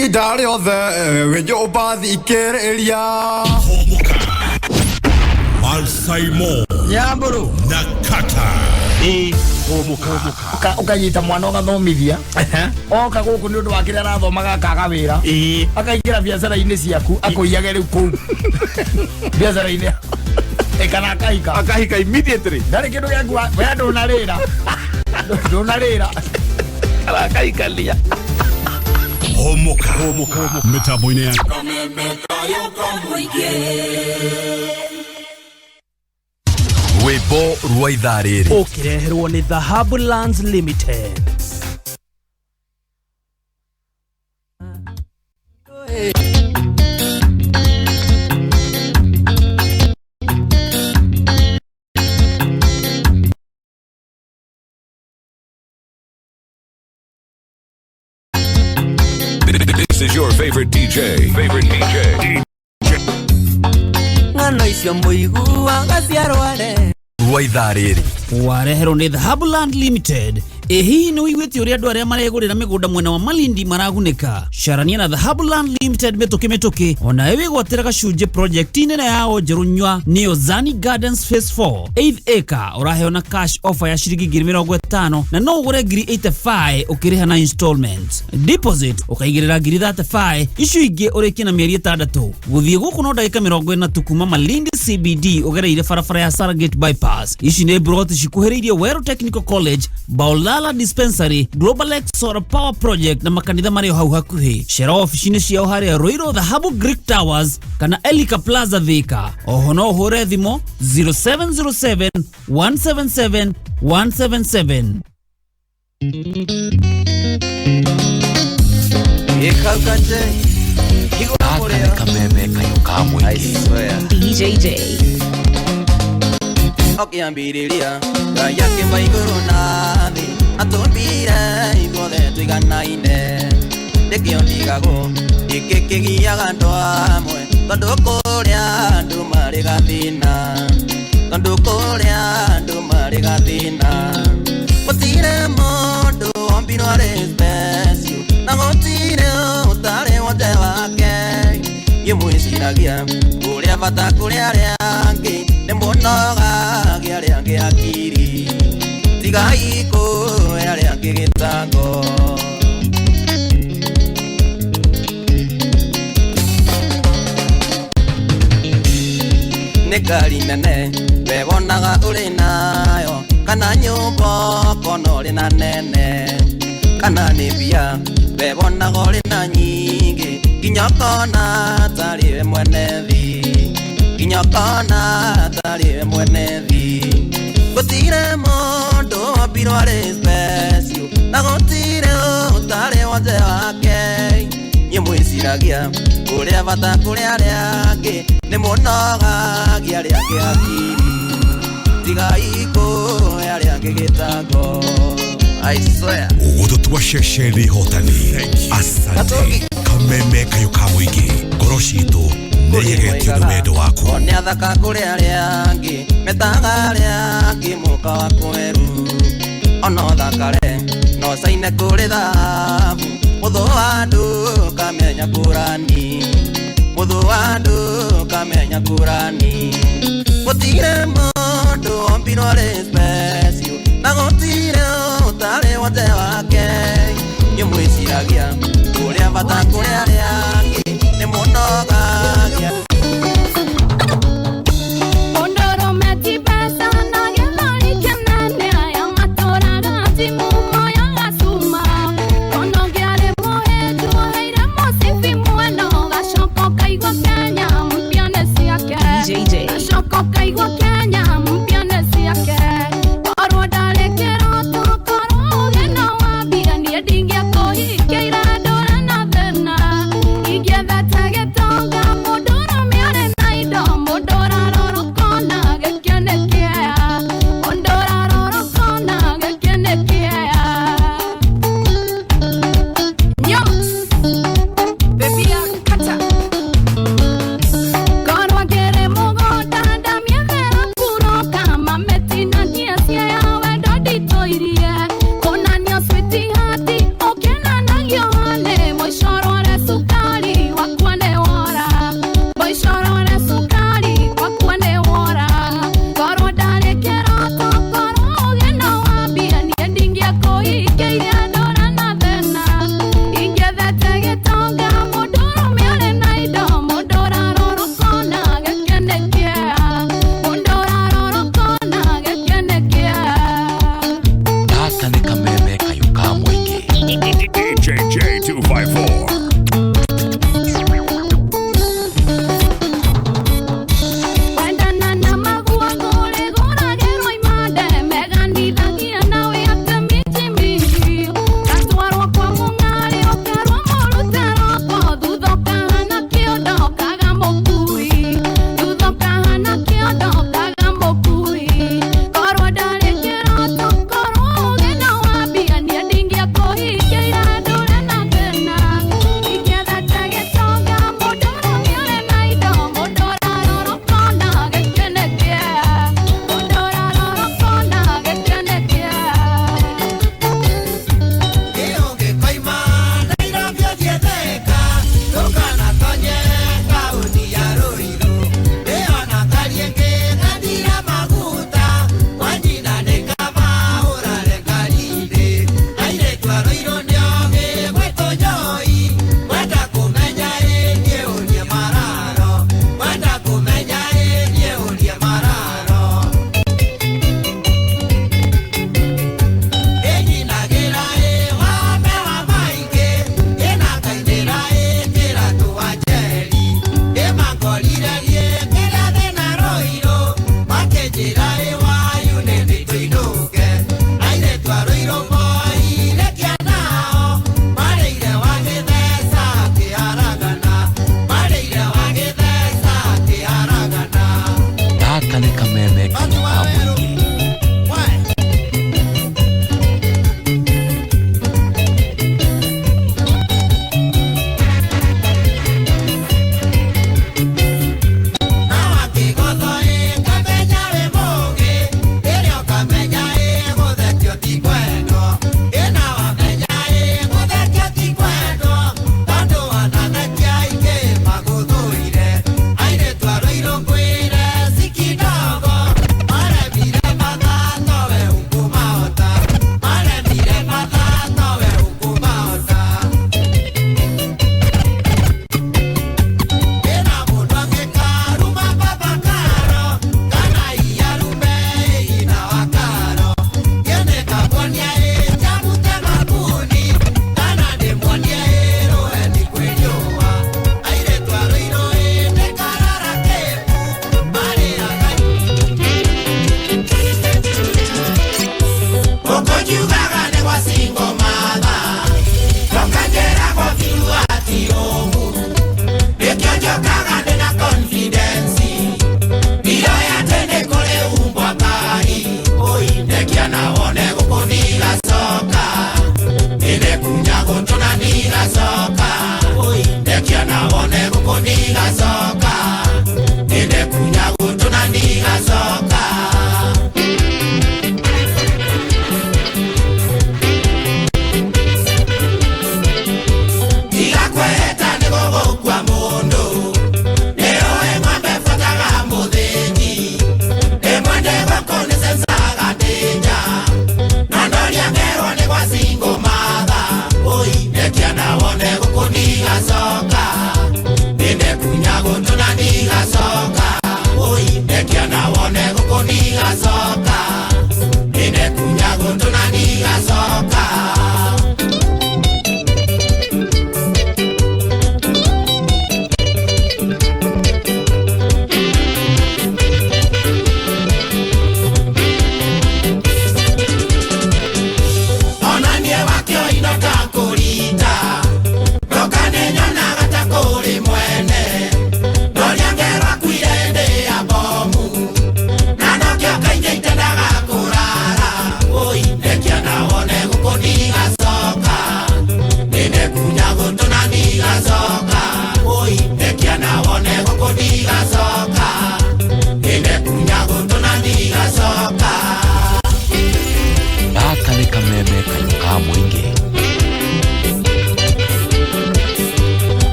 ihinda rĩothe wĩnyũmba thikĩrĩria Humuka Mansaimo Nyamburu na Kattaj Humuka ukanyita mwana ugathomithia oka guku ni undu wa kiria arathomaga akaga wira akaingira biacara-ini ciaku akuiyage riu kuu biacara-ini ekana akahika immediately ndari kindu giaku we ndunarira akaikalia Humuka mitambo-ini ya rwĩmbo rwa ithaa rĩrĩ ukireherwo ni Dhahabu Lands Limited. This is your favorite DJ. Ngano icio muigua gaciarware rwa ithaa rĩrĩ wareherwo ni Dhahabu Land Limited. Hihi ni wĩiguĩte ũrĩa andũ arĩa maregũrĩra mĩgũnda mwena wa Malindi maragunĩka? Carania na Dhahabu Land Limited mĩtũkĩ ona wĩgwatĩra gacunjĩ project-inĩ ya njerũ nywa nĩyo Zani Gardens Phase 4 8 acre ũraheo na cash offer ya ciringi 50,000 na no ũgũre 85 ũkĩrĩha na installment. Deposit ũkaigĩrĩra 35 icio ingĩ ũrĩkie na mĩeri 6. Gũthiĩ gũkũ no ndagĩka 40 tu kuma Malindi CBD ũgereire barabara ya Sargate bypass. Ici nĩ broti cikuhĩrĩirie Wero Technical College, Baolala Dispensary, Global X Solar Power Project na makanitha marĩ hau hakuhĩ. Cera ofici-inĩ ciao harĩa Ruiru Dhahabu Greek Towers kana Elika Plaza Thika. Oho no ũhũre thimũ 0707 177 177. Ikaukanje igura murea kameme kayo ka mũingĩ DJJ okiambiriria yake maiguru na thi atumbire igothe twiganaine ndikio ndigago ikikigiaga andu amwe tondu kuria andu mari gathina gutire mundu ombirwo arĩ special na gutire utari wothe wake yimwiciragia uria bata kuria aria angi ni mũnogagia aria angi akiri tigai kuoya aria angi gitango nikari nene wewonaga uri nayo kana nyumba kono uri na nene kana ni bia wewonaga uri na nyingi nginya kona tari mwene thi gutire mundu ombirwo arĩ special na gutire utari wothe wake nyimwiciragia uria bata kuria aria angi ni mũnogagia aria angi akiri tigai kuoya aria angi gitango. I swear ugututua ceceni hotani asante kameme kayo ka mũingĩ ngoro citũ nĩyegetio nĩ wendo waku nĩ athaka kũrĩ arĩa angĩ metaga arĩa angĩ mũka wa kweru ona ũthakare no caine kũrĩ thahabu mũthũ wa andũ kamenya kũrani gũtire mũndũ ombirwo arĩ special na gũtire ũtarĩ wothe wake nyũmwĩciragia ũrĩa bata kũrĩ arĩa angĩ nĩ mũnogagia Dingia ko hi keira dora na 254.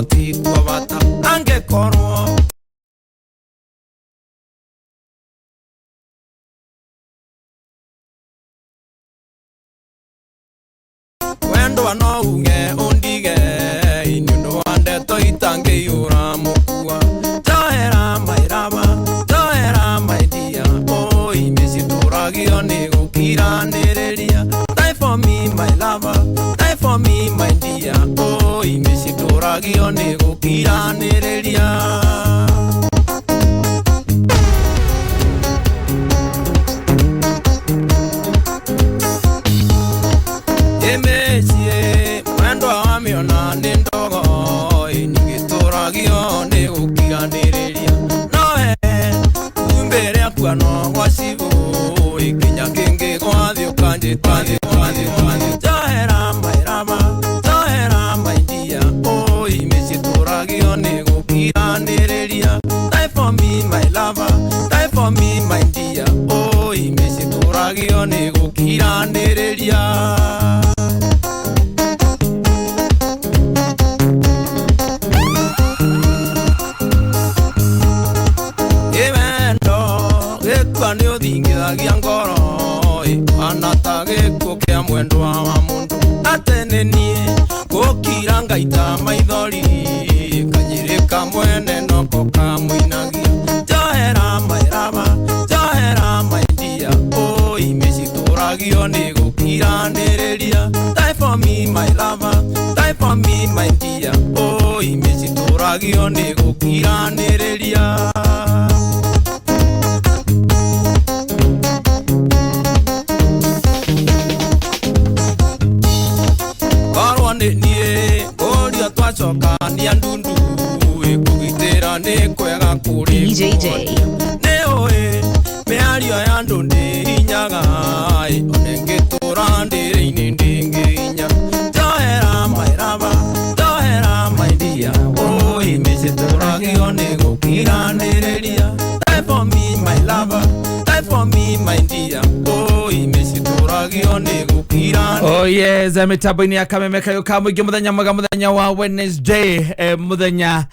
no ti kwa bata angekorwo wendo no unge undige inyundo ande to itange yura mukua toera mairaba toera maidia oh imesi turagio ni gukiranereria die for me my lover die for me my dear oh imesi turagio ni gukiranereria na nindogo inigituragio ni gukiraniriria noe umbere akwa no wasibu ikinya kingi gwathi ukanje twathi tohera maidia oh imesituragio ni gukiraniriria die for me my lover die for me my dear oh imesituragio ni gukiraniriria ni uthingiagia ngoro anatage kukia mwendo wa mundu atenenie gukira ngaita maithori kanyirika mwene noko kamuinagia tohera mairaba tohera maidia oh imesituragio ni gukiraniriria die for me my lover die for me my dear oh imesituragio ni gukiraniriria twacoka ni andundu ikugitira ni kwega kuri DJJ ne oe meario ya ndundi inyaga onenge turandire ini ndinginya tohera mairaba tohera maidia oh imesituragio ni gukiraniriria die for me my lover die for me my dear oh imesituragio ni gukiraniriria oh yes mitambo-ini ya kamemeka yuka mwingi muthenya mwega muthenya wa Wednesday muthenya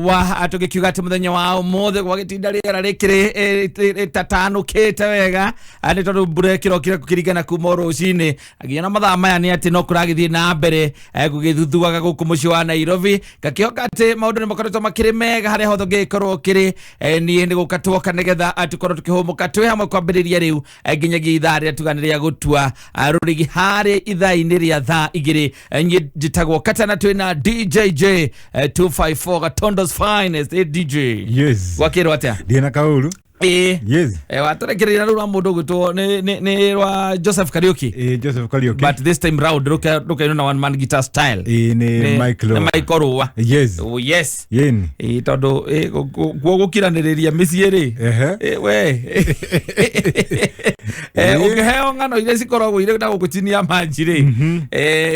wa tugikiuga ati muthenya wa umuthe gwagitinda riera rikiri tatanukite wega ati tondu mbura kirokire kukiringana kuma rucini aginya na mathaa maya ni ati no kuragithie na mbere gugithuthuaga guku mucii wa Nairobi gakioka ati maundu ni makoretwo makiri mega haria hothe ngikorwo kiri ni ndi gukatwoka nigetha atukorwo tukihumuka twi hamwe kwambiriria riu nginyagia ithaa ria tuganiria gutua rurigi hari ithaa-ini ria thaa igiri njitagwo Kattaj twina DJJ 254 Gatondo's finest DJ yes wakirwa atia ndiena kauru Yes. Waturekerera rura mundu gwitwo ni rwa Joseph Kariuki. Joseph Kariuki. But this time round look ina one man guitar style. Ni Michael Rowa. Yes. Oh yes. Yen. Tondu gukiraniriria miciiri. We. Ukiheo ngano ile cikoragwo ile na gukucinia manjiri.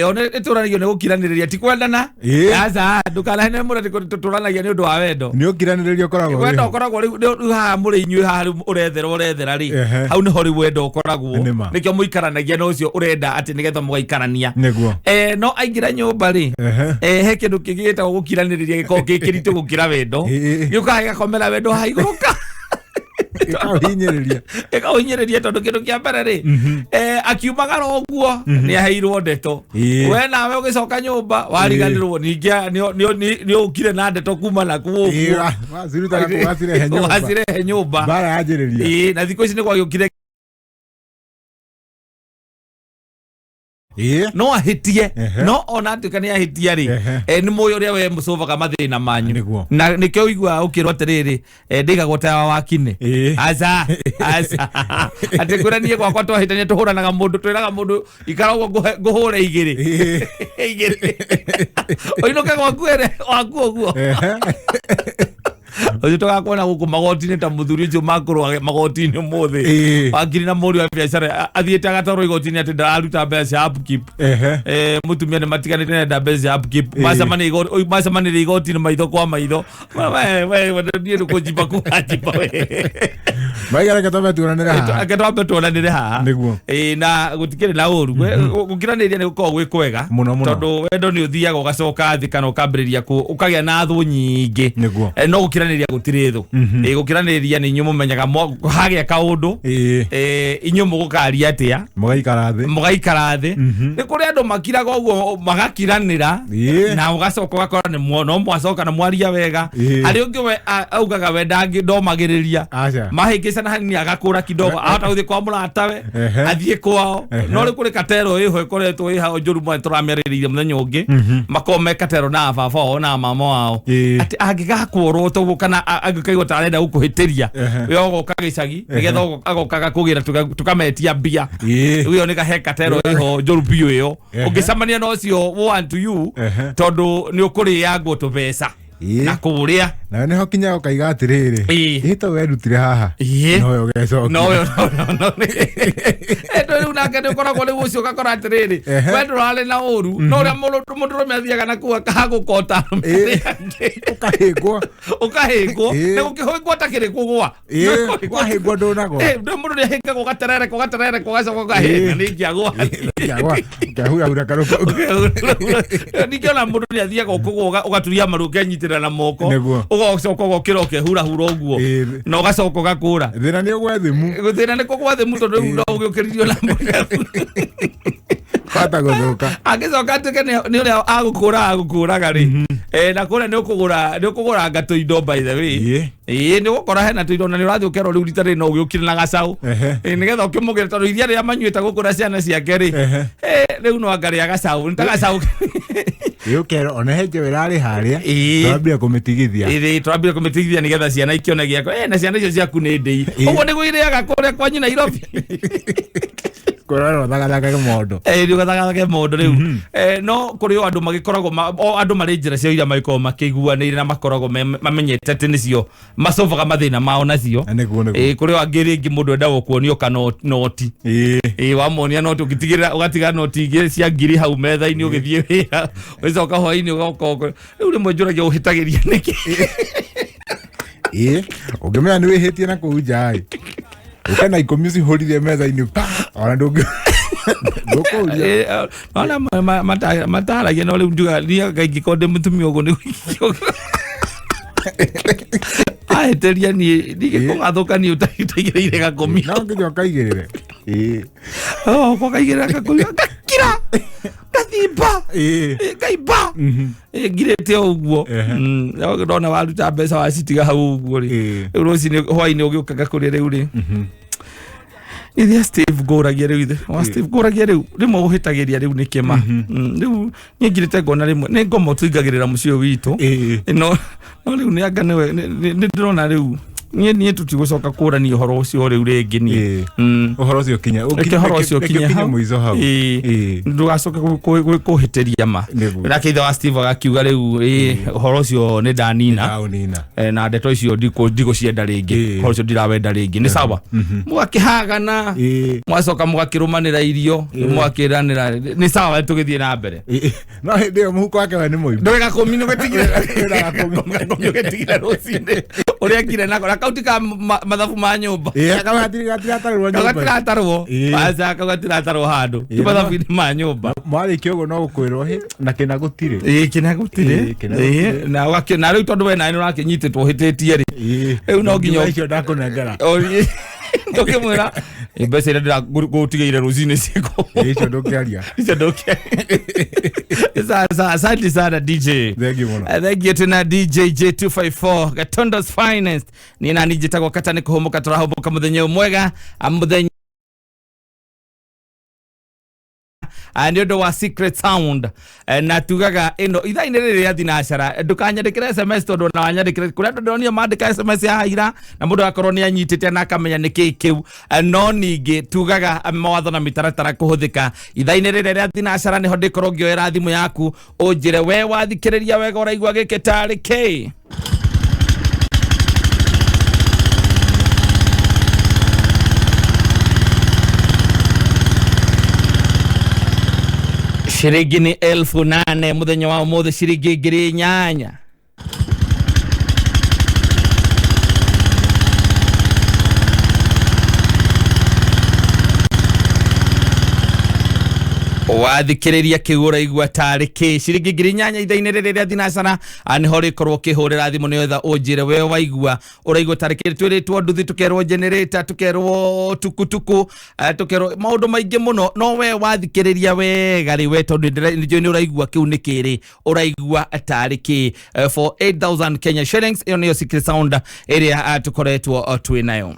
One ituranagia ni gukiraniriria ti kwendana. Aza ndukana mundu tuturanagia ni undu wa wendo. Ni gukiraniriria koragwo. Wendo koragwo riu ha muri hari urethera ri hau ni hori wendo ukoragwo nikio muikaranagia no ucio urenda ati nigetha mugaikarania no aingira nyumba ri he kindu kigita gukiraniriria giko gikiritu gukira wendo yuka gakomera wendo haiguruka ikahinyiriria tondu kindu kia mbere ri akiumagara uguo ni aheirwo ndeto we nawe ugicoka nyumba wariganirwo ningia ni ukire na ndeto kuma na kuo wasirehe nyumba bara yanjiriria na thikũ ici ni gwagĩũkire no ahitie no ona atuĩka nĩ ahitia rĩ nĩ mũĩ ũrĩa we mũcovaga mathĩna manyu na nĩkĩo ũiguaga ũkĩrwo atĩrĩrĩ ndĩgagwo ta wakine aca atĩ kwĩranie gwakwa twahĩtania tũhũranaga mũndũ twĩraga mũndũ ikara ũguo ngũhũre igĩrĩ ũinũke gwaku ũguo Ucio tugakwona guku magoti-inĩ ta muthuri ucio makorwo magoti-inĩ muthi wakiri na mũri wa biacara athiĩte agatwarwo igoti-inĩ atĩ ndararuta mbeca upkeep mutumia nĩ matiganĩte nenda mbeca upkeep macemanĩria igoti-inĩ maitho kwa maitho niĩ nĩkũnjimba kuanjimba aketombe tuonanĩre haha na gũtikĩrĩ na ũru gũkiranĩria nĩ gũkorwo gwĩ kwega tondũ wendo nĩ ũthiaga ũgacoka thĩ kana ũkambĩrĩria ũkagĩa na thũ nyingĩ no gũkiranĩria gũtirĩ thũ gũkiranĩria nĩ inyuĩ mũmenyaga hagĩa kaũndũ inyuĩ mũgũkaria atĩa mũgaikara thĩ nĩ kũrĩ andũ makiraga ũguo magakiranĩra na ũgacoka ũgakora no mwacoka na mwaria wega arĩ ũngĩ we augaga we ndomagĩrĩria mahĩngĩcana hanini agakũra kidogo ahota gũthiĩ kwa mũratawe athiĩ kwao no rĩ kũrĩ katero ĩho ĩkoretwo ĩha njũru mwe tũramĩarĩrĩire mũthenya ũngĩ makome katero na baba wao na mama wao atĩ angĩgakorwo toguo kana angĩkaigua ta arenda gũkũhĩtĩria we ogoka gĩcagi nĩgetha agokaga kũgĩra tukametia mbia ũyũ nĩ gahe katero ĩho njũru biũ ĩyo ũngĩcamania na ũcio one to you tondũ nĩ ũkũrĩagwo tũbeca na kũrĩa na nĩ hokinya ũkaiga atĩrĩrĩ ĩto werutire haha noyo ũgecokia noyo rĩu nake nĩ ũkoragwo rĩu ũcio ũgakora atĩrĩrĩ we ndũrarĩ na ũru no ũrĩa mũndũrũme athiaga na kuo akagũkota ũkahĩngwo nĩ gũkĩhĩngwo atakĩrĩ kũgũa wahĩngwo ndũnagwa mũndũ nĩ ahĩngagwo gaterereko ũgacoka ũkahĩnga nĩ ingĩagwa ngahurahura karũko ningĩ ona mũndũ nĩ athiaga ũkũgũa ũgaturia maru ũkenyitĩrĩra na moko ũgacoka ũgokĩra ũkehurahura ũguo na ũgacoka ũgakũra thĩna nĩ ũgwa thĩmu thĩna nĩ kũgwa thĩmu tondũ rĩu no ũgĩũkĩririo na mũndũ kwata gũthũka angĩcoka atuĩke nĩ ũrĩa agũkũraga rĩ na kũrĩa nĩ ũkũgũra ngatũ indo by the way nĩ gũkora hena tũindo na nĩ ũrathiĩ ũkerwo rĩu rita rĩ no ũgĩũkire na gacaũ nĩgetha ũkĩmũgĩre tondũ iria rĩrĩa manyuĩte gũkũra ciana ciake rĩ rĩu no angarĩa gacaũ nĩ ta gacaũ ũkerwo ona henje wĩrarĩ harĩa twambire kũmĩtigithia nĩgetha ciana ikĩone gĩako na ciana icio ciaku nĩ ndĩi ũguo nĩguo irĩaga kũrĩa kwanyu Nairobi kũrora thagathagage mondo thagathagage mondo rĩu no kũrĩ andũ magĩkoragwo andũ marĩ njĩra cio iria magĩkoragwo makĩiguanĩire na makoragwo mamenyete atĩ nĩcio macobaga mathĩna mao nacio kũrĩ angĩ rĩngĩ mũndũ endaga kuonio kanoti wamonia noti ũgatiga noti igĩrĩ cia ngiri hau metha-inĩ ũgĩthiĩ wĩra ũgĩcoka hwaĩ-inĩ ũgoka rĩu rĩmwe njũragia ũhĩtagĩria nĩkĩ ũngĩmenya nĩ wĩhĩtie na kũu nja ukena ikũmi cihũrire metha-inĩ ona ndũkũria ona mataragia no rĩu njuga niĩ kaingĩkorwo ndĩ mũtumia ũguo nĩ ahĩtĩria niĩ kũgathũkania ũtaigĩrĩire gakũmi no nginya ũkaigĩrĩre kaigĩrĩra gakũmi gakira gathimba kaimba ngirĩte ũguo ndona waruta mbeca wacitiga hau ũguo rĩ rĩu rũcinĩ hwaĩ-inĩ ũgĩũkaga kũrĩa rĩu rĩ ithia Steve ngũragia rĩu ithe wa Steve ngũragia rĩu rĩmwe ũhĩtagĩria rĩu nĩ kĩma rĩu niĩ ngirĩte ngona rĩmwe nĩ ngoma tũingagĩrĩra mũciĩ ũyũ witũ no rĩu nĩ anga nĩ ndĩrona rĩu niĩ tutigũcoka kũrania ũhoro ũcio rĩu rĩngĩ niĩ ũhoro ũcio kinya hau mũico hau ndũgacoke kũhĩtĩria ma nake ithe wa Steve agakiuga rĩu ũhoro ũcio nĩ ndanina na ndeto icio ndigũcienda rĩngĩ ũhoro ũcio ndirawenda rĩngĩ nĩ sawa mũgakĩhagana mwacoka mũgakĩrũmanĩra irio mũgakĩranĩra nĩ sawa tũgĩthiĩ na mbere no hĩndĩ ĩyo mũhuko wake we nĩ mũimbu ndũgakũmi nĩgũtigĩra rũcinĩ ũrĩa ngire nako kauti ka mathabu ma nyũmba gatiratarwo macaka gatiratarwo handũ ti mathabu-inĩ ma nyũmba mwarĩkia ũguo no gũkwĩrwo na kĩna gũtirĩ na rĩu tondũ we naĩ nĩ ũrakĩnyitĩtwo ũhĩtĩtie rĩ rĩu no nginya icio ndakũnengera ndũkĩmwĩra mbeca iria ndĩragũtigĩire rũcinĩ ciĩko icio ndũkĩaria asante sana DJ thengiũ tena DJ J254 Gatondo's Finest niĩ nani njĩtagwo Kattaj nĩ kũhũmũka tũrahũmũka mũthenya mwega mũthenya nĩ ũndũ wa secret sound na tugaga ĩno ithaa-inĩ rĩrĩ rĩa thinacara ndũkanyandĩkĩre SMS tondũ na wanyandĩkĩre kũrĩa andũ ndĩronio mandĩka SMS ya haira na mũndũ agakorwo nĩ anyitĩte na akamenya nĩ kĩĩ kĩu no ningĩ tugaga mawatho na mĩtaratara kũhũthĩka ithaa-inĩ rĩrĩ rĩa thinacara nĩho ndĩkorwo ngĩoera thimũ yaku ũnjĩre we wathikĩrĩria wega ũraigua gĩkĩ tarĩ kĩ Shiringi ni 8,000 muthenya wa umuthi shiringi 8,000. wathikiriria kigura igwa tariki shiringi 8,000 ithaini rĩrĩa thinacara niho rĩkorwo kĩhũrĩra thimũ nĩgetha ũnjĩre we waigua ũraigua tariki twĩrĩtwo nduthi tukerwo generator tukerwo tukutuku tukerwo maũndũ maingĩ mũno no we wathikiriria wega rĩ we tondũ nĩ ũraigua kĩu nĩ kĩrĩ ũraigua tariki for 8,000 Kenya shillings iyo nĩyo secret sound ĩrĩa tukoretwo twĩ nayo.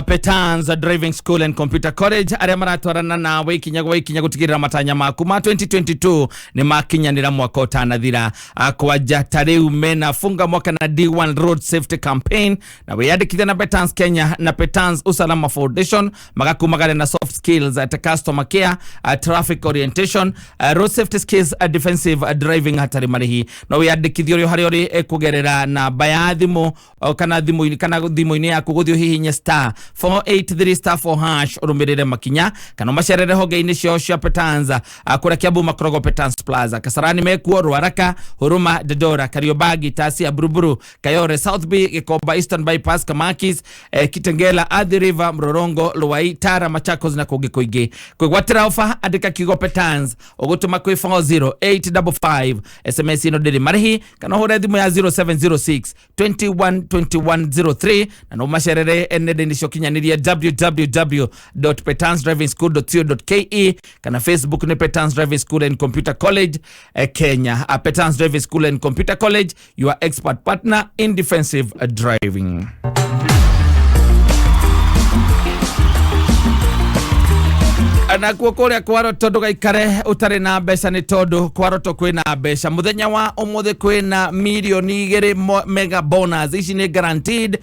Petans Driving School and Computer College aria maratwarana na ikinya gutigirira matanya maku ma 2022 nĩmakinyanĩra mwaka ũtanathira kwanja tarĩu mena funga mwaka na D1 Road Safety Campaign na wiyandĩkithia na Petans Kenya na Petans Usalama Foundation magakumagana na soft skills at customer care, traffic orientation, road safety skills, defensive driving hatari marihi no wiyandĩkithia ũrĩa harĩ ũrĩ kugerera na bayathimo kana thimo-inĩ yaku gũthio hihinya star 483 star 4 hash urumirire makinya kana macerere honge-inĩ cio cia Petans kũrĩa Kiambu Makorogo Petans Plaza Kasarani Mekuo Ruaraka Huruma Dodora Kariobangi Tasia Buruburu Kayore South Bay Gikomba Eastern Bypass Kamakis Kitengela Athi River Mrorongo Luai Tara Machakos na kũngĩ kũingĩ kwĩgwatĩra ofa andĩka kiugo Petans ũgũtũma kwĩ 40855 SMS ino ndĩrĩ marĩhi kana hũra thimũ ya 0706 212103 na no macerere nenda-inĩ cio kinyanĩria www.petansdrivingschool.co.ke kana Facebook ni Petans Driving School and Computer College Kenya. Petans Driving School and Computer College, your expert partner in defensive driving. Na kuokoria kwaro tondu gaikare utari na mbeca ni tondu kwaro to kwina mbeca muthenya wa umuthi kwina milioni 2 mega bonus ici ni guaranteed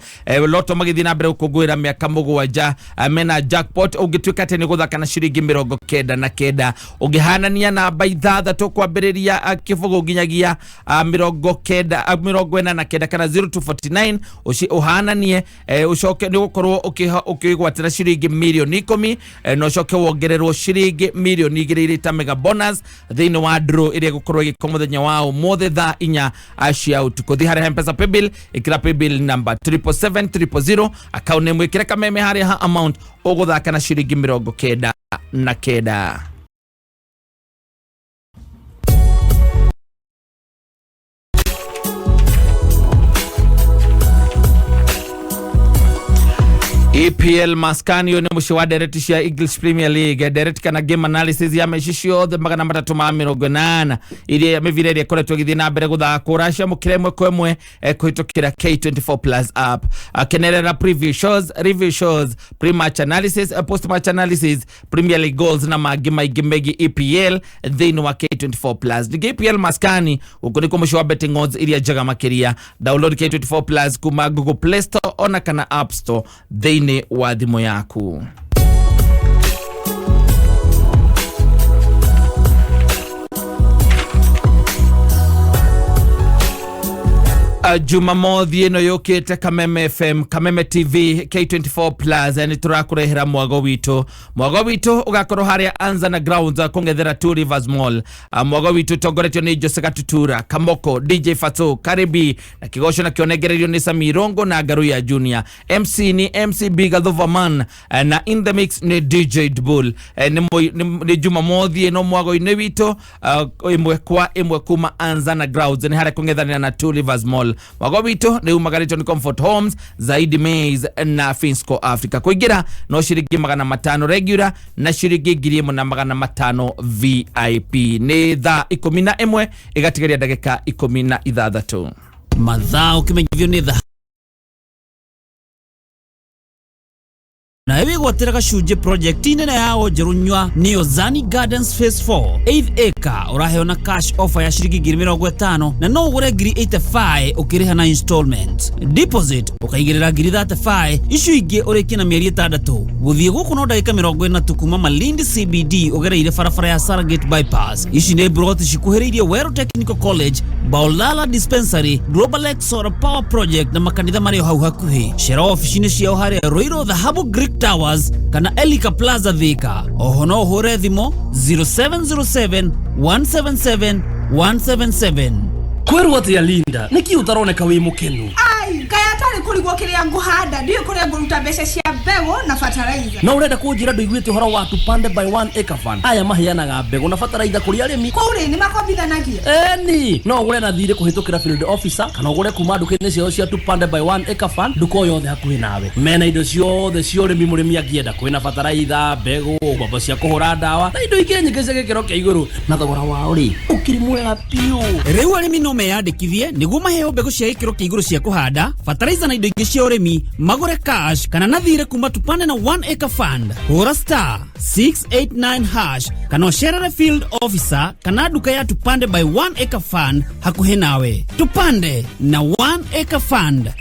loto magithi na mbere ukugwira miaka mugwanja mena jackpot ungituika tene guthaka na shiringi 99 ungihanania na baithatha to kwambiriria kifugo nginyagia 49 kana 0249 uci uhananie ucoke ni gukorwo ukigwatira shiringi milioni 10 no coke wongere shiringi milioni 2 ta mega bonus thĩinĩ wa draw ĩrĩa gũkorwo ĩgĩko mũthenya wa ũmũthĩ thaa 4 cia ũtukũ thi harĩa M-Pesa paybill ĩkĩra paybill number 77700 account name ĩkĩra kameme harĩa ha amount ũgũthaka na shiringi 99. EPL Mascanio ni mushi wa direct cia English Premier League direct kana game analysis ya mechi ciothe 380 iria yamevireria koretwo githii na mbere guthakura cia mukire mwe kwemwe kuhitukira K24 Plus app kenerera preview shows, review shows, pre-match analysis, post-match analysis, Premier League goals na magi maigi megi EPL thĩinĩ wa K24 Plus. The EPL Mascani ukuniko mushi wa betting odds iria jaga makiria. Download K24 Plus kuma Google Play Store ona kana App Store thĩinĩ wa thimũ yaku. Jumamothi ino yukite Kameme FM, Kameme TV, K24 Plus ni turakurehera mwago witu ugakorwo haria anza na grounds kungethera Two Rivers Mall. Mwago witu tongoretio ni Jose Gatutura, Kamoko, DJ Fato, Karibu na kigosho na kionegererio ni Samirongo na Garuya Junior. MC ni MC Bigadhovaman na in the mix ni DJ Dbull. Ni Jumamothi ino mwago ine witu imwe kuma anza na grounds ni haria kungethana na Two Rivers Mall. Mwago witu ni umagarito ni Comfort Homes, Zaidi Maze na Finsco Africa. Kuingira no shiringi 500 regular na shiringi 1,500 VIP. Ni thaa 11 igatigaria dakika 16. Mathaa ukimenya ni thaa na ewe gwatira gacunjĩ project nene ya onjerunywa ni Ozani Gardens Phase 4 8 acre Thika uraheona cash offer ya shilingi 50,000 na no ugure 85 ukiriha na installment. Deposit ukaigirira 35 icio ingi urikia na mieri 6. Guthie guku no ndagika 40 kuma Malindi CBD ugereire barabara ya Sargate bypass. Ici ni broti cikuhiriirie Wero Technical College, Baulala Dispensary, Global Lake Solar Power Project na makanitha mario hau hakuhi. Shera ofisini ciao haria Roiro Dhahabu Greek Towers kana Elika Plaza Thika. Oho no hore thimo 0707 177 177. Kweru atia Linda niki utaroneka wi mukenu? Ai, kaya tari kurigwo kiria nguhanda ndio kuria nguruta mbeca cia mbegu na fertilizer. Na urenda kunjira nduiguite uhoro wa tupande by 1 acre fund. Aya mahianaga mbegu na fertilizer kuri arimi. Kuri ni makombithanagia. Ni no ugure na thire kuhitukira field officer kana ugure kuma nduka-ini ciao cia tupande by 1 acre fund nduko yothe hakuhi nawe. Mena indo ciothe cia urimi murimi angienda kwina fertilizer, mbegu, mbombo cia kuhura ndawa na indo ingĩ nyingĩ cia gĩkĩro kĩa igũrũ na thogora wao ri ukiri mwega piu. Riu arimi no meyandikithie niguo maheo mbegu cia gĩkĩro kĩa igũrũ cia kuhanda, fertilizer na indo ingĩ cia urimi, magure cash kana nathire kuma tupande na 1 acre fund. Hura *689# kana ucerere field officer kana duka ya tupande by 1 acre fund hakuhi nawe. Tupande na 1 acre fund.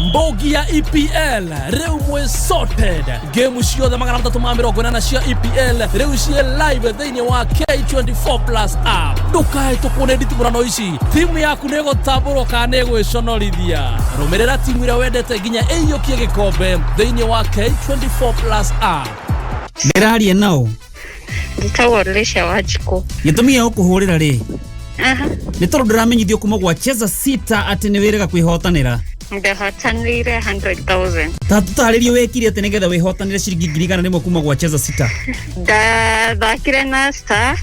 Mbogi ya EPL reu mwe sorted. Game ciothe 380 cia EPL reu cie live thĩinĩ wa K24+ app. Ndukae tukune nditimurano ici. Timu yaku nego taburo kana gwĩconorithia. Rumĩrĩra timu ĩrĩa wendete nginya ĩiyũkie gĩkombe thĩinĩ wa K24+ app. Ndĩraria nao. Nditagwo Lesha Wajiko. Gĩtũmi gĩa gũkũhũrĩra rĩ? Nĩ tondũ ndĩramenyithio kuma gwa Cheza Sita atĩ nĩ wĩrĩga kwĩhotanĩra. Ndahotanĩire 100,000. Tatutarĩrio wekire atĩ nĩgetha wĩhotanĩre ciringi 100,000 kuma gwa Cheza Sita. Ndathakire na star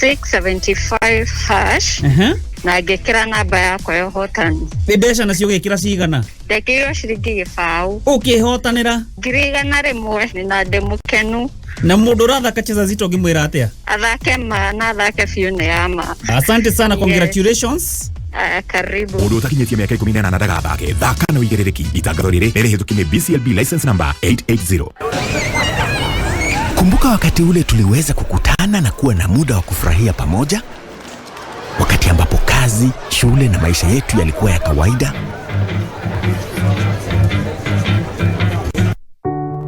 675#. Na ngekĩra namba yakwa ya ũhotani. Mbeca nacio gĩkĩra cigana? Ndekĩrwo ciringi 1,000. Ũkĩhotanĩra? 100,000 na ndĩmũkenu. Na mũndũ ũrathaka Cheza Sita ũngĩmwĩra atĩa? Athake ma na athake biũ nĩ ama. Asante sana, congratulations. Karibu. Mũndũ ũtakinyĩtie mĩaka 18 ndagathake. Thaka na ũigĩrĩrĩki. Itangatho rĩrĩ nĩrĩhĩtũkie BCLB license number 880. Kumbuka wakati ule tuliweza kukutana na kuwa na muda wa kufurahia pamoja? Wakati ambapo kazi, shule na maisha yetu yalikuwa ya kawaida?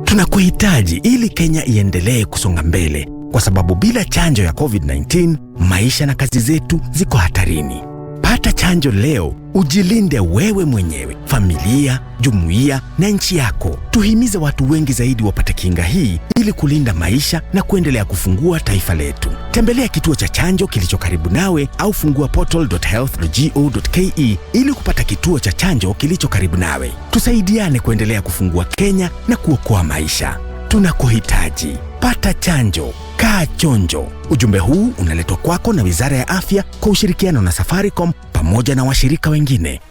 Tunakuhitaji ili Kenya iendelee kusonga mbele, kwa sababu bila chanjo ya COVID-19, maisha na kazi zetu ziko hatarini. Pata chanjo leo, ujilinde wewe mwenyewe, familia, jumuiya na nchi yako. Tuhimize watu wengi zaidi wapate kinga hii ili kulinda maisha na kuendelea kufungua taifa letu. Tembelea kituo cha chanjo kilicho karibu nawe au fungua portal.health.go.ke ili kupata kituo cha chanjo kilicho karibu nawe. Tusaidiane kuendelea kufungua Kenya na kuokoa maisha. Tunakuhitaji. Pata chanjo. Kaa chonjo. Ujumbe huu unaletwa kwako na Wizara ya Afya kwa ushirikiano na Safaricom pamoja na washirika wengine.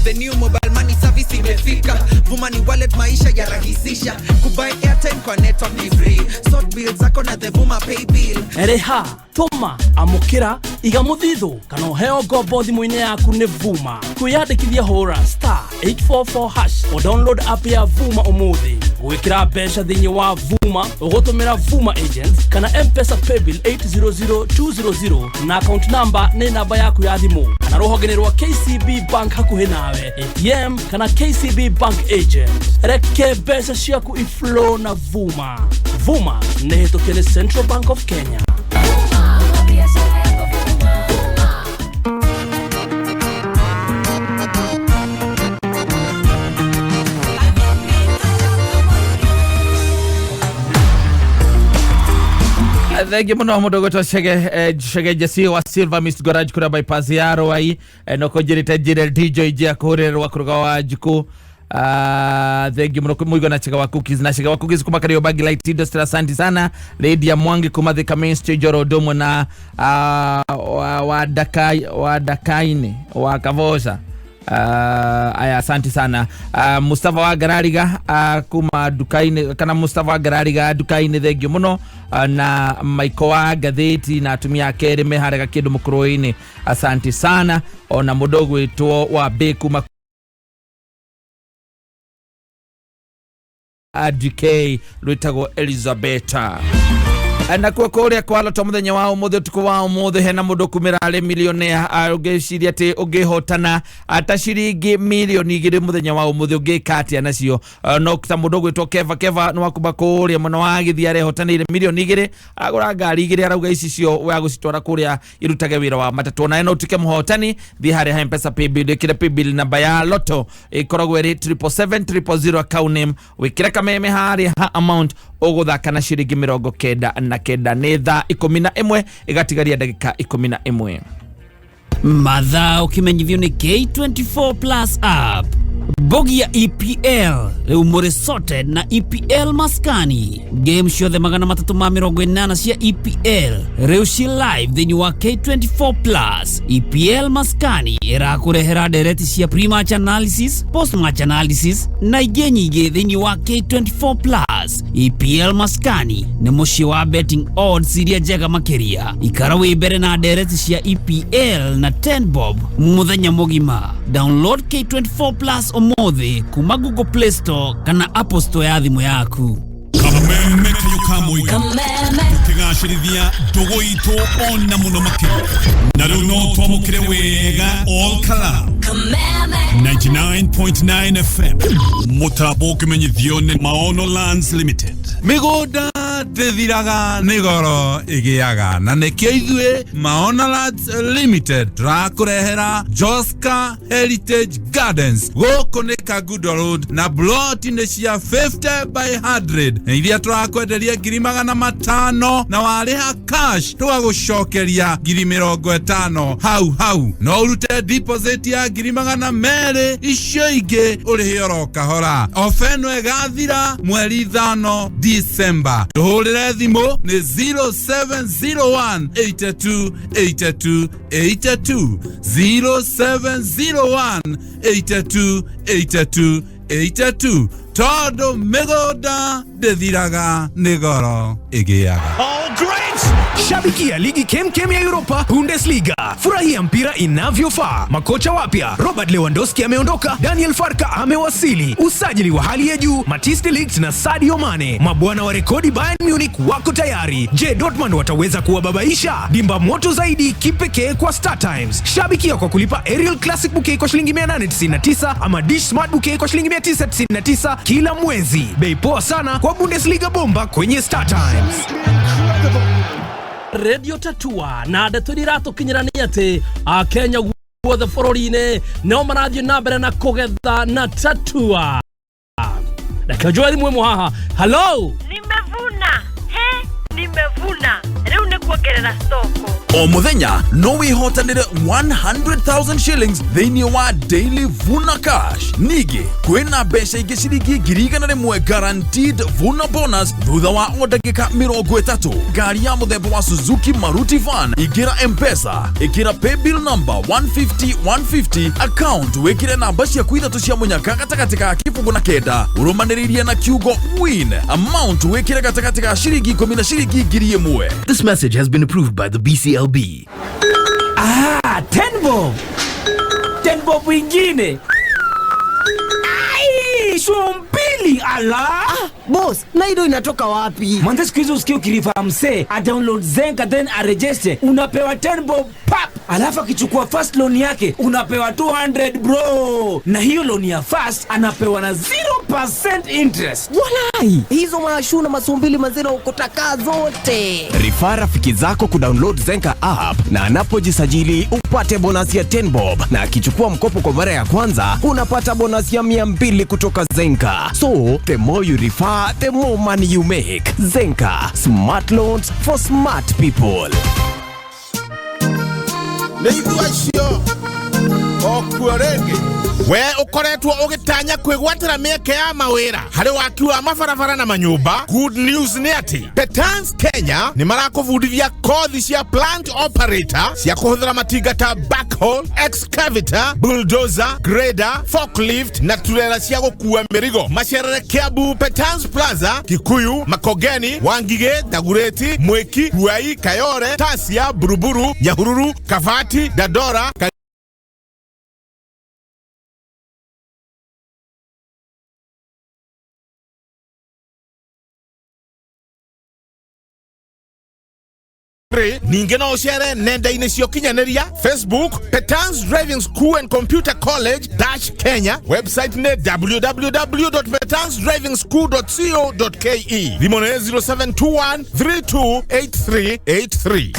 The new mobile money service imefika. Vuma ni wallet, maisha ya rahisisha. Kubuy airtime kwa network ni free. Sort bills zako na the Vuma pay bill. Ereha, toma, amukira, iga muthithu, kana uheo ngombo thimũ-inĩ yaku nĩ Vuma. Kwĩyandĩkithia hũra *844# o download app ya Vuma ũmũthĩ. Gwĩkĩra mbeca thĩinĩ wa Vuma, ũgũtũmĩra Vuma agent kana M-Pesa paybill 800200 na account number nĩ namba yaku ya thimũ. Kana rũhonge rwa KCB Bank hakuhĩ nawe, ATM kana KCB Bank agent. Reke mbeca ciaku iflow na Vuma. Vuma nĩ hĩtũkie nĩ Central Bank of Kenya. Thank you muno mudogo to shege jesi wa Silver Mist Garage kura bypass ya Rwai no kujirita jire DJ je kurerwa kuruga wa jiku. Thank you muno kumuigo na chega wa cookies na chega wa cookies kuma Karibu Bag Light Industry. Asante sana Lady ya Mwangi kuma the main stage Rodomo na wa Dakaine wa Kavosa. Aya asante sana Mustafa wa Garariga kuma dukaini kana Mustafa wa Garariga dukaini thank you muno na Maiko wa gatheti na atumia kere meharega kindu mukroini asante sana ona mudogo wetu wa Beku ADK Lwitago Elizabeta. na kwa kuria kwa loto muthenya wa umuthi tuko wa umuthi hena mundu kumira ari millionaire ugeciria ati ungihotana ata ciringi milioni 2 muthenya wa umuthi ungikatia nacio no ta mundu gwitwo keva no wakuba kuria muno wa githia rehotanire milioni 2 agura ngari 2 arauga ici cio wa gucitwara kuria irutage wira wa matatu na eno tike muhotani thi hari M-Pesa paybill kire paybill namba ya loto ikoragwo ri 77700 account name wikira kameme hari ha amount uguthaka na ciringi 99 ni thaa 11 igatigaria ndagika 11. Mathaa ukimenyithio ni K24 Plus app. Bogi ya EPL rĩu mũrĩ sorted na EPL maskani. Game ciothe 380 cia EPL rĩu ci live thĩinĩ wa K24 Plus. EPL maskani ĩrakũrehera ndereti cia pre-match analysis, post-match analysis na ingĩ nyingĩ thĩinĩ wa K24 Plus. EPL maskani nĩ mũciĩ wa betting odds iria njega makĩria. Ikara wĩ mbere na ndereti cia EPL na 10 bob mũthenya mũgima. Download K24 Plus umuthi kuma Google Play Store kana Apple Store ya thimu yaku. Kameme kayuka muiga tukigashirithia ndogo itu ona muno makiro na riu no twamukire wega all kala 99.9 FM Mutabo kimenyithio ni Maono Lands Limited. Migoda ndithiraga nĩ goro ĩgĩaga na nĩkĩo ithuĩ Maono Lands Limited tũrakũrehera Joska Heritage Gardens gũkũ nĩ Kagudo Road na plot nĩ cia 50 by 100 na iria tũrakwenderia 500,000 na warĩha cash tũgagũcokeria 50,000 hau no ũrute deposit ya 200,000 icio ingĩ ũrĩhe oro kahora. Ofa ĩno ĩgathira mweri 5 December. Tuhurire thimo ni 0701 82 0701 82 todo migoda ndithiraga nĩ goro ĩgĩaga. Oh great! Shabikia ligi kemkem ya Europa Bundesliga. Furahia mpira inavyofaa. Makocha wapya Robert Lewandowski ameondoka, Daniel Farka amewasili. Usajili wa hali ya juu Matthijs de Ligt na Sadio Mane. Mabwana wa rekodi Bayern Munich wako tayari. Je, Dortmund wataweza kuwababaisha? Dimba moto zaidi kipekee kwa Star Times. Shabikia kwa kulipa Aerial Classic Bouquet kwa shilingi 899 ama Dish Smart Bouquet kwa shilingi 999 kila mwezi. Bei poa sana kwa Bundesliga bomba kwenye Star Times. Radio Tatua na ndeto iratukinyira ni ati Kenya guothe bũrũri-inĩ no marathiĩ na mbere na kũgetha na Tatua. Reke Joel mwemo haha. Hello. Nimevuna. Rĩu nĩ kuongerera stoko. O muthenya no wihotanire 100,000 shillings thĩinĩ wa Daily Vuna Cash. Ningĩ kwĩna mbeca ingĩ ciringi 100,000 guaranteed Vuna bonus thutha wa o ndagĩka 30. Ngari ya mũthemba wa Suzuki Maruti van ingĩra M-Pesa, ĩkĩra paybill number 150 account wĩkĩre namba ciaku ithatũ cia mũnyaka gatagatĩ ka kĩbũgũ na kenda ũrũmanĩrĩirie na kiugo win amount wĩkĩre gatagatĩ ka ciringi 10 na ciringi 1,000. This message has been approved by the BCLB. 10 bob. 10 bob wengine. Ai, shombili ala. Boss, na hiyo inatoka wapi? Mwanzo siku hizo usikio kirifa mse, a download Zenka then a register, unapewa 10 bob pap. Alafu akichukua first loan yake unapewa 200 bro. Na hiyo loan ya first anapewa na 0% interest. Walai, hizo maashu na masumbili mazina ukotaka zote. Rifa rafiki zako kudownload Zenka app na anapojisajili upate bonus ya 10 bob na akichukua mkopo kwa mara ya kwanza unapata bonus ya 200 kutoka Zenka. So, the more you refer, the more money you make. Zenka, smart loans for smart people. Neithuacio okuorenge we ukoretwo ugitanya kwigwatira mieke ya mawira hari waki wa mabarabara na manyumba. Good news ni ati Petans Kenya ni marakubundithia kothi cia plant operator cia kuhuthira matinga ta backhoe, excavator, bulldozer, grader, forklift na turela cia gukua mirigo. Macerere Kiambu Petans Plaza, Kikuyu, Makongeni, Wangige, Dagureti, Mwiki, Ruai, Kayore, Tasia, Buruburu, Nyahururu, Kavati, Dadora, ninge no share nenda-inĩ cia ũkinyanĩria Facebook Petans Driving School and Computer College Kenya, website ne www.petansdrivingschool.co.ke, thimũ nĩ 0721 328383.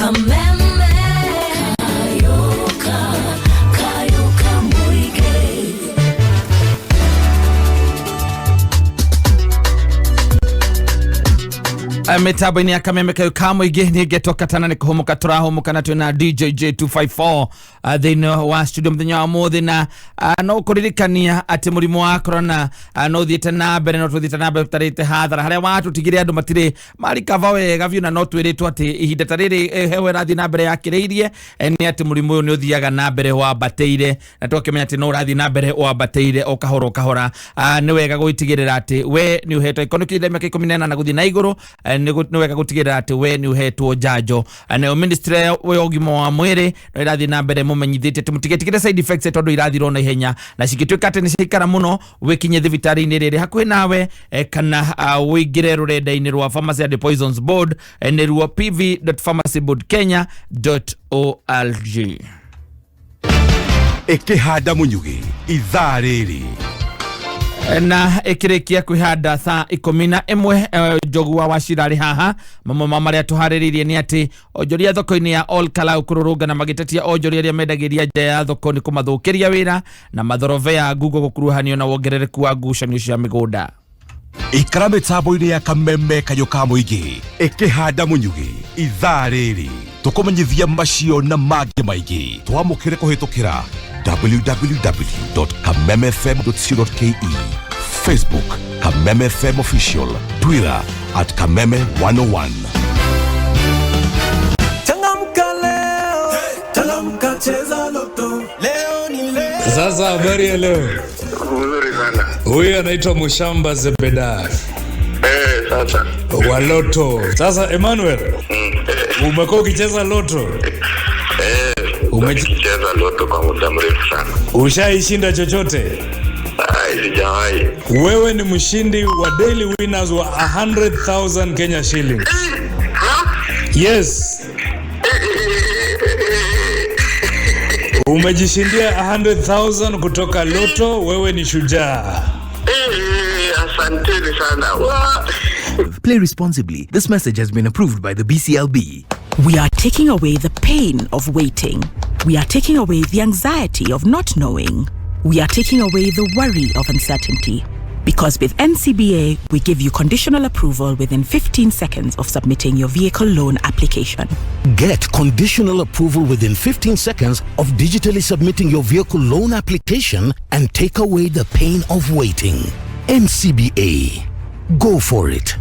Mitambo-inĩ ya kameme kayo ka mũingĩ nĩ ngetoka tana nĩ kũhũmũka tũrahũmũka na twĩna DJJ 254 thĩinĩ wa studio mũthenya wa mũthĩ na no kũririkania atĩ mũrimũ wa corona no ũthiĩte na mbere no tũthiĩte na mbere tũtarĩte hathara harĩa watũtigire andũ matirĩ marikava wega biũ na no twĩrĩtwo atĩ ihinda ta rĩrĩ heho ĩrathiĩ na mbere yakĩrĩirie nĩ atĩ mũrimũ ũyũ nĩ ũthiaga na mbere wambatĩire na twakĩmenya atĩ no ũrathiĩ na mbere wambatĩire o kahora nĩ wega gwĩtigĩrĩra atĩ we nĩ ũhetwo ikono kĩrĩa mĩaka 14 na gũthiĩ na igũrũ nĩ wega gũtigĩrĩra atĩ we nĩ ũhetwo njanjo na ministry ya ũgima wa mwĩrĩ no irathiĩ na mbere mũmenyithĩtie atĩ mũtigetigĩre side effects tondũ irathirwo na ihenya na cingĩtuĩka atĩ nĩ ciaikara mũno wĩkinye thibitarĩ-inĩ rĩrĩ hakuhĩ nawe kana wĩingĩre rũrenda-inĩ rwa Pharmacy and Poisons Board nĩ ruo pv.pharmacyboardkenya.org. Ikihanda munyugi ithaa rĩrĩ na ikirikia kwihanda thaa 11 njogu wa wacirari haha mamwe marĩa tũharĩrĩirie nĩ atĩ onjoria thoko-inĩ ya All Kalau kũrũrũngana na magĩtetia onjoria arĩa mendagĩria nja ya thoko nĩ kũmathũkĩria wĩra na mathorobe ya Google gũkuruhanio na wongerereku wa ngucanio cia mĩgũnda. Ikara mĩtambo-inĩ ya kameme kayo ka mũingĩ ikihanda munyugi ithaa rĩrĩ tũkũmenyithia macio na mangĩ maingĩ twamũkĩre kũhĩtũkĩra www.kamemefm.co.ke, Facebook Kameme FM Official, Twitter @Kameme101. Changamka cheza loto. Leo ni leo. Sasa habari ya leo. Nzuri sana. Huyu anaitwa Mushamba Zebeda. Sasa. Wa loto. Sasa Emmanuel. Umekuwa ukicheza loto? Umecheza loto kwa muda mrefu sana. Ushaishinda chochote? Sijawahi. Wewe ni mshindi wa daily winners wa 100,000 Kenya shillings. Yes. Umejishindia 100,000 kutoka loto, wewe ni shujaa. Asanteni sana. Play responsibly. This message has been approved by the BCLB. We are taking away the pain of waiting. We are taking away the anxiety of not knowing. We are taking away the worry of uncertainty. Because with NCBA, we give you conditional approval within 15 seconds of submitting your vehicle loan application. Get conditional approval within 15 seconds of digitally submitting your vehicle loan application and take away the pain of waiting. NCBA. Go for it.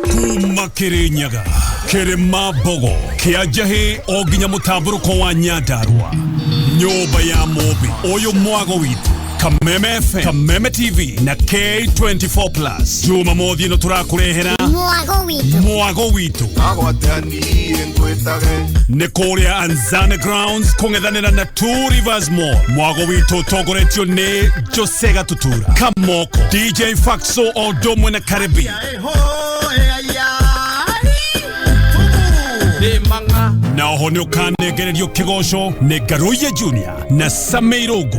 Kuma Kirinyaga, Kirima Bogo, Kiajahe, Oginya Mutaburuko wa Nyadarua, Nyoba ya Mobi, Oyo Mwago Witu, Kameme FM, Kameme TV, na K24+. Juma Modi no turakurehera Mwago Witu. Nekoria Anzane Grounds, kongedhanira na 2 Rivers Mall. Mwago Witu togoretio ne Josega Tutura, Kamoko, DJ Faxo Odomwe na Karibu. Na oho nĩ ũkanegererio kĩgoco nĩ Garuya Junior na Sameirogo.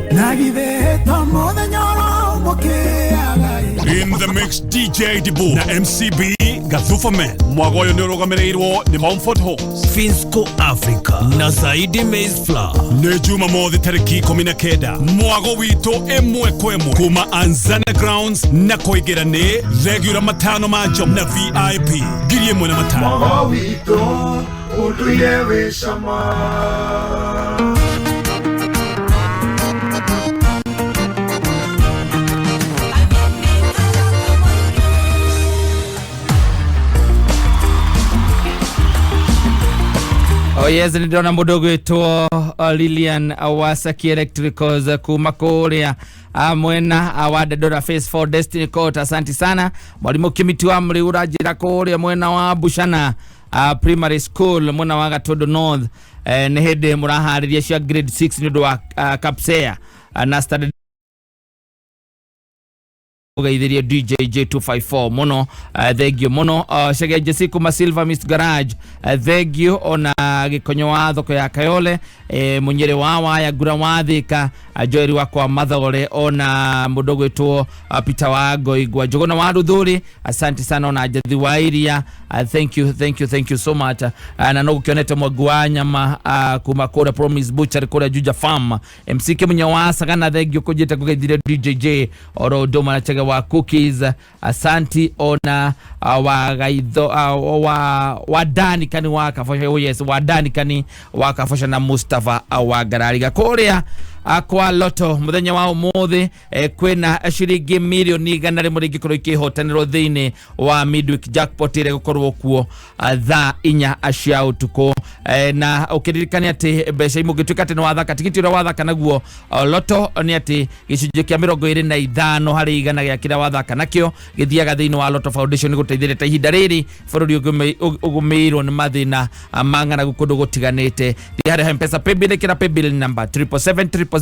In the mix DJ Dibu na MCB Gathufa Man. Mwago ũyũ nĩ ũrũgamĩrĩirwo nĩ Mumford Halls, Finsco Africa na Zaidi Maize Flour. Nĩ Jumamothi tarĩki 19. Mwago witũ ĩmwe kwa ĩmwe kuma Anzane Grounds na kũingĩra nĩ regular matano ma jom na VIP ngiri ĩmwe na matano. Mwago witũ ũndũire wĩ cama. Oh yes, niliona mdogo wetu Lilian Awasaki Electricals kuma Korea mwena awadadora Phase 4 Destiny Court. Asante sana mwalimu Kimitua mliurajira Korea mwena wa Bushana Primary School mwena wa Gatodo North ni hede murahariria cia grade 6 nĩũndũ wa Kapsea na study kugaithiria DJ J254 muno thengio muno shege Jessica ma Silver Mist Garage thengio ona gikonyo wa thoko ya Kayole munyere wa ya gura wathika Joeri wakwa Mathore ona mudogo eto Peter Wago igwa jogona wa Ruthuri asante sana ona Jathi wa iria thank you so much na no kionete mwagwa nyama kumakora Promise Butcher kora Juja Farm MCK munyawasa kana thengio kujeta kugaithiria DJJ oro doma na chega wa cookies asanti ona wagaitho wadani kani wakafosha yes wadani kani wakafosha na Mustafa awagarariga korea akwa loto muthenya wa umuthi kwina ciringi milioni igana rimwe ringikorwo ikihotanirwo thiini wa midweek jackpot ire gukorwo kuo thaa 4 cia utuku na ukiririkania ati mbeca imugituika ati wathaka tikiti ura wathaka naguo loto ni ati gicunjĩ kia 25 hari igana gia kira wathaka nakio githiaga thiini wa Loto Foundation guteithĩrĩria ta ihinda rĩrĩ bũrũri ugumirwo ni mathina mang'ana gukundu gutiganite hari mpesa paybill kira paybill number 77700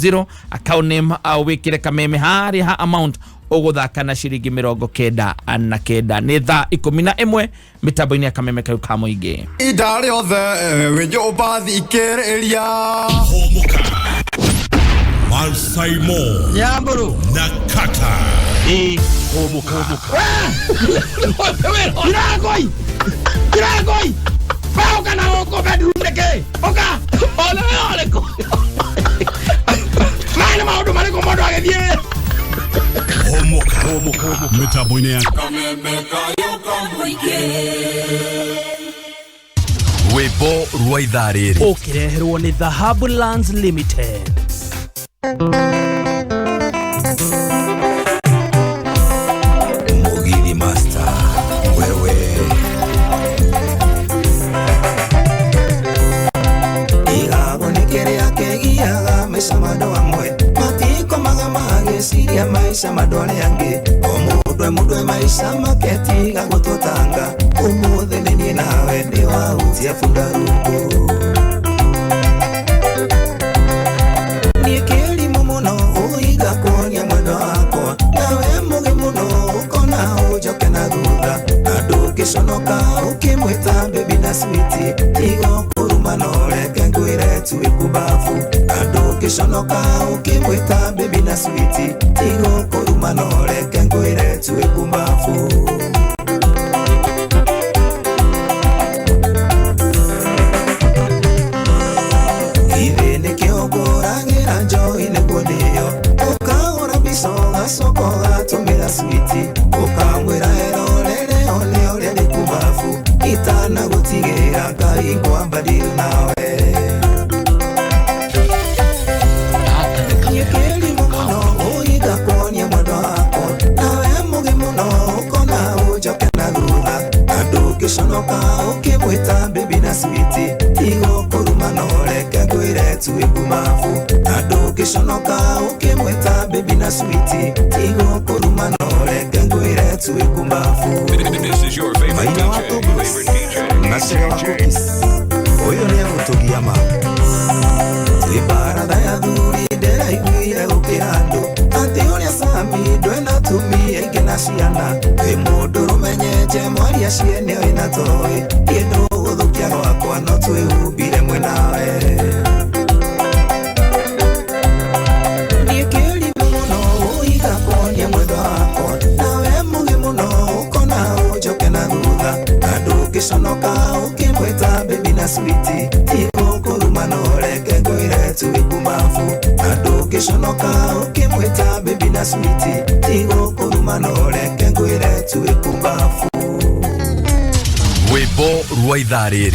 account name wikire kameme hari ha amount uguthaka na ciringi 99 ni thaa 11 mitambo-ini ya kameme kayo ka muingi idare othe wenjo bathikiriria Humuka Mansaimo Nyamburu na Kattaj Humuka Kiragoi Pauka na oko bedroom deke Oka ole ko Maana maudu mariko modo agethie Humuka mitambo-ini ya kameme kayo ka muingi Rwimbo rwa ithaa rĩrĩ ukireherwo ni Dhahabu Lands Limited. Mugidi master wewe igabonekere akegiaga maisha mando amwe matiko magama siria maisha madole yange omudwe maisha maketi gagutotanga umuthe nini nawe ndi wa utia fundaruko nikeli muno uiga konya mwendo wako nawe mugi muno ukona ujoke na thutha andu kiconoka ukimwita baby na sweet tigo kuruma no reke ngwire tuwe kubafu andu kiconoka ukimwita baby na sweet tigo kuruma no reke ngwire tuwe kubafu soko gatumira switi ukamwira erorere ole kubafu itana gutigira kai kwambari nawe yekeli muno uiga konya mwendo wako nawe mugi muno ukona ujoke na thutha andu kiconoka ukimwita baby na switi tigo kuruma no reke ngwire tuwe kubafu andu kiconoka ukimwita baby na switi tigo kuruma no reke ngwire tuwe kubafu. This is your favorite DJ. Nashega cookies oyo ni mutugia ma tibarada ya dhuri ndera igwire ukirando ati uria sami ndwena tumia igena ciana mundu rumenyeje mwaria ciene ina toi yendo guthukia gwakwa no twihubire mwe nawe nikeli muno uiga konya mwendo wako nawe mugi muno ukona ujoke na thutha andu kiconoka ukimwita baby na sweet tigo kuruma no reke ngwire tuwe kubafu andu kiconoka ukimwita baby na sweet tigo kuruma no reke ngwire tuwe kubafu Rwimbo rwa ithaa rĩrĩ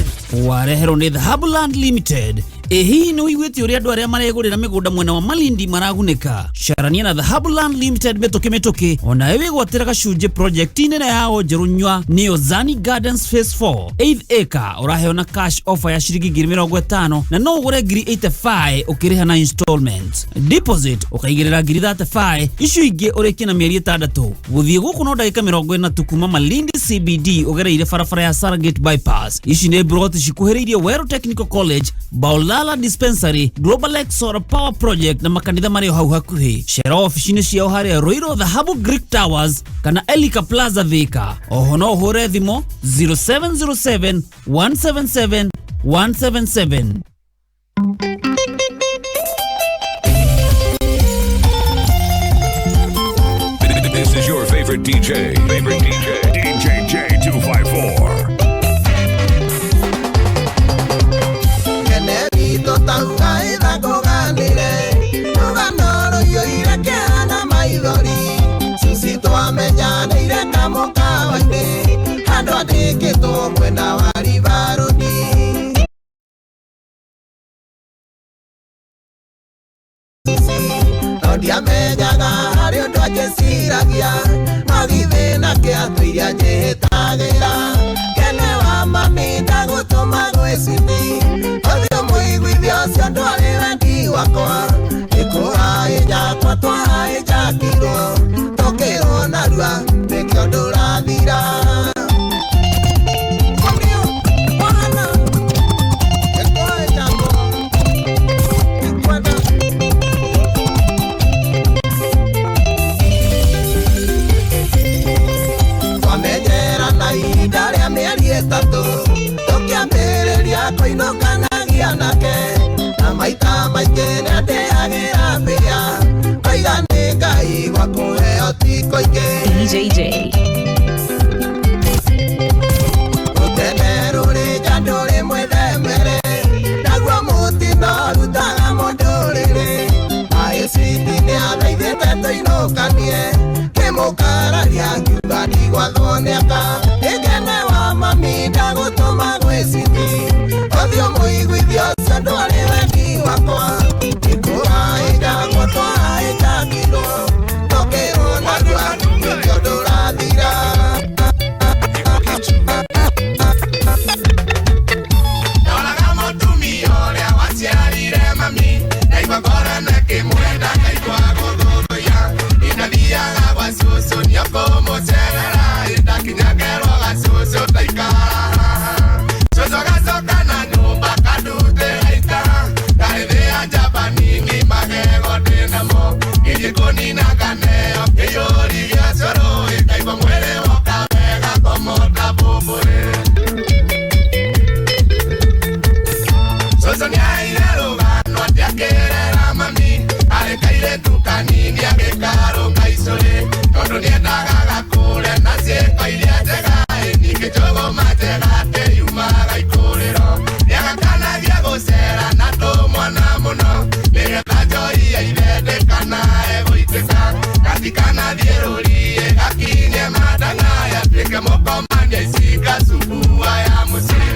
wareherwo ni Dhahabu Land Limited. Hihi ni wigwiti uria andu aria maregurira migunda mwena wa Malindi maraguneka. Sharania na Dhahabu Land Limited metoke ona ewe gwatira gacunje project nene yao njerunywa ni Ozani Gardens Phase 4 8 acre uraheona cash offer ya shiringi 50 na no ugure 85 ukiriha na installment deposit ukaigirira 35 icio ingi uriki na mieri 6 guthie guku no ndagika 40 tukuma Malindi CBD ugereire barabara ya Sargate bypass. Ici ni broti cikuhiriirie Wero Technical College Baula Mbagala Dispensary, Global X Solar Power Project na makanitha marĩ hau hakuhĩ. Cera ofici-inĩ ciao harĩa Roiro Dhahabu Greek Towers kana Elika Plaza Thika. Oho no ũhũre thimũ 0707 177 177. This is your favorite DJ. DJ J254. Generito tauga iragoganire Uganoro yo irekeana maithori Susito amenyanire kamokawaine Hando adikitwo mwena wa rivaroni Ndiamenyaga harĩ ũndũ angĩciragia no githĩna kĩatuire anjĩhĩtagĩra kene wa mami ndagũtũma gwĩcithi ũthiũ mũiguithia ũcio ndwarĩ wendi wakwa ĩkũhaĩ njakwa twahaĩ njakirwo tũkĩrwo narua nĩkĩo ndũrathira koinokanagia nake na maita maingĩ nĩandĩagĩra mbia koiga nĩ Ngai gwakũheo ti kũingĩ rũtene rũrĩ nja ndũrĩ mwĩthemere naguo mũtino rutaga mũndũ rĩrĩ aĩciti nĩathaithĩte tũinũkanie kĩmũkararia ngiuga ndigwathwo nĩaka ĩngene wa mami ndagũtũma gwĩciti Othio mũiguithia ũcio ndwarĩ wendi wakwa ĩkũhaĩ njakwa twahaĩ njakirwo tũkĩrwo narua nĩkĩo ndũrathira Ndoraga mũtumia ũrĩa waciarire mami naigua ngoro nakĩmwenda ngaigua gũthũthũia inathiaga gwa cũcũ nĩokũmũcerera ĩtakinyagerwo ga cũcũ taikara Soga na nyumba kadute haita Karithia Japanini magego dinamo Kujinina kaneo Kiyori ya soro Ikaiba mwele waka mega Komota bubure Sosonia ile lugano Atiakerera mami Alekaile tukanini Akekaro kaisole Todo nietaga gakule Nasieko ili atega Nikichogo matega Teyumaga ikuriro Yakakanagia gũcera na tũmwana mũno Nĩgetha njoi ya irendekana egũitĩka Gatikana thiũrũrie gakinye madang'aya Tuĩke mũkomania icika cubua ya mũciĩ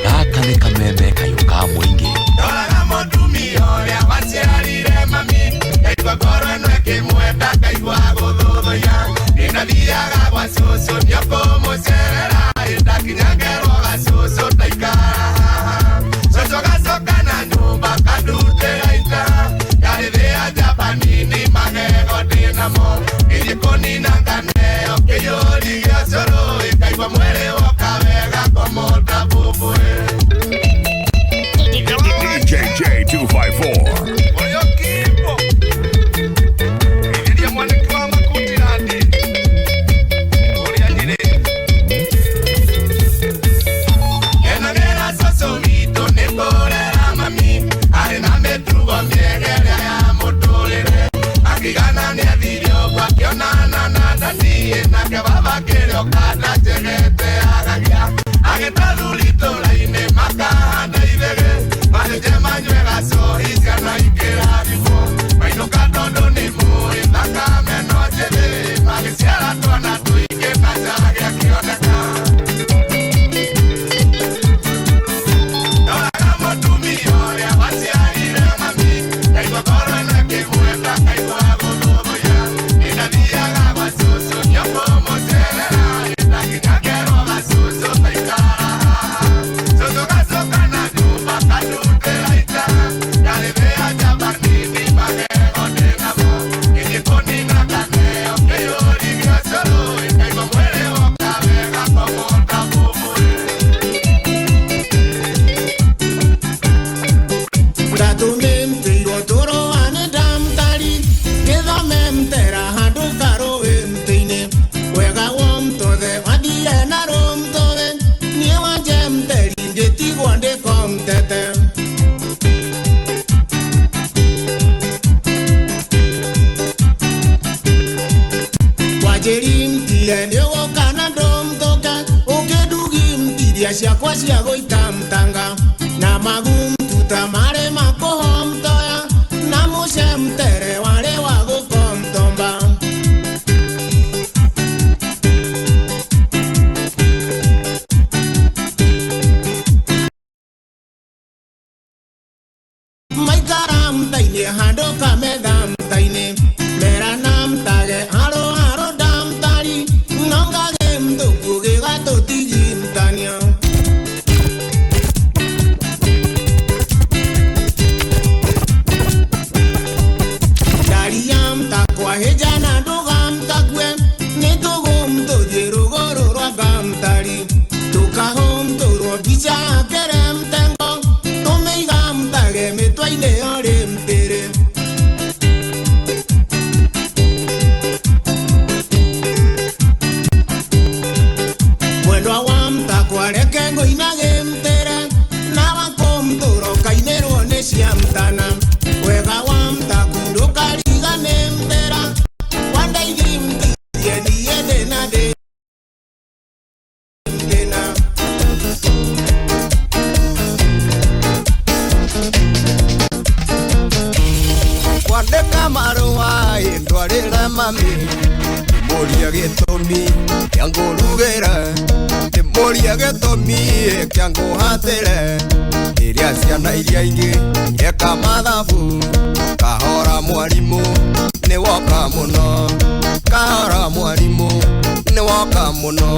Gaka nĩ kameme kayũka mũingĩ Ndoraga mũtumia ũrĩa waciarire mami Ngaigua ngoro ĩno ĩkĩmwenda ngaigua gũthũthũia Nĩnathiaga gwa cũcũ nĩokũmũcerera ĩtakinyagerwo ga cũcũ taikara Cũcũ gacoka na nyũmba kadute gaita Karithia Japanini magego ndĩnamo Gĩthiĩ kũnina nganeo kĩyũri gĩa cũrũ ĩkaigua mwĩrĩ woka wega komota bũbũĩ DJ J254. Wajirimtire ndio kana ndomtoka ukidugimtiria ciakwa cia gũitamtanga na magumtuta mare makohomtoya na mucemtere wale wa gũkomtomba maikaramtaine hando kamedamtaine meranamtage haro haro damtari nongage mtukuge gatotijimtania dariyamta kwa hejana dogamtakwe netogomtojerogoro rwagamtari tukahomtorwo bicha keremtengo tomeigamtage metwaine oremtere mwendwa wamtakwareke ngoinage mtere na wakomtoro kainerwo nĩ ciamtana wega wamtakundũkarigane mtera wandaithimtirie ndiende na ndĩ ndĩna kwandĩka marũa ndwarĩra mami mũria gĩtũmi kĩa ngũrugĩra ndĩmũria gĩtũmi kĩa ngũhatĩre rĩrĩa ciana iria ingĩ ireka mathabu kahora mwarimũ nĩ woka mũno kahora mwarimũ nĩ woka mũno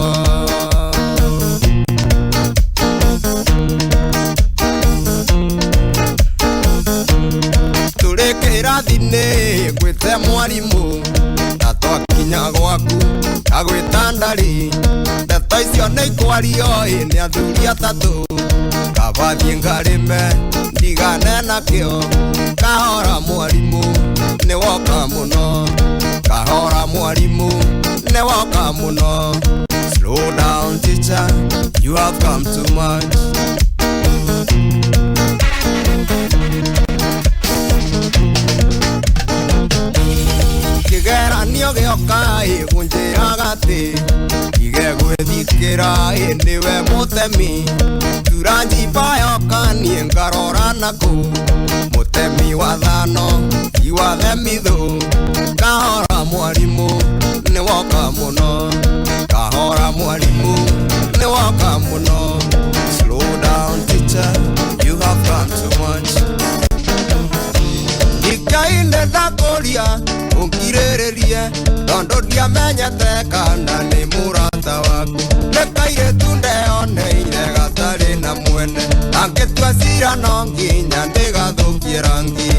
tũrĩ kĩrathi-inĩ ngwĩte mwarimũ na twakinya gwaku agwĩta ndarĩ ndeto icio nĩ ikwario nĩ athuri atatũ kabathiĩ ngarĩme ndigane nakĩo kahora mwarimũ nĩ woka mũno kahora mwarimũ nĩ woka mũno slow down teacher you have come too much kĩgeranio gĩoka gũnjĩraga atĩ ige gwĩthikĩra nĩwe mũtemi tura njimba yoka niĩ ngarora nakũ mũtemi wa thano iwa themithũ kahora mwarimũ nĩ woka mũno kahora mwarimũ nĩ woka mũno slow down teacher you have come too much ikainde ndakũria ũngirĩrĩrie tondũ ndiamenyete kana nĩ mũrata waku nĩ kairĩtu ndeyoneire gatarĩ na mwene angĩtua cira no nginya ndĩgathũkie rangi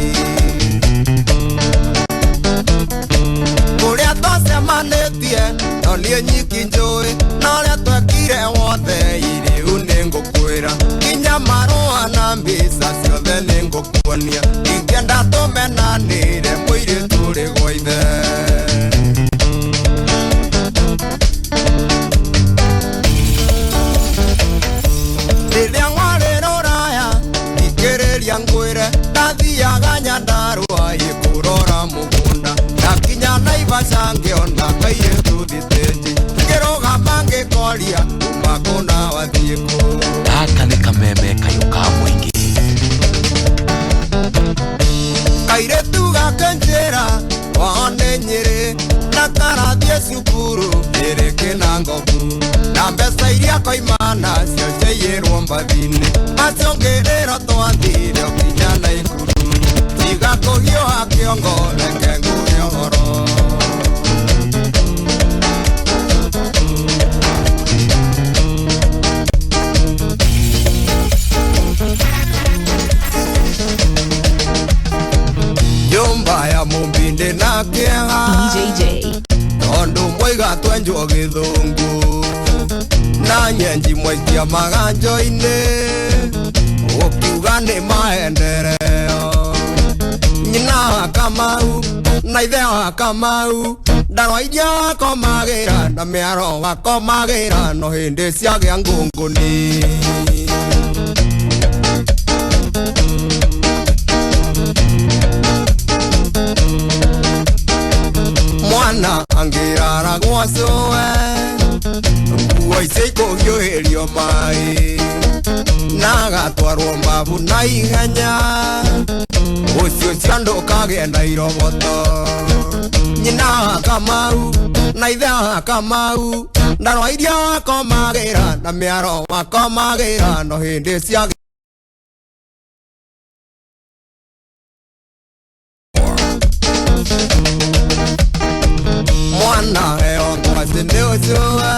kũrĩa twacemanĩtie no niĩ nyiki njũĩ na ũrĩa twekire wothe iriu nĩ ngũkwĩra nginya marũa na mbica ciothe nĩ ngũkuonia ingĩenda tũmenanĩre mũirĩtu ũrĩ gwa ithe rĩrĩa warĩ rũraya thikĩrĩria ngwĩre ndathiaga Nyandarua kũrora mũgũnda ndakinya Naivasha ngĩona kairĩtu thitĩnji ngĩrũgama ngĩkoria kuma kũna wathiĩ kũ gaka nĩ kameme kayũ ka mũingĩ kairĩtu gake njĩra wao nĩ Nyĩrĩ na karathiĩ cukuru ĩrĩ Kĩnangobu na mbeca iria koimana cio ciaiyĩrwo mbathi-inĩ acio ngĩrĩro twathire nginya Naikuru tiga kũhiũha kĩongo reke ngũhe ũhoro nyũmba ya mũmbinde na kĩeha tondũ mwoiga twenjwo gĩthũngũ na nyenji mwaikia maganjo-inĩ ũkiuga nĩ maendereo nyina wa Kamau na ithe wa Kamau ndarwa iria wakomagĩra na mĩaro wakomagĩra no hĩndĩ ciagĩa ngũngũni mwana angirara gwacowe nguo icio ikũhiũhĩrio maĩ na agatwarwo mbabu na ihenya ũcio cia andũ kagenda iroboto nyina wa Kamau na ithe wa Kamau ndarwa iria wakomagĩra na mĩaro wakomagĩra no hĩndĩ cia mwana eongwasi nĩ ũcũwe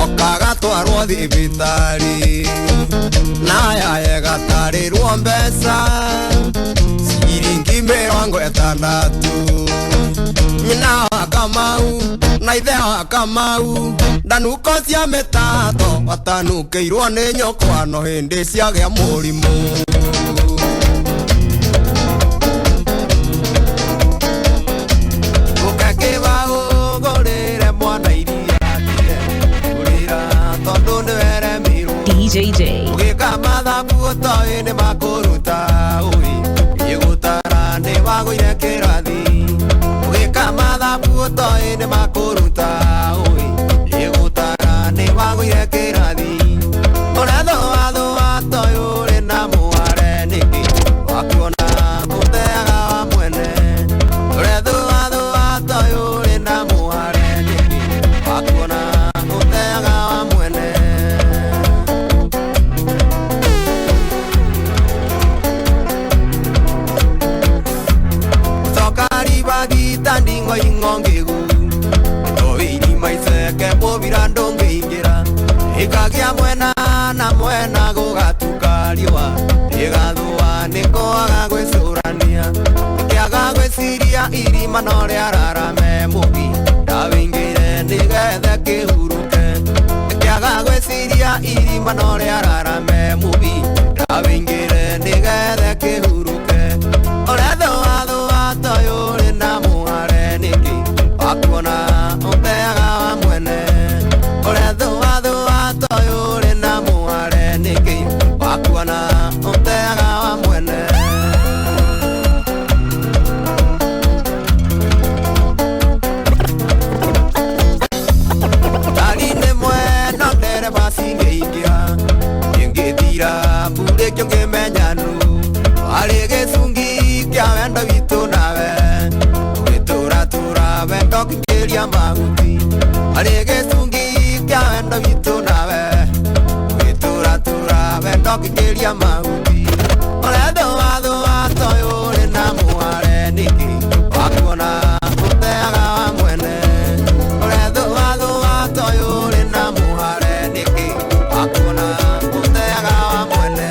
okagatwarwo thibitarĩ na yaye gatarĩrwo mbeca ciringi 60 nyina wa Kamau na ithe wa Kamau ndanuko cia mĩtato watanukĩirwo nĩ nyokwa no hĩndĩ ciagĩa mũrimũ DJJ Ugika mathabu otoĩ nĩ makũruta ũĩ igũtara nĩ wagũire kĩrathi Ugika mathabu otoĩ nĩ makũruta ũĩ igũtara nĩ wagũire kĩrathi ũrethũathũa toĩ ũrĩ na mũhare nĩkĩ wakuona mũteaga wa mwene ũrethũathũa toĩ ũrĩ na mũhare nĩkĩ wakuona mũteaga wa mwene Ndingo ingongegu Oini maiseke mobira ndongeingera Ikagia mwena na mwena gugatukariwa Igathua niko agagwicurania Kiaga gwiciria irima no riararame mugi Ndawingire nigethe kihuruke Kiaga gwiciria irima no riararame mugi Ndawingire nigethe kihuruke Orethoa thua toyo na muhare niki wakuona ũteaga wa mwene ũrethũa thũa toyo ũrĩ na muhare niki wakuona ũteaga wa mwene Tari-inĩ mwena ndereba cingĩingĩra ingĩthira mbura ĩkĩo ngĩmenyanu harĩ gĩcungi kĩa wendo witũ nawe wendo kĩria maguti harĩ gĩcungi kĩa wendo witũ nawe wĩtũratũra wendo kĩria maguti ũrethũathũa toĩ ũrĩ na mũhare nĩkĩ wakuona ũteaga wa mwene ũrethũathũa toĩ ũrĩ na mũhare nĩkĩ wakuona ũteaga wa mwene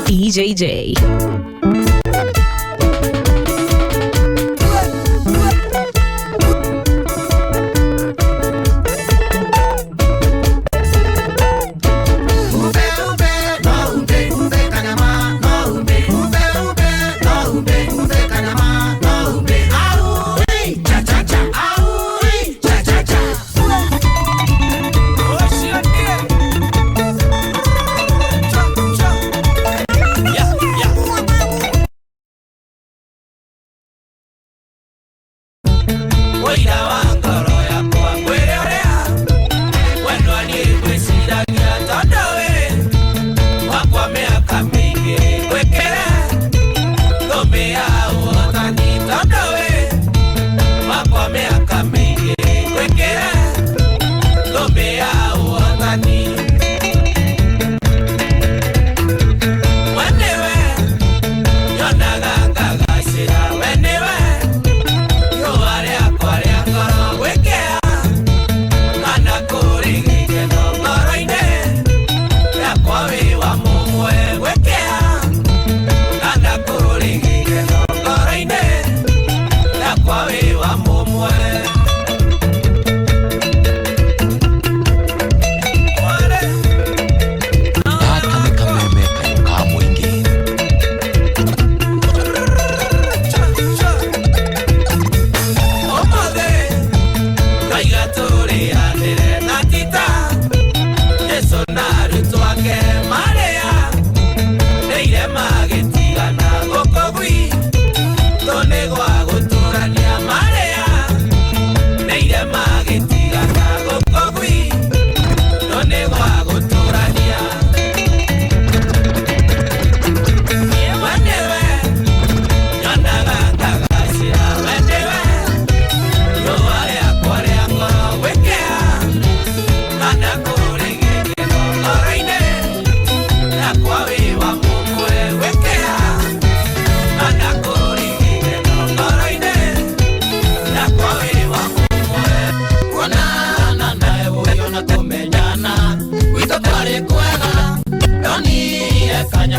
DJJ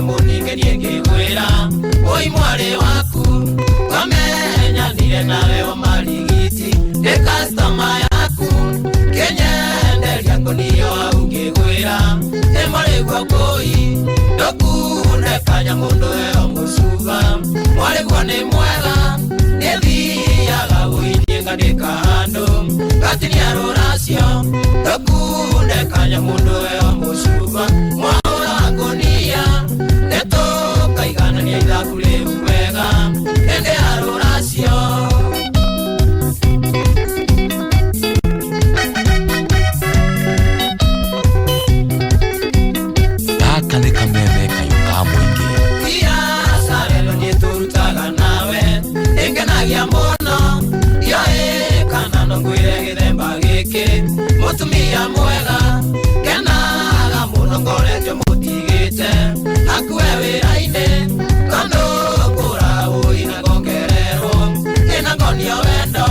munike niengegwira oi mwari waku wamenya nire nawe wa marigiti de customer yaku kenyenderia ngoniyo aungegwira emare gwa koi dokune kanya mundu eo musuga mwari gwa ni mwega nethiaga guinie ngandika handu gatini aruracio dokune kanya mundu eo musuga mwaura ngonia neto kaiganania ithaku riu wega ende aruracio gaka nĩ kameme kayũka mũingĩ ia sarelo nĩtũrutaga nawe ĩngenagia mũno yoĩ kana no ngwĩre gĩthemba gĩkĩ mũtumia mwega ngenaga mũno ngoretio mũtigĩte hakuhe wĩra-inĩ tondũ kũraũi na ngongererwo ĩna ngonio wendo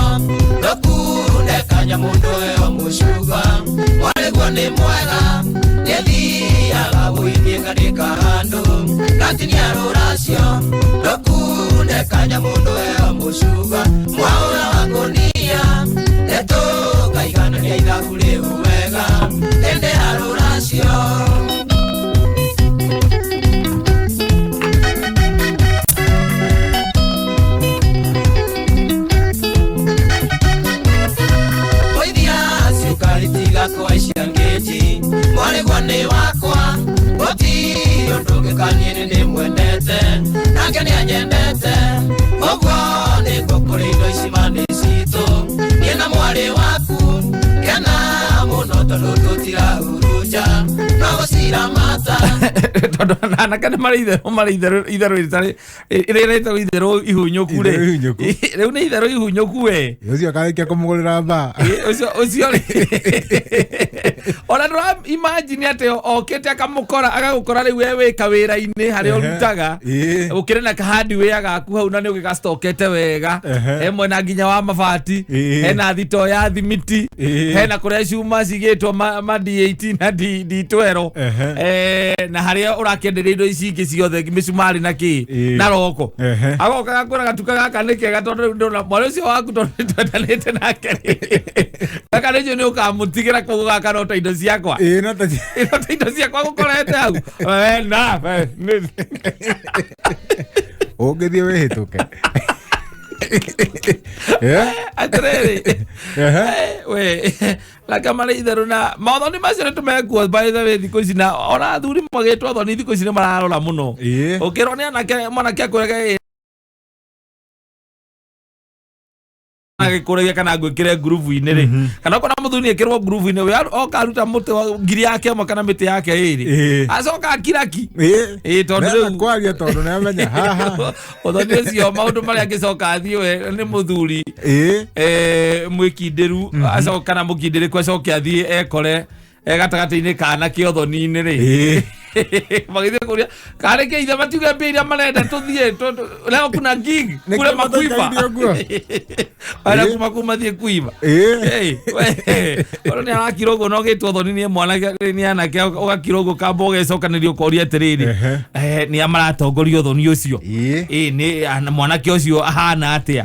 ndũkundekanya mũndũ eo mũcuga mwarĩguo nĩ mwega nĩthiaga gũinie ngandĩka handũ gatinia rũracio ndũkundekanya mũndũ eo mũcuga mwaũra wa ngũnia nĩtũkaiganania ithaku rĩu wega hĩndĩ ya rũracio kwa ishangeji mwaregwa ni wakwa oti ondogekanie ni mwendete nake ni anyendete ogwo ni ngokore indo icimani cito niena mwari waku kena muno tondu tutirahuruja no gucira mata tondu anake ni itherũ rĩtarĩ rĩretwo itherũ ihunyũku rĩ rĩu nĩ itherũ ihunyũku we ũcio akarĩkia kũmũgũrĩra mbaa ũcio ona ndũra imagine atĩ okĩte akamũkora agagũkora rĩu we wĩka wĩra-inĩ harĩa ũrutaga ũkĩrĩ na kahardware gaku hau na nĩ ũgĩgastokete wega mwena nginya wa mabati hena thito ya thimiti hena kũrĩa cuma cigĩtwo ma D18 na D12 na harĩa ũrakĩenderia indo ici ingĩ ciothe mĩcumarĩ na kĩ na roko agoka gakwĩra gatuka gaka nĩ kega tondũ ndona mwarĩ ũcio waku tondũ twendanĩte nake gaka nĩcio nĩ ũkamũtigĩra koguo gaka no ta indo ciakwa no ta indo ciakwa gũkorete hau na ũngĩthiĩ wĩhĩtũke atĩrĩrĩ we laka marĩ itherũ na maũthoni macio nĩtũmekuo by the way thikũ ici na ona athuri magĩtwo thoni thikũ ici nĩ mararora mũno ũkĩrwo nĩ anake mwanake akwĩraga agĩkũrĩgia kana ngwĩkĩre ngurubu-inĩ rĩ kana ũkona mũthuri ekĩrwo ngurubu-inĩ we oka aruta mũtĩ wa ngiri yake ĩmwe kana mĩtĩ yake ĩrĩ acoka akiraki tondũ rĩu kwaria tondũ nĩamenya haha ũthoni ũcio maũndũ marĩa angĩcoka athiĩ we nĩ mũthuri mwĩkindĩru acoka kana mũkindĩrĩku acoke athiĩ ekore gatagatĩ-inĩ kana kĩ ũthoni-inĩ rĩ magĩthiĩ kũria karĩ kĩ ithe matiuge mbia iria marenda tũthiĩ leo kuna gig kule makuiva ara kuma mathiĩ kuiva ona nĩ arakira ũguo no gĩtwo thoni nĩ mwanake nĩ anake ũgakira ũguo kamba ũgecokanĩria ũkoria atĩrĩrĩ nĩ amaratongoria ũthoni ũcio nĩ mwanake ũcio ahana atĩa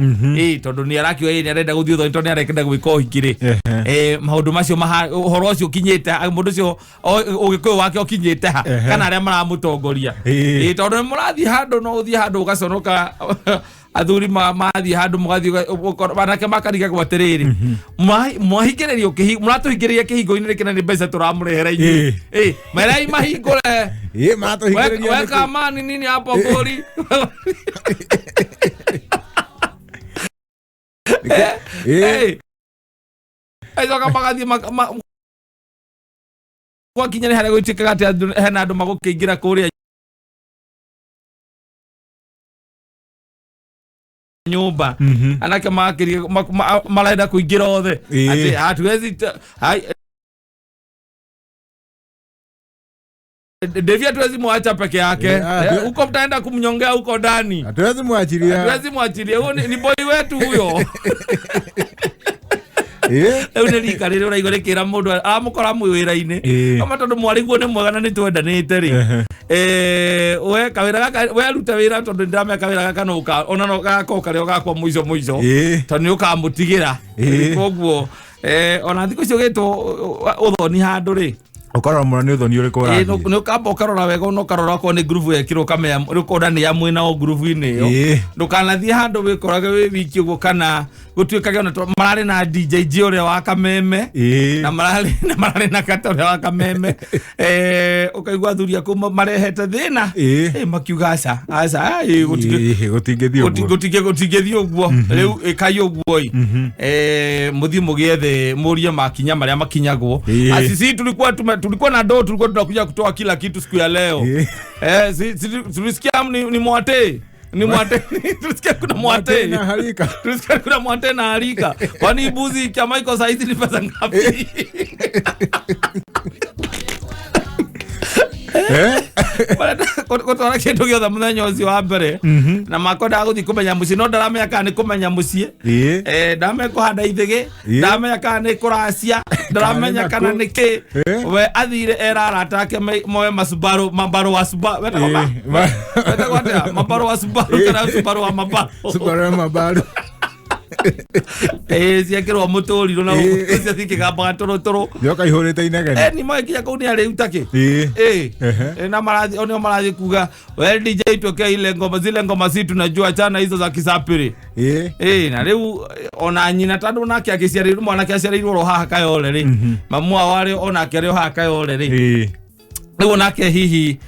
tondũ nĩ arakio nĩ arenda gũthiĩ ũthoni tondũ nĩ arenda gwĩka ũhiki rĩ maũndũ macio ũhoro ũcio ũkinyĩte mũndũ ũcio ũgĩkũyũ wake ũkinyĩte ha kana arĩa maramũtongoria tondũ nĩ mũrathiĩ handũ no ũthiĩ handũ ũgaconoka athuri mathiĩ handũ mũgathiĩ banake makarigagwo atĩrĩrĩ mwahingĩrĩrio mũratũhingĩrĩria kĩhingo-inĩ rĩkĩ nĩ mbeca tũramũrehera inyuĩ merei mahingũre weka amani nini hapo ngũri acoka magathiĩ gwakinya nĩ harĩa gũtuĩkaga atĩ hena andũ magũkĩingĩra kũrĩa nyumba anake marenda kuingira othe ati hatuwezi Devi hatuwezi mwacha peke yake huko mtaenda kumnyongea huko ndani hatuwezi mwachilia huyo ni boy wetu huyo Rĩu nĩ rika rĩrĩa ũraigua rĩkĩra mũndũ amũkora mwĩwĩra-inĩ kama tondũ mwariguo nĩ mwega na nĩ twendanĩte rĩ we kawĩra gaka we aruta wĩra tondũ ndĩrameka wĩra gaka no ona no gakoka rĩo gakwa mũico tondũ nĩ ũkamũtigĩra koguo ona thikũ icio gĩtwo ũthoni handũ rĩ ukarora mwana nĩ ũthoni ũrĩkũ ũrathiĩ nĩ ũkamba ũkarora wega no karora ko nĩ group yekirwo kamenya rĩkonda nĩ ya mwena o group inĩ ĩyo ndũkanathiĩ handũ wĩkorage wĩ wiki ũguo kana gũtuĩkage ona mararĩ na DJ ũrĩa wa kameme na mararĩ na Kattaj ũrĩa wa kameme ũkaigua athuri akũ marehete thĩna makiuga aca gũtingĩthiĩ ũguo rĩu ĩkai ũguo mũthiĩ mũgĩethe mũrie makinya marĩa makinyagwo sisi tulikuwa na ndoo tulikuwa tunakuja kutoa kila kitu siku ya leo tulisikia ni mwate tulisikia kuna mwate na harika tulisikia kuna mwate na harika kwani buzi kama iko saizi ni pesa ngapi kotwara kindu giothe muthenya ucio wa mbere na makonda guthii kumenya mucii no ndaramenya kana ni kumenya mucii ndamenya kuhanda ithigi ndamenya kana ni kuracia ndaramenya kana ni ki we athire era arata ake moe mambaro wa subaru mambaro wa subaru kana subaru wa mambaro ciakirwo mũtũrirũ na ũcio thikĩgambaga tũrũtũrũ nyoka ihũrĩte inegene ni mwakinya kũu nĩ arĩ utake na marathi kuga well DJ tuwekee ile ngoma zile ngoma si tunajua chana hizo za kisapiri na rĩu ona nyina tandũ nake akĩciarĩirwo mwanake aciarĩirwo ro haha kayole rĩ mamu wao onake arĩ haha kayole rĩ rĩu nake hihi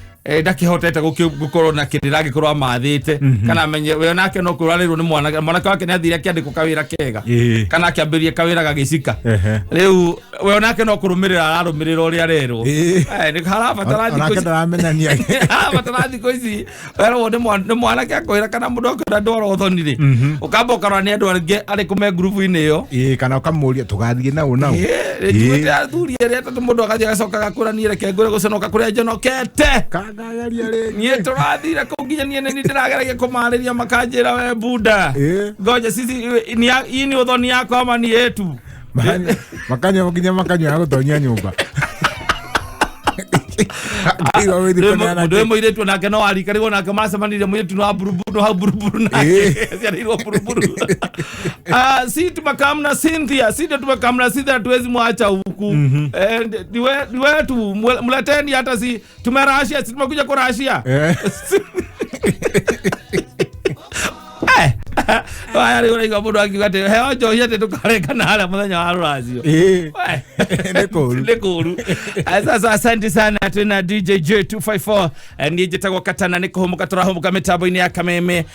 ndakihotete gukorwo na kirira gikorwo amathite kana menye we nake no kurarĩrwo nĩ mwanake wake nĩ athire akĩandĩkwo kawĩra kega kana akĩambĩrĩria kawĩra gagĩcika rĩu we nake no kũrũmĩrĩra ararũmĩrĩra ũrĩa arerwo nĩ harabatara thikũ ici ndaramenania harabatara thikũ ici werwo nĩ mwanake akwĩra kana mũndũ akĩra ndwara ũthoni rĩ ũkamba ũkarora nĩ andũ angĩ arĩ kũme group-inĩ ĩyo kana ũkamũria tũgathiĩ nau rĩtuĩte athuri arĩa tondũ mũndũ agathiĩ agacoka gakũrania reke ngũre gũconoka kũrĩa njonokete niĩ tũrathire kũu nginya niĩ nĩ ndĩrageragia kũmarĩria makanjĩra we bunda ngoja sisi hii ni ũthoni yako ama ni yetu makanywa nginya makanywa gũtonyia nyũmba ndwe mũirĩtu nake no arikarĩrwo nake macemanirie mũirĩtu no buruburu hau buruburu nake ciarĩirwo buruburu si tumekamna Cynthia tuwezi mwacha huku ni wetu mleteni hata si tumerashia si tumekuja kurashia haya rĩu ũraiga mũndũ akiuga atĩ heo njohi atĩ tũkarengana harĩa mũthenya wa rũracio nĩ kũru sasa asante sana twĩna DJ J254 niĩ njĩtagwo Katana nĩ kũhũmũka tũrahũmũka mĩtambo-inĩ ya kameme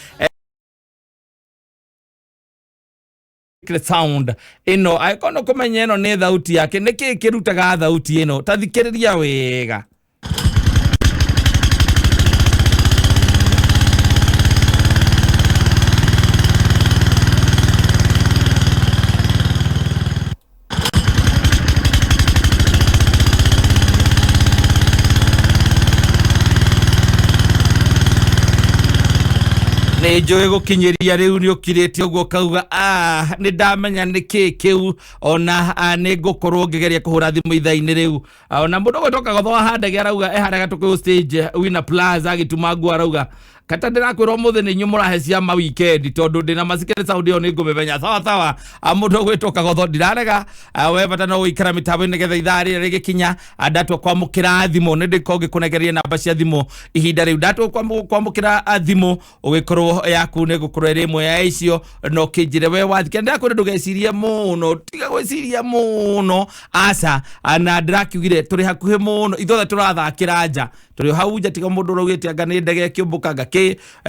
sound ĩno angĩkorwo no kũmenya ĩno nĩ thauti yake nĩkĩ kĩrutaga thauti ĩno ta thikĩrĩria wega nĩnjũĩ gũkinyĩria rĩu nĩ ũkirĩte ũguo kauga nĩ ndamenya nĩkĩ kĩu ona nĩ ngũkorwo ngĩgeria kũhũra thimũ ithaa-inĩ rĩu ona mũndũ gwĩtoka gothoa handege arauga eharega tũkĩu stage Winner Plaza agĩtuma nguo arauga kata ndĩrakwĩra ũmũthĩ nĩ inyuĩ mũrahe cia ma weekend tondũ ndĩna masikĩrĩ sound ĩyo nĩ ngũmĩmenya sawa mũndũ gwĩtoka gotho ndirarega we bata no gũikara mĩtambo-inĩ nĩgetha ithaa rĩrĩa rĩgĩkinya ndatua kwamũkĩra thimũ nĩ ndĩkorwo ngĩkũnengeria namba cia thimũ ihinda rĩu ndatua kwamũkĩra thimũ ũgĩkorwo yaku nĩ gũkorwo ĩrĩ ĩmwe ya icio no kĩnjĩre we wathikĩra ndĩrakwĩra ndũgecirie mũno tiga gwĩciria mũno aca na ndĩrakiugire tũrĩ hakuhĩ mũno ithuothe tũrathakĩra nja tũrĩ hau nja tiga mũndũ ũraugĩte anga nĩ ndege ĩkĩũmbũka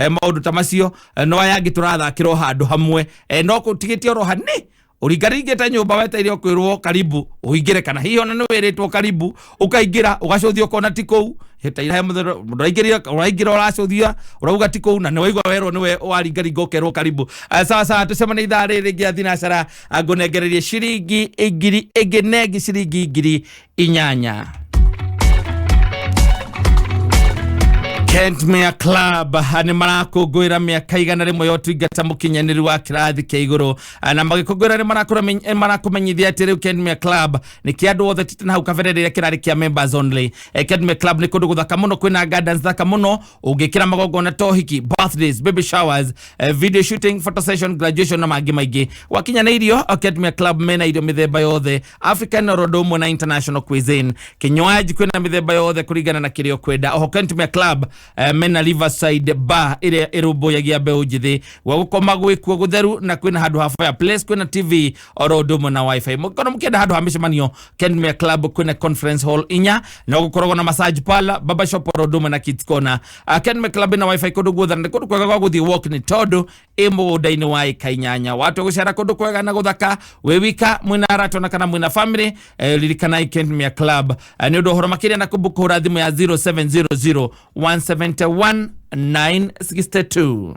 maũndũ ta macio no ayangĩ tũrathakĩrwo handũ hamwe no kũtigĩtie oro hanĩ ũringaringĩte nyũmba weteire kwĩrwo karibu ũingĩre kana hihi ona nĩ wĩrĩtwo karibu ũkaingĩra ũgacothio ũkona ti kũu hĩtaira mũndũ ũraingĩra ũracothia ũrauga ti kũu na nĩ waigua werwo nĩwe waringaringa ũkerwo karibu sawa tũcemane ithaa rĩrĩ rĩngĩ thinacara ngũnengererie ciringi ngiri ĩngĩ nengi ciringi ngiri 8 Kentmere Club nĩ marakũngũĩra mĩaka igana rĩmwe ya ũtungata mũkinyanĩru wa kĩrathi kĩa igũrũ na magĩkũngũĩra nĩ marakũmenyithia atĩ rĩu Kentmere Club nĩ kĩa andũ othe titi na hau kabere rĩrĩa kĩrarĩ kĩa members only. Kentmere Club nĩ kũndũ gũthaka mũno, kwĩna gardens thaka mũno, ũngĩkĩra magongona ta ũhiki, birthdays, baby showers, video shooting, photo session, graduation na mangĩ maingĩ. Wakinya nĩ irio, Kentmere Club mena irio mĩthemba yothe, African or ũndũ na international cuisine. Kinywaji kwĩna mĩthemba yothe kũringana na kĩrĩa ũkwenda. Oho Kentmere Club mena Riverside bar ĩrĩa ĩrũmbũyagia mbeũ njĩthĩ, gwa gũkoma gwĩkuo gũtheru na kwĩna handũ ha fireplace, kwĩna TV oro ũndũ na wifi. Mũkorwo mũkĩenda handũ ha mĩcemanio, Kentmere Club kwĩna conference hall 4 na gũkoragwo na massage parlor, barber shop oro ũndũ na kids corner. Kentmere Club na wifi kũndũ guothe na kũndũ kwega gwa gũthiĩ walk nĩ tondũ ĩ mũgũnda-inĩ wa ĩka 8. Watu gũcera kũndũ kwega na gũthaka wĩ wika mwĩna arata na kana mwĩna family, ririkana Kentmere Club nĩ ũndũ ũhoro makĩria na kũhũra thimũ ya 0700 171 962.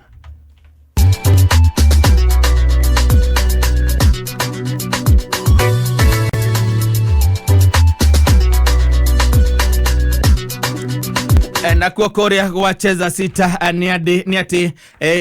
Na kuo kũrĩa gwacheza sita nĩ atĩ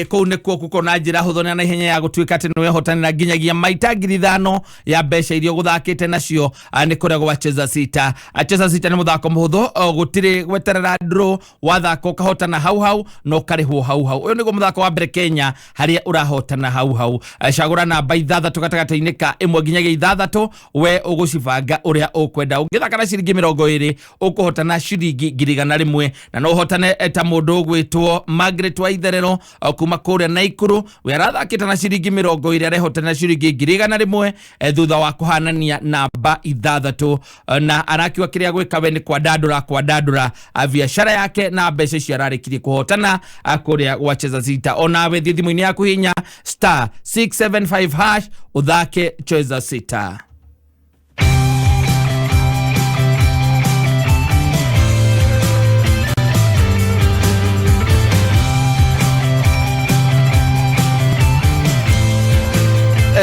kũu nĩkuo kuko na njĩra hũthũ na ihenya ya gũtuĩka atĩ nĩ wehotanĩra nginyagia maita 5,000 ya mbeca iria gũthakĩte nacio nĩ kũrĩa gwacheza sita. Cheza sita nĩ mũthako mũhũthũ, gũtirĩ gweterera draw, wathaka ũkahotana hau no karĩhwo hau. Ũyũ nĩguo mũthako wa mbere Kenya harĩa ũrahotana hau. Cagũra namba 6 gatagatĩ-inĩ ka 1 nginyagia 6, we ũgũcibanga ũrĩa ũkwenda. Ũngĩthaka na ciringi 20 ũkũhotana ciringi 100 na no hotane ta mũndũ gwĩtwo Margaret wa Itherero kuma kũrĩa Naikuru, we arathakĩte na ciringi 20 arehotana na ciringi 100 thutha wa kũhanania namba 6 na arakiwa kĩrĩa gwĩka we nĩ kwandandũra biacara yake na mbeca icio ararĩkirie kũhotana kũrĩa gwacheza sita. Ona we thimũ-inĩ yaku hinya *675# ũthake cheza sita.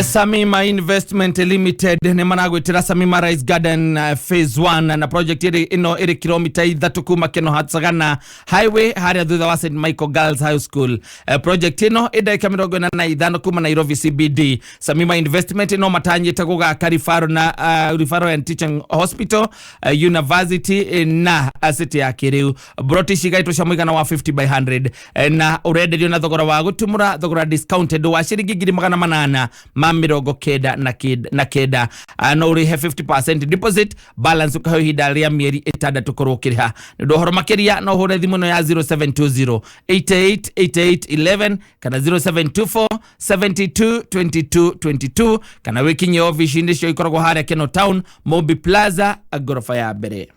Samima Investment Limited nĩ maragwĩtĩra Samima Rice Garden phase 1 na project ĩno ĩrĩ kilomita 3 kuma Kenohatsagana highway harĩa thutha wa St Michael Girls High School. Project ĩno ĩndagĩka 45 kuma Nairobi CBD. Samima Investment no matanyĩte gũgaka referral and teaching hospital, university na city ya kĩrĩu. Broti cigaitwo cia mũigana wa 50/100 na ũrenderio na thogora wa gũtumũra, thogora discounted wa ciringi 800 mirongo kenda na kenda. No ũrĩhe 50% deposit, balance ũkaheo ihinda rĩa mĩeri 6 kũrwo ũkĩrĩha. Nĩ ũndũ ũhoro makĩria no ũhũre thimũ ya 0720 888811 kana 0724 722222 kana wĩkinye ofici-inĩ cio ikoragwo harĩa Keno Town, Mobi Plaza, gorofa ya mbere.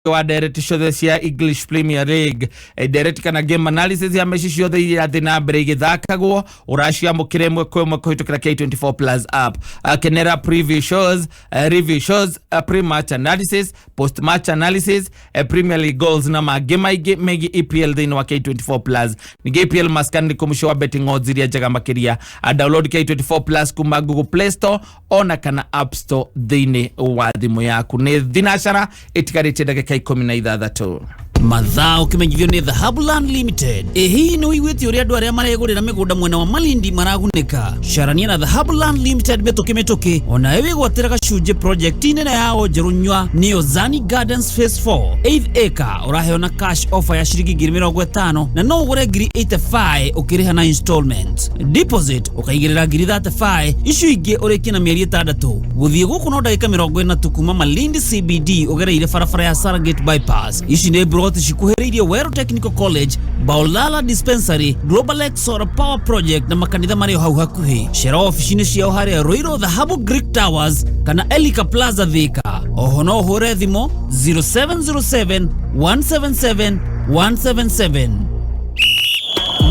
Wa direct ciothe cia English Premier League, direct kana game analysis ya mechi ciothe iria thĩ na mbere igĩthakagwo ũraciamũkĩra ĩmwe kwa ĩmwe kũhĩtũkĩra K24 Plus app. Kenera preview shows, review shows, pre-match analysis, post-match analysis, Premier League goals na mangĩ maingĩ megiĩ EPL thĩinĩ wa K24 Plus. Ningĩ EPL mascan nĩ kũmũcio wa betting odds iria njega makĩria. Download K24 Plus kuma Google Play Store ona kana App Store thĩinĩ wa thimũ yaku. Nĩ thinacara ĩtigarĩtie ndagĩka 16. Mathaa ũkĩmenyithio nĩ Dhahabuland Limited. Hihi nĩ ũiguĩte ũrĩa andũ arĩa maregũrĩra mĩgũnda mwena wa Malindi maragunĩka? Carania na Dhahabuland Limited mĩtũkĩ ona ewe gwatĩra gacunjĩ project nene yao njerũnywa nĩyo Zani Gardens phase 4 8 acre. Ũraheo na cash offer ya ciringi 50,000 na no ũgũre 85 ũkĩrĩha na installment. Deposit ũkaigĩrĩra 35, icio ingĩ ũrĩkie na mĩeri 6. Gũthiĩ gũkũ no ndagĩka 40 kuma Malindi CBD ũgereire barabara ya Sargate bypass. Ici nĩ broti cikuhĩrĩirie Wero Technical College, Baolala Dispensary, Global X Solar Power Project na makanitha marĩ hau hakuhĩ. Cera ofici-inĩ ciao harĩa Ruiru Dhahabu Greek Towers kana Elika Plaza Thika. Oho no ũhũre thimũ 0707 177 177.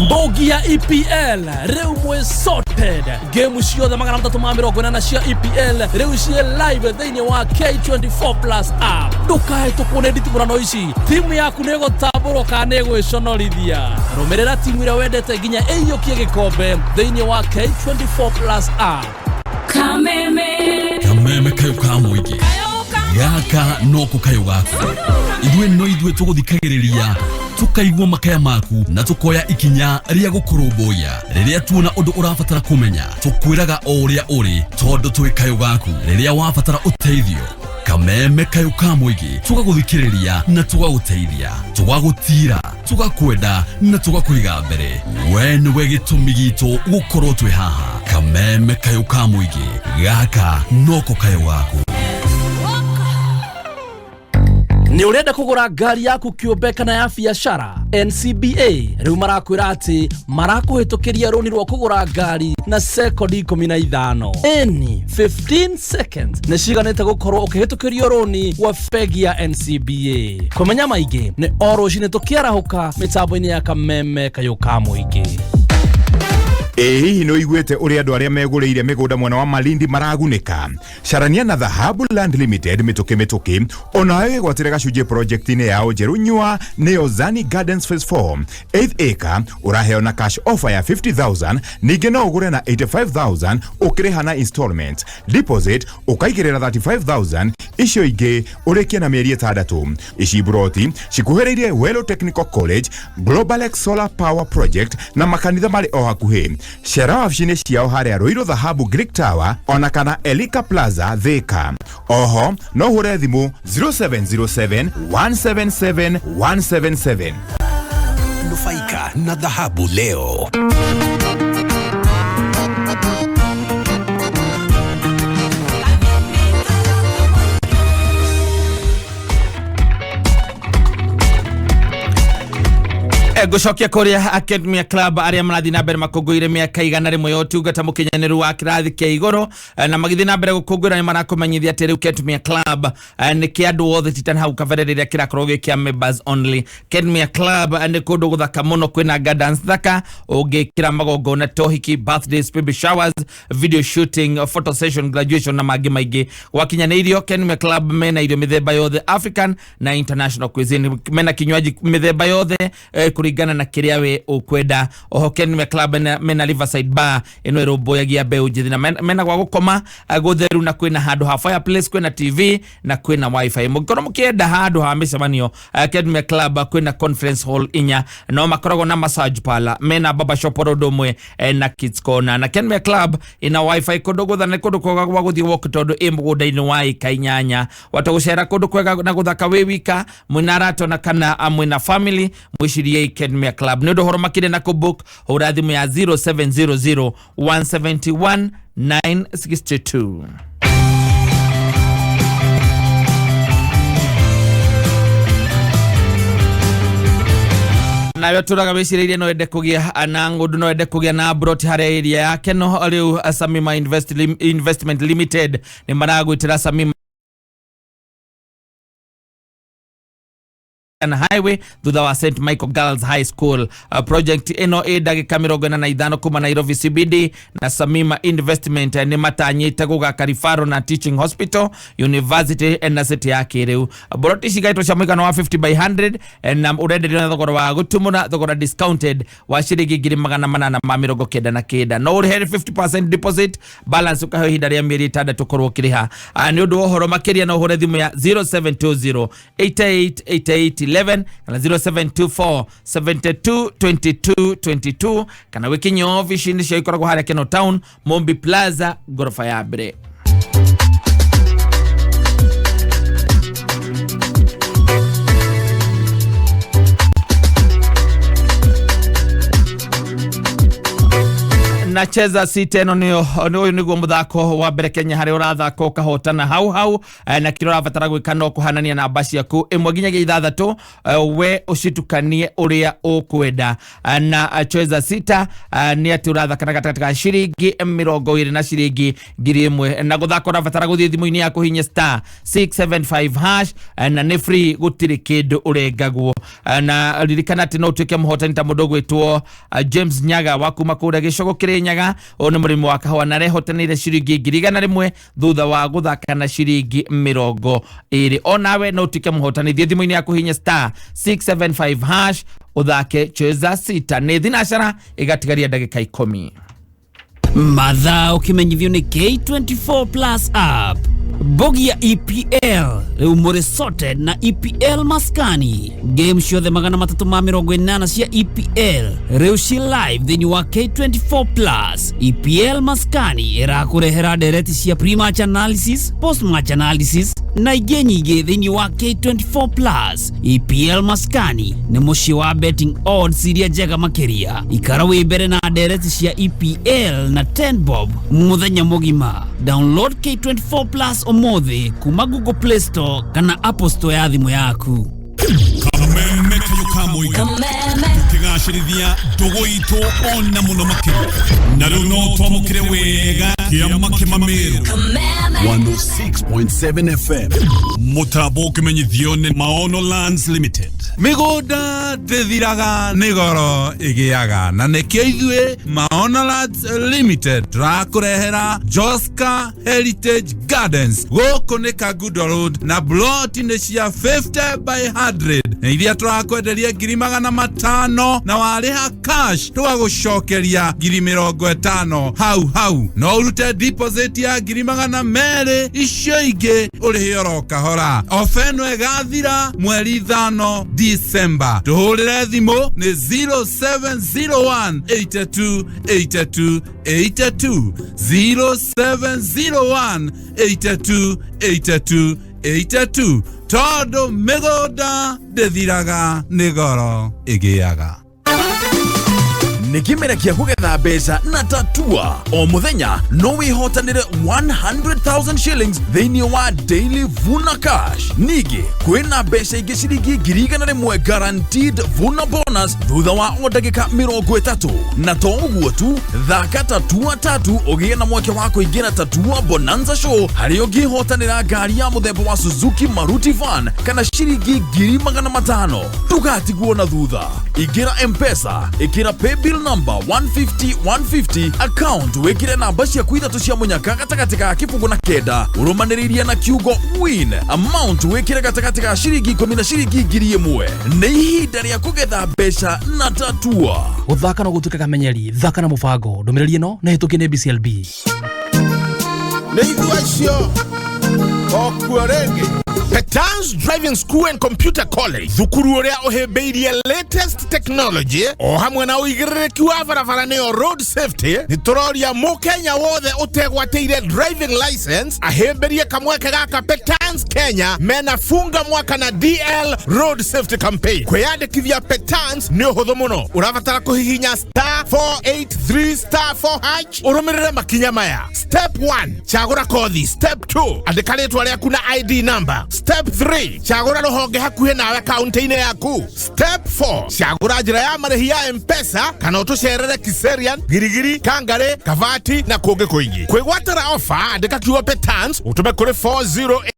Mbogi ya EPL reu mwe sorted. Game ciothe 380 cia EPL reu cie live thĩinĩ wa K24 Plus app. Ndukae tukune nditimurano ici. Timu yaku nĩ gũtambũrwo kana nĩ gwĩconorithia. Rũmĩrĩra timu ĩrĩa wendete nginya ĩiyũkie gĩkombe thĩinĩ wa K24 Plus app. Kameme kayo ka mũingĩ. Gaka no ko kayo gaku. Ithuĩ tũgũthikagĩrĩria, tukaigua makaya maku na tukoya ikinya ria gũkũrũmbũiya. Rĩrĩa tuona ũndũ ũrabatara kũmenya, tukwĩraga o ũrĩa ũrĩ, tondũ twĩ kayo gaku. Rĩrĩa wabatara ũteithio, kameme kayo ka mũingĩ, tũgagũthikĩrĩria na tũgagũteithia, tũgagũtira, tũgakwenda na tũgakũiga mbere. We nĩwe gĩtũmi gitũ gũkorwo twĩ haha. Kameme kayo ka mũingĩ, gaka noko kayo gaku. Ni urenda kugura ngari yaku kĩũmbe kana ya biacara? NCBA rĩu marakwĩra atĩ marakuhĩtũkĩria rũni rwa kugura ngari na sekondi 15. Eni 15 seconds nĩ ciganĩte gũkorwo ũkĩhĩtũkĩrio rũni wa bengi ya NCBA. Kũmenya maingĩ nĩ o rũcinĩ tũkĩarahũka mĩtambo-inĩ ya kameme kayo ka mũingĩ. Hihi no igwete ũrĩa andũ arĩa megũrĩire mĩgũnda mwena wa Malindi maragunĩka? Carania na Dhahabu Land Limited mĩtũkĩ ona wewe gwatĩra gacunjĩ project-inĩ yao njerũ nyua nĩyo Zani Gardens Phase 4 8 acre ũraheo na cash offer ya 50,000. Ningĩ no ũgũre na 85,000 ũkĩrĩha na installment. Deposit ũkaigĩrĩra 35,000, icio ingĩ ũrĩkia na mĩeri 6. Ici broti cikuhĩrĩirie Welo Technical College, Global X Solar Power Project na makanitha marĩ o hakuhĩ. Shera wabici-inĩ ciao harĩa Ruiru Dhahabu Greek Tower ona kana Elika Plaza Thika. Oho no hũre thimũ 0707 177 177. Nufaika na dhahabu leo. Gucokia kuria Academy Club aria marathi na mbere makũngũire mĩaka 100 yo tungata mũkinyanĩru wa kĩrathi kĩa igũrũ na magĩthi na mbere gũkũngũira nĩ marakũmenyithia atĩ rĩu Academy Club nĩ kĩandũ othe titana hau kabere rĩrĩa kĩrakorwo gĩkĩa members only. Academy Club nĩ kũndũ gũthaka mũno, kwĩna gardens thaka, ũngĩkĩra magongona tohiki, birthdays, baby showers, video shooting, photo session, graduation na mangĩ maingĩ. Gwakinyanĩirio Academy Club mena irio mĩthemba yothe African na international cuisine, mena kinywaji mĩthemba yothe kuringana na kiria we ukwenda. Oho Academy Club mena Riverside Bar ino ĩrũmbũyagia mbeũ njĩthĩ na mena gwa gũkoma gũtheru na kwĩna handũ ha fireplace, kwĩna TV na kwĩna wifi. Mũngĩkorwo mũkĩenda handũ ha mĩcemanio, Academy Club kwĩna conference hall 4, no makoragwo na massage parlor, mena baba shop road ũmwe na kids corner. Na Academy Club ina wifi kũndũ gũthana kũndũ kwega gwa gũthiĩ walk tondũ ĩ mũgũnda-inĩ wa ĩka 8. Watagũcera kũndũ kwega na gũthaka wĩ wika, mwĩna arata na kana mwĩna family, mwĩcirie Academy Club. Nĩ ũndũ horo makĩria na kũbook hũra thimũ ya 0700 171 962. nayo turaga wĩcirĩirie no ende kũgĩa na ng'ũndũ, no ende kũgĩa na broti harĩa area yake. No rĩu Samima Investment Limited nĩ maragwĩtĩra Samima Highway thutha wa St Michael Girls High School. Project ino ndagĩka 45 kuma Nairobi CBD, na Samima Investment nĩ matanyĩte gũgaka referral na teaching hospital, university na city ya kĩrĩu. Broti cigaitwo cia mũigana wa 50 by 100 na ũrenderio na thogora wa gũtumũra, thogora discounted wa ciringi 899. No ũrĩhe 50% deposit, balance ũkaheo ihinda rĩa mĩeri 6 kũrwo kĩrĩha. Nĩ ũndũ ũhoro makĩria no ũhũre thimũ ya 0720 8888 11 kana 0724 72 22 22 kana wikinye office-inĩ cia ikoragwo harĩa Keno Town, Mombi Plaza, gorofa ya mbere. na cheza sita ĩno nĩyo nĩguo mũthako wa mbere Kenya harĩ ũrathaka ũkahotana hau na kĩrĩa ũrabatara gwĩka no kũhanania namba ciaku ĩmwe nginyagia ithathatũ we ũcitukanie ũrĩa ũkwenda na cheza sita nĩ atĩ ũrathaka gatagatĩ ka ciringi 20 na ciringi 1000 na gũthaka ũrabatara gũthiĩ thimũ-inĩ yaku hinya star 675 hash na nĩ free gũtirĩ kĩndũ ũrengagwo na ririkana atĩ no ũtuĩke mũhotani ta mũndũ gwĩtwo James Nyaga wa kuma kũrĩa gĩcogo kĩrĩ Nyaga nĩ mũrĩmi wa kahũa na rehotanĩire ciringi 100 thutha wa gũthaka na ciringi 20 onawe no ũtuĩke mũhotani thiĩ thimũ-inĩ yaku hinya star 675 hash uthake cheza sita nĩ thinacara igatigaria ndagĩka 10 Mathaa ukimenyithio ni K24 Plus app. Bogi ya EPL rĩu mũrĩ sorted na EPL maskani. Game ciothe 380 cia EPL rĩu ci live thĩinĩ wa K24 Plus. EPL maskani ĩrakũrehera ndereti cia pre-match analysis, post-match analysis na ingĩ nyingĩ thĩinĩ wa K24 Plus. EPL maskani nĩ mũciĩ wa betting odds iria njega makĩria. Ikara wĩ mbere na ndereti cia EPL na 10 bob mũthenya mũgima. Download K24 Plus omothe kuma Google Play Store kana Apple Store ya thimũ yaku. Kameme kayo kamoiga tukigashirithia ndogo itu ona muno makĩria na rĩu no twamũkĩre wega kĩama kĩmamĩrũ 106.7 FM mũtambo ũkĩmenyithio nĩ Maono Lands Limited. Mĩgũnda ndĩthiraga nĩ goro ĩgĩaga na nĩkĩo ithuĩ Maono Lands Limited tũrakũrehera Joska Heritage Gardens gũkũ nĩ Kagudo Road na plot nĩ cia 50 by 100 na iria tũrakwenderia 500,000 na warĩha cash tũgagũcokeria 50,000 hau no ũrute deposit ya 200,000 icio ingĩ ũrĩhe oro kahora. Ofa ĩno ĩgathira mweri 5 December. Tũhũrĩre thimũ nĩ 0701 82 82 82 0701 82 82 82 tondũ mĩgũnda ndĩthiraga nĩ goro ĩgĩaga. Nĩ kĩmera kĩa kũgetha mbeca na tatua o mũthenya no wĩhotanĩre 100,000 shillings thĩinĩ wa Daily Vuna Cash. Ningĩ kwĩna mbeca ingĩ ciringi 100,000 guaranteed Vuna bonus thutha wa o ndagĩka 30 na to ũguo tu thaka tatua tatu ũgĩe na mweke wa kũingĩra tatua bonanza show harĩa ũngĩhotanĩra ngari ya mũthemba wa Suzuki Maruti van kana ciringi 500,000. Ndũgatigwo na thutha, ingĩra M-Pesa, ĩkĩra paybill number 150 account wekire namba ciaku ithatũ cia mũnyaka gatagatĩ ka kĩbũgũ na kenda ũrũmanĩrĩrie na kiugo win amount wekire gatagatĩ ka ciringi 10 na ciringi 1,000. Nĩ ihinda rĩa kũgetha mbeca na tatua. Gũthaka no gũtuĩka kamenyeri, thaka na mũbango. Ndũmĩrĩri ĩno nĩ hĩtũkie nĩ BCLB. Nĩ ithuacio okuo rĩngĩ Kattaj Driving School and Computer College thukuru ũrĩa ũhĩmbĩirie latest technology o hamwe na ũigĩrĩrĩki wa barabara nĩyo road safety. Nĩ tũroria mũkenya wothe ũtegwatĩire driving license ahĩmbĩrie kamweke gaka Kattaj Kenya mena funga mwaka na DL road safety campaign. Kwĩyandĩkithia Kattaj nĩ ũhũthũ mũno. Ũrabatara kũhihinya star 483 star 4#. Ũrũmĩrĩre makinya maya. Step 1 chagũra kothi. Step 2 andĩka rĩtwa rĩaku na ID number. Step 3 chagũra rũhonge hakuhĩ nawe kaunti-inĩ yaku. Step 4 chagũra njĩra ya marĩhi ya M-Pesa kana ũtũcerere Kiserian, Girigiri, Kangare, Kavati na kũngĩ kũingĩ. Kwĩgwatĩra ofa andĩka kiugo Kattaj ũtũme kũrĩ 408.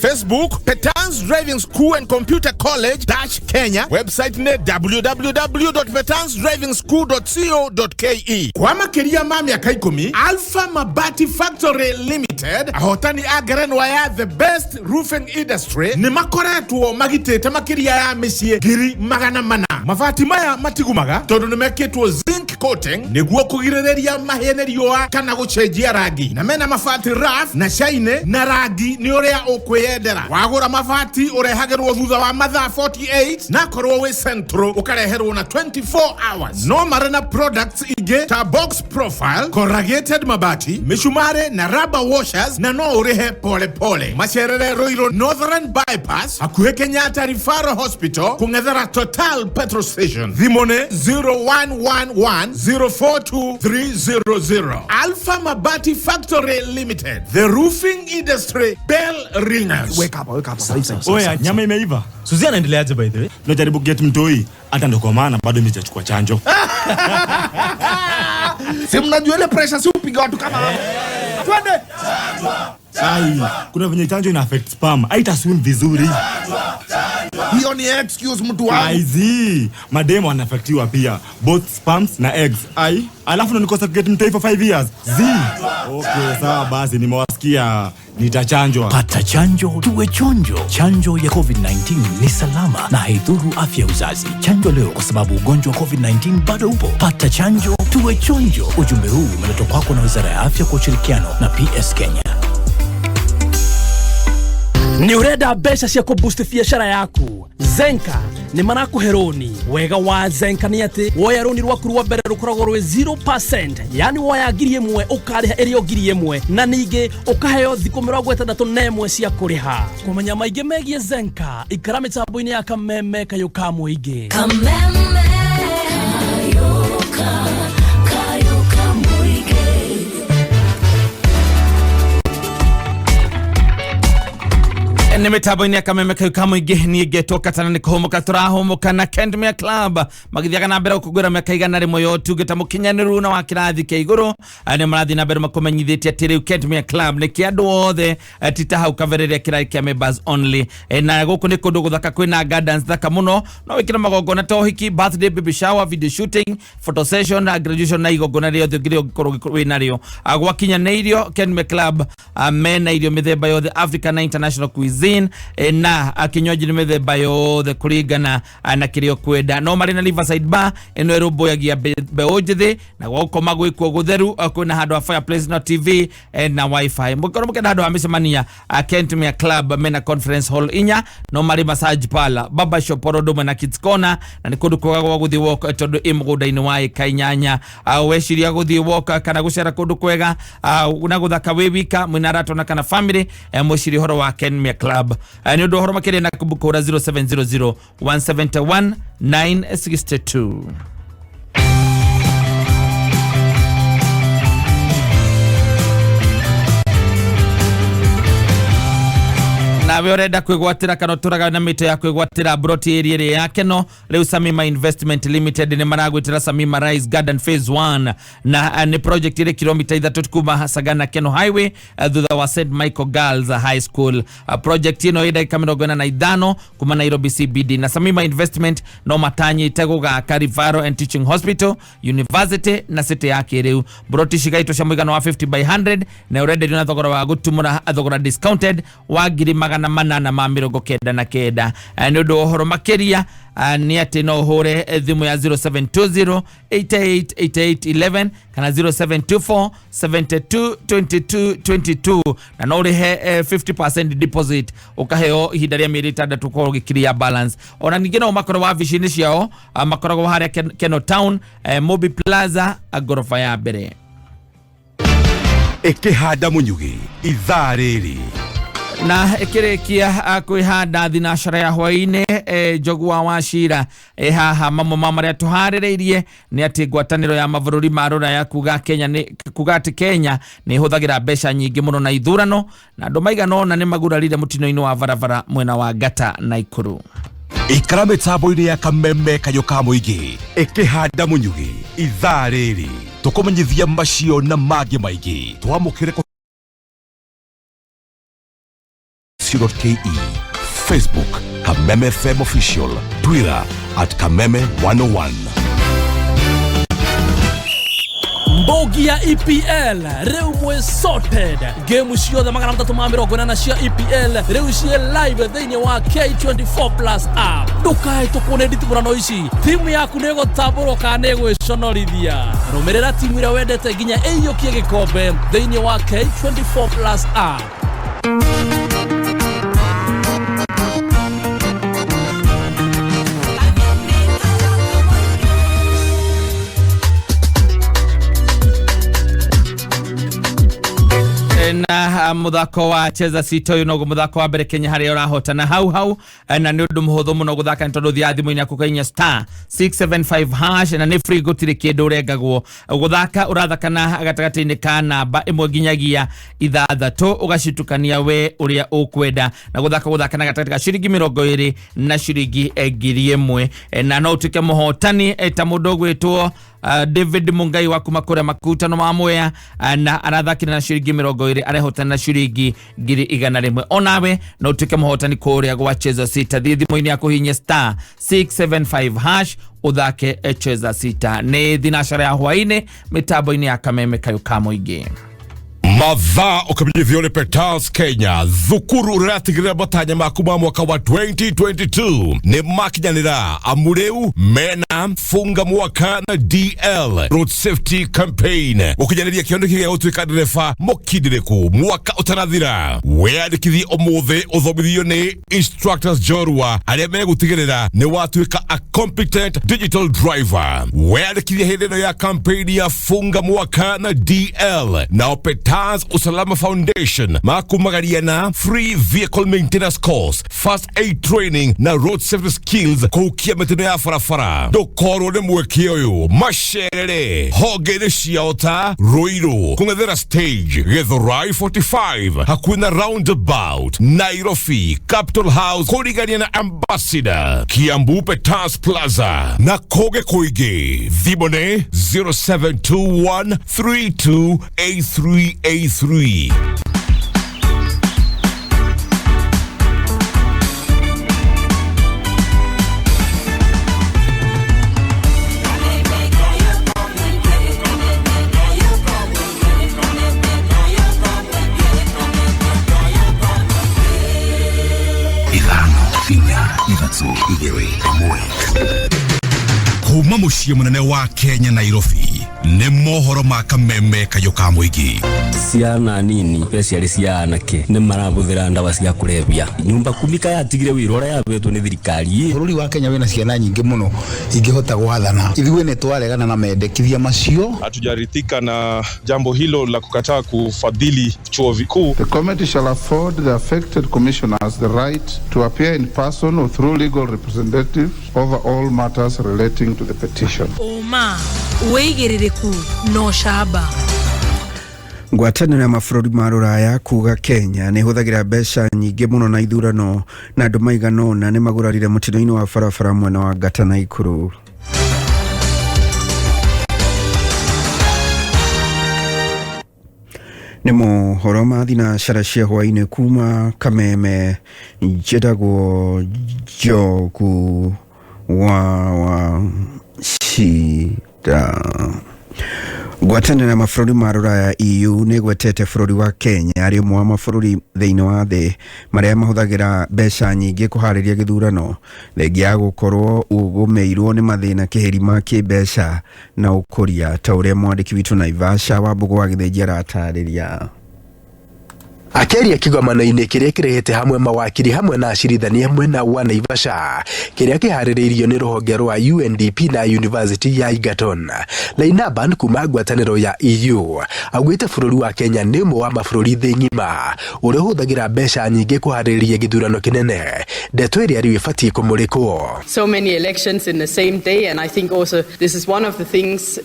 Facebook Kattaj Driving School and Computer College Kenya. Website ne www.katajdravingschool.co.ke. Kwa makĩria ma mĩaka 10 Alpha Mabati Factory Limited ahotani agerenwa ya the best roofing industry nĩ makoretwo magitĩte makĩria ya mĩciĩ 100,000. Mabati maya matigumaga tondũ nĩ mekĩtwo zinc coating niguo kugiriria mahene riua kana gucenjia rangi na mena mabati rough na shine na rangi ni uria ukwiyendera wagura mabati urehagirwo thutha wa mathaa 48 na korwo wi central ukareherwo na 24 hours no marena products ingi ta box profile corrugated mabati mishumare na rubber washers na no urihe pole pole macerere Roiro Northern Bypass hakuhe Kenyatta Referral Hospital kungethera Total Petrol Station thimone 0111042300 Alpha Mabati Factory Limited, the roofing industry bell ringers. Wake up. Oya, nyama imeiva. Suzi anaendeleaje by the way? Najaribu get mtoi hata ndo kwa maana bado nimechukua chanjo. Si mnajua ile pressure si upiga watu kama hao. Twende. Ai, kuna venye chanjo ina affect sperm. Haita swim vizuri. Hiyo ni excuse mtu wangu. Aizi, mademo wanaffectiwa pia both sperms na eggs. Ai, alafu nikosa get mtoi for 5 years. Okay, sawa basi nimewasikia nitachanjwa. Pata chanjo tuwe chonjo. Chanjo ya COVID-19 ni salama na haidhuru afya uzazi. Chanjo leo kwa sababu ugonjwa wa COVID-19 bado upo. Pata chanjo tuwe chonjo. Ujumbe huu umeletwa kwako na Wizara ya Afya kwa ushirikiano na PS Kenya. Ni urenda mbeca cia kuboost biashara yaku. Zenka ni marakuheroni. Wega wa Zenka ni ati woya roni rwaku rwa mbere rukoragwo rwe 0%, yani woya ngiri imwe ukariha irio ngiri imwe na ningi ukaheo thikũ 61 cia kuriha. Kumenya maingĩ megie Zenka ikara mitambo-ini ya kameme kayuka muingi. Ni mitambo-ini ya kameme kayuka muingi ni getoka tana ni Humuka turahumuka na Kendmia Club magithiaga na mbere ukugura meka igana rimwe yo tugita mukinyaniru na wa kirathi kia iguru ani marathi na mbere makumenyithitie atiri Kendmia Club ni kiandu othe tita hau kavereria kirai kia members only na guku ni kundu guthaka kwina gardens thaka muno no wikira magongona ta uhiki, birthday, baby shower, video shooting, photo session, graduation na igongona rio thigiro gikorwo wina rio gwakinya na irio Kendmia Club mena irio mithemba yothe African na international cuisine na kinywaji ni mithemba yothe kuringana na kirio kwenda no mari na Riverside Bar eno erumbuyagia mbeũ njithi na gukoma gwikwo gutheru kwina handu ha fireplace na TV na wifi mukorwo mukenda handu ha micemania Kendmia Club mena conference hall inya no mari massage parlor, barber shop, orodo na kids corner na ni kundu kwega gwa guthi walk tondu imugunda-ini wa ikainyanya weciria guthi walk kana gucera kundu kwega na guthaka wi wika mwina ratona kana family mwiciri horo wa Kendmia Club ni undu horo makiria na kumbukura 0700 171 962. nawe urenda kwigwatira kana turaga na mito ya kwigwatira broti area yake no leo Samima Investment Limited ni maragwitira Samima Rise Garden Phase 1 na ni project ile kilomita 3 kuma Sagana Keno Highway thutha wa St Michael Girls High School. Project ino ida ikaminogoena na idano kuma Nairobi CBD na Samima Investment no matanyi teguga Karibu and Teaching Hospital, University na city yake reu broti shigaito sha mwigano wa 50 by 100 na urende na thogora wa gutumura thogora discounted wa ngiri magana manana ma mirongo kenda na kenda. Ni undu uhoro makiria ni ati no hore thimu ya 0720 888811 kana 0724 722222 na no rihe 50% deposit ukaheo ihinda ria mieri 6 ko gikiria balance. Ona ningi no makoro wa vicini ciao makoro haria Keno Town Mobi Plaza agorofa ya mbere ikihanda munyugi ithaa riri na ikirikia kwihanda thinashara ya hwaine jogu wa washira haha mamo mamaria tuhaririirie ni ati ngwataniro ya mavururi ma Ruraya kuga Kenya ni kuga ati Kenya ni huthagira mbeca nyingi muno na ithurano na andu maiganona ni magurarire mutino-ini wa varavara mwena wa Ngata na Ikuru. ikara mitambo-ini ya kameme kayuka muingi ikihanda munyugi ithaa riri tukumenyithia macio na mangĩ maingĩ twamũkĩre .ke, Facebook Kameme FM Official, Twitter @Kameme101. Mbogi ya EPL reu mwe sorted. Game ciothe 340 cia EPL reu cie live thĩinĩ wa K24+ app. Ndukae tukune nditimurano ici. Timu yaku nĩ gũtambũrwo kana nĩ gwĩconorithia. Rũmĩrĩra timu ĩrĩa wendete nginya ĩiyũkie gĩkombe thĩinĩ wa K24+ app. na muthako wa cheza sito uyu nogo muthako wa mbere Kenya haria urahotana hau na ni undu muhuthu muno guthaka ni tondu thia thimu-ini yaku kainya *675# na ni free gutire kindu urengagwo guthaka urathakana gatagati-ini ka namba imwe nginyagia ithathatu ugacitukania we uria ukwenda na guthakana gatagati ka ciringi 20 na ciringi 1000 na no utuke muhotani ta mundu gwitwo David Mungai wa kumakura makutano mamwea na arathakira na ciringi 20 arehotana na ciringi 100 onawe no utuke muhotani kuria gwa cheza sita thimu-ini yaku hinya *675# uthake cheza sita ni thinashara ya hwaini mitambo-ini ya kameme kayo kamuingi Mathaa ukamenyithio ni Petals Kenya thukuru riratigirira matanya maku ma mwaka wa 2022 ni makinyanira amureu mena funga mwaka na DL Road Safety Campaign ukinyaniria kioneki gya gutuika ndereba mukindiriku mwaka utarathira weyandikithie umuthi uthomithio ni instructors jorua aria megutigirira ni watuika a competent digital driver weyandikithie hindi ino ya campaign ya funga mwaka na DL na Petals Usalama Foundation makumagaria na free vehicle maintenance course, first aid training na road safety skills kukia metino ya farafara dokoro ne mweke uyu masherere hogere ciota Ruiru kungethera stage Githurai 45 hakuina roundabout Nairobi Capital House kurigania na Ambassador Kiambu Petals Plaza na koge kuige thimone 0721328383 kuma muciĩ munene wa Kenya Nairobi ni mohoro ma kameme kayo ka muingi ciana nini specially ciana ke ni marabuthira ndawa cia kulevya nyumba kumika yatigire wira uria yabetwo ni thirikari bururi wa Kenya wina ciana nyingi muno ingihota gwathana ithuĩ ni twaregana na mendekithia macio hatujarithika na jambo hilo la kukataa kufadhili chuo vikuu. The committee shall afford the affected commissioners the right to appear in person or through legal representatives over all matters relating to the petition. Oma weigiririku no shaba ngwatanĩro ya mabũrũri ma rũraya kuga Kenya nĩ hũthagĩra mbeca nyingĩ mũno na ithurano na andũ maigana ũna nĩ magũrarire mũtino-inĩ wa barabara mwena wa Ngata na Ikuru. Nĩ mohoro ma thinacara cia hwainĩ kuma Kameme njĩtagwo Njogu wa Shida. Ngwatanĩro ya mabũrũri ma rũraya EU nĩ gwetete bũrũri wa Kenya arĩ ũmwe wa mabũrũri thĩinĩ wa thĩ marĩa mahũthagĩra mbeca nyingĩ kũharĩria gĩthurano thengia ya gũkorwo ũgũmĩirwo nĩ mathĩna kĩhĩri ma kĩmbeca na ũkũria ta ũrĩa mwandĩki witũ Naivasha wa Mbũgũ wa Gĩthĩnji aratarĩria. Akeria kigomano-inĩ kĩrĩa kĩrehete hamwe mawakiri hamwe na acirithania mwena wa Naivasha kĩrĩa kĩharĩrĩirio nĩ rũhonge rwa UNDP na University ya Egerton. Lainaban kuma ngwatanĩro ya EU augĩte bũrũri wa Kenya nĩ ũmwe wa mabũrũri thĩ ng'ima ũrĩa ũhũthagĩra mbeca nyingĩ kũharĩrĩria gĩthurano kĩnene ndeto ĩrĩa rĩu ĩbatiĩ kũmũrĩkwo. So many elections in the same day, and I think also this is one of the things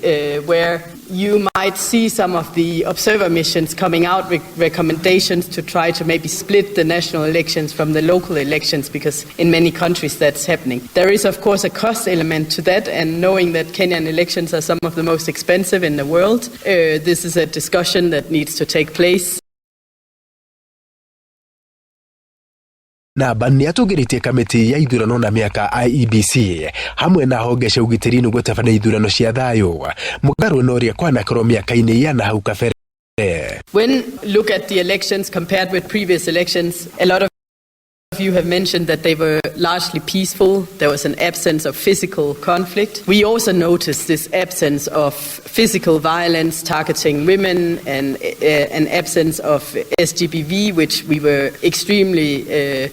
where you might see some of the observer missions coming out with recommendations to try to maybe split the national elections from the local elections, because in many countries that's happening. There is of course a cost element to that, and knowing that Kenyan elections are some of the most expensive in the world, this is a discussion that needs to take place. Namba nĩ atũgĩrĩtie kamĩtĩ ya ithurano na mĩaka IEBC hamwe na honge cia ũgitĩri nĩguo gũtabania ithurano cia thayũ mũgarũ na ũrĩa kwanakorwo mĩaka-inĩ ya nahau kabere. When look at the elections compared with previous elections, a lot of you have mentioned that they were largely peaceful. There was an absence of physical conflict. We also noticed this absence of physical violence targeting women and an absence of SGBV, which we were extremely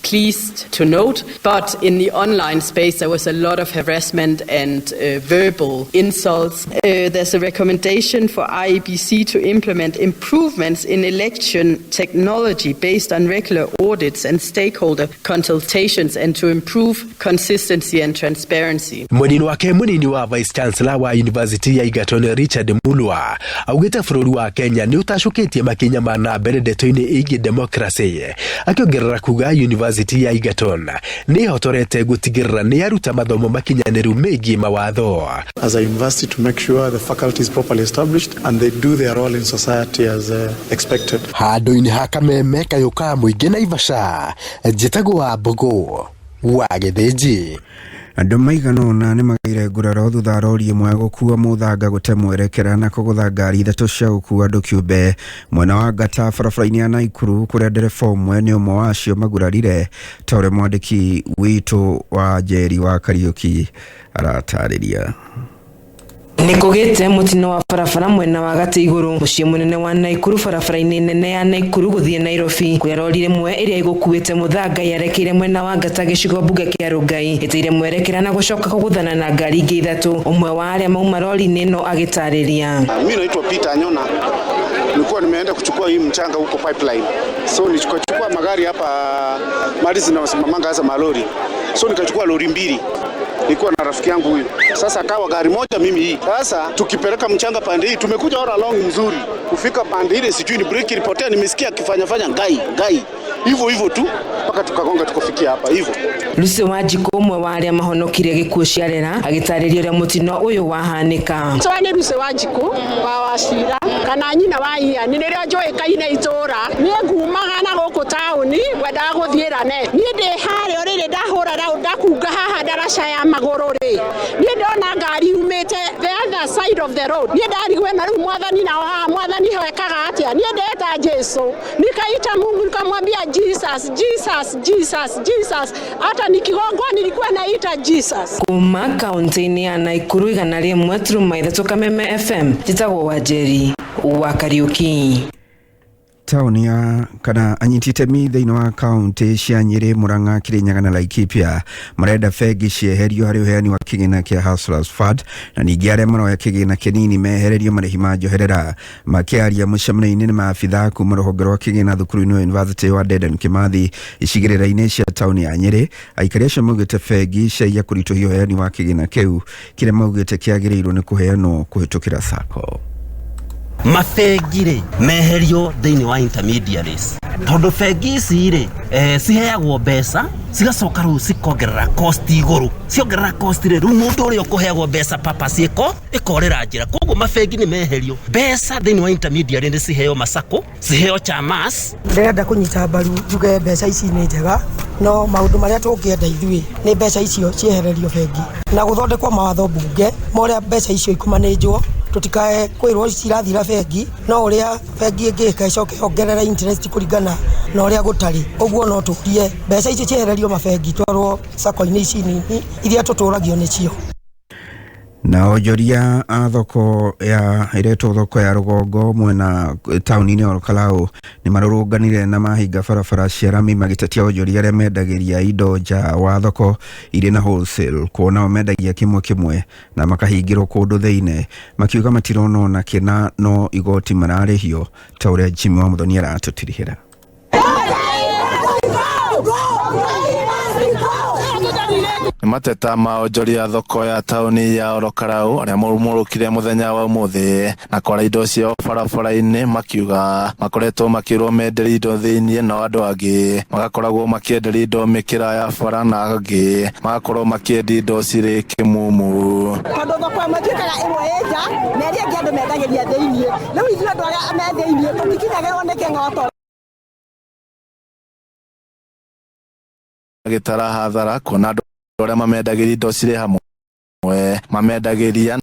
pleased to note. But in the online space, there was a lot of harassment and verbal insults. There's a recommendation for IEBC to implement improvements in election technology based on regular audits and stakeholder consultations and to improve consistency and transparency. Mwenini wake munini wa Vice Chancellor wa University ya Egerton Richard Mulwa augite bũrũri wa Kenya nĩ ũtacukitie makinya ma mbere ndeto-inĩ ĩgiĩ democracy akiongerera kuga University ya Egerton nĩ hotorete gutigirira nĩ aruta mathomo makinyanĩru megiĩ mawatho. As a university to make sure the faculty is properly established and they do their role in society as expected. Handũ-inĩ ha kameme kayũka mũingĩ Naivasha njĩtagwo wa Mbogo wa Gĩthĩnji. Andũ maigana ũna nĩ magĩire nguraro thutha rori ĩmwe gũkua mũthanga gũte mwerekera na kũgũtha ngari ithatũ cia gũkua andũ kĩũmbe mwena wa Ngata barabara-inĩ ya Naikuru kũrĩa ndereba ũmwe nĩ ũmwe wacio magurarire ta ũrĩa mwandĩki witũ wa Njeri wa Kariuki aratarĩria. Nikugite mutino wa barabara mwena wa gati iguru muciĩ munene wa Naikuru barabara-inĩ nene ya Naikuru guthie Nairobi kuria rori rimwe iria igukuite muthanga yarekeire mwena wa Ngata gicigo bunge kia Rungai iteire mwerekera na gucoka kuguthana na ngari ingĩ ithatu umwe wa aria mauma rori-inĩ no agitariria. Mimi naitwa Peter Nyona, nilikuwa nimeenda kuchukua hii mchanga huko pipeline, so nilichukua magari hapa mali zinasimamanga hasa malori, so nikachukua lori mbili. Nilikuwa na rafiki yangu huyu. Sasa akawa gari moja mimi hii. Sasa tukipeleka mchanga pande hii tumekuja all along mzuri. Kufika pande ile sijui ni breki ilipotea, nimesikia akifanya ngai. Hivyo tu mpaka tukagonga tukofikia hapa hivyo. Lucy Wanjiku umwe wa aria mahonokire gikuo cia rera agitariria uria mutino uyu wahanika. Twani Lucy Wanjiku wa Wacira kana nyina wa Ian ni riria njoĩkaine itura ni ngumaga na gũkũ tauni wenda gũthiĩrane ni ndi harĩ orĩrĩ ndahũra raũ ndakunga haha ndaraca ya magũrũ rĩ ni ndona ngari umĩte the other side of the road ni ndarigwe na rĩu mwathani na haha mwathani hekaga atĩa ni ndeta Jesu nikaita Mungu nikamwambia Jesus hata nikigongwa nilikuwa naita Jesus. Kuma kaunti-inĩ ya Naikuru igana rĩmwe turuma ithatũ Kameme FM njĩtagwo Wanjeri wa Kariuki. Tauni ya kana anyititemi thĩinĩ wa kaunti cia Nyĩrĩ, Murang'a, Kirinyaga na Laikipia marenda bengi cieherio harĩ ũheani wa kĩgĩna kĩa Hustlers Fund na ningĩ arĩa maroya kĩgĩna kĩnini mehererio marĩhi ma njoherera. Makĩaria mũcemanio-inĩ nĩ maabithaa kuma rũhonge rwa kĩgĩna thukuru-inĩ wa University wa Dedan Kimathi icigĩrĩra-inĩ cia tauni ya Nyĩrĩ. Aikari acio maugĩte bengi ciaiya kũritũhia ũheani wa kĩgĩna kĩu kĩrĩa maugĩte kĩagĩrĩirwo nĩ kũheanwo kũhĩtũkĩra SACCO. Mabengire meherio thĩinĩ wa intermediaries tondu bengi ici ciheagwo mbeca cigacoka rĩu cikongerera cost igũrũ ciongerera cost rĩu mũndũ ũrĩa ũkũheagwo mbeca papa ciĩko ikorera njĩra koguo mabengi nĩ meherio mbeca thĩinĩ wa intermediary nĩ ciheo masako ciheo chamas. Ndĩrenda kũnyita mbaru njuge mbeca ici nĩ njega no maũndũ marĩa tũngĩenda ithuĩ nĩ mbeca icio ciehererio bengi na gũthondekwo mawatho bunge ũrĩa mbeca icio ikumanĩnjwo tutikae kwirwo cirathira bengi no uria bengi ingika icoke ongerera interest kuringana na uria gutari uguo no turie mbeca ici ciehererio mabengi twarwo SACCO-inĩ ici nini iria tuturagio nicio. Na onjoria a thoko ya iretwo thoko ya Rũgongo mwena tauni-inĩ ya Olkalau nĩ marũrũnganire na mahinga barabara cia rami magĩtetia onjoria arĩa mendagĩria indo nja wa thoko irĩ na wholesale kuona mendagia kĩmwe na makahingĩrwo kũndũ thĩinĩ makiuga matirona ona kĩna no igoti mararĩhio ta ũrĩa Jimmy wa Muthoni aratũtirihĩra. Mateta maonjoria thoko ya tauni ya Olkalau arĩa marumũrũkire mũthenya wa ũmũthĩ na kwara indo ciao barabara-inĩ makiuga makoretwo makĩrwo menderie indo thĩinĩ na andũ angĩ magakoragwo makĩenderia indo mĩkĩra ya bara na angĩ magakorwo makĩendia indo cirĩ kĩmumu. Tondũ thoko ĩmwe ĩmwe ĩnja na ĩrĩa angĩ andũ mendagĩria thĩinĩ rĩu ithuĩ andũ arĩa me thĩinĩ tũtikinyagĩrwo nĩ kĩng'oto. magĩtara hathara kuona andũ arĩa mamendagĩria indo cirĩ hamwe mamendagĩria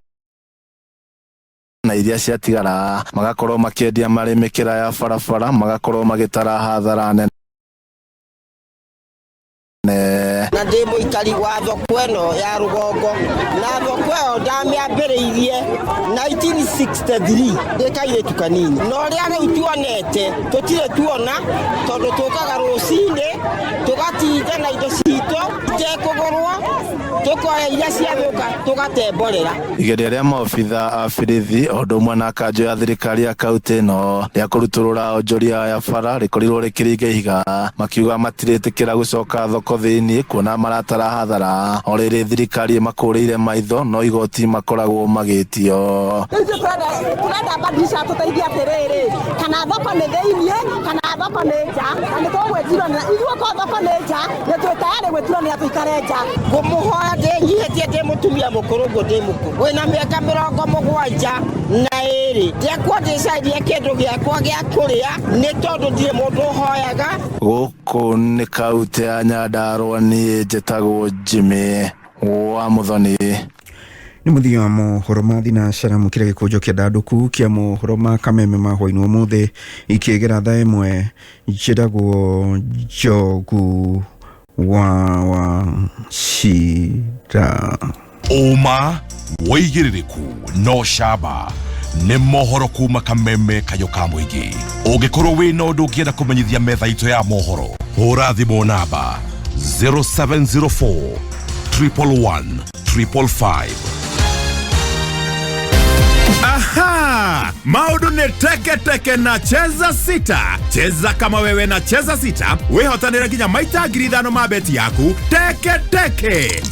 na iria ciatigara magakorwo makĩendia marĩ mĩkĩra ya barabara magakorwo magĩtara hathara nene na ndĩ mũikari wa thoko ĩno ya rũgongo na thoko ĩyo ndamĩambĩrĩirie 1963 ndĩ kairĩtu kanini no rĩa rĩu tuonete tũtirĩ tuona tondũ tũkaga rũcinĩ tũgatinda na indo citũ itekũgũrwo tũkoya iria ciathũka tũgatemborera. Igeria rĩa maobitha a birithi o ũndũ ũmwe na kanjũ ya thirikari ya kaunti ĩno rĩa kũrutũrũra onjoria ya bara rĩkorirwo rĩkĩringa ihiga makiuga matirĩtĩkĩra gũcoka thoko thĩinĩ kuona maratara hathara o rĩrĩ thirikari makũrĩire maitho no igoti makoragwo magĩtio. Tũrenda badilisha tũteithie atĩrĩrĩ kana thoko nĩ thĩinĩ kana thoko nĩ nja na nĩtũgwĩtirania ithuĩ ko thoko nĩ nja nĩtwĩ tayarĩ gwĩtirania tũikare nja. Ngũmũhoya ndĩnyihĩtie ndĩ mũtumia mũkũrũ ũguo ndĩ mũkũrũ wĩna mĩaka 72 ndĩakwo ndĩcarie kĩndũ gĩakwa gĩa kũrĩa nĩ tondũ ndirĩ mũndũ ũhoyaga. Gũkũ nĩ kaunti ya Nyandarua niĩ njĩtagwo Jimmy wa Muthoni. Nĩ mũthia wa mohoro ma thinacara mũkĩra gĩkũnjo kĩa ndandũku kĩa mohoro ma kameme ma hwainĩ ũmũthĩ ikĩgera thaa ĩmwe njĩtagwo Njogu wa Shira. Uma woigĩrĩrĩku no camba nĩ mohoro kuma kameme kayo ka mũingĩ. Ũngĩkorwo wĩna ũndũ ũngĩenda kũmenyithia metha itũ ya mohoro hũra thimũ namba 0704 111 555. Aha! Maudu ni teke na cheza sita. Cheza kama wewe na cheza sita. Wehotanira nginya maita 5,000 mabeti yaku. Teke.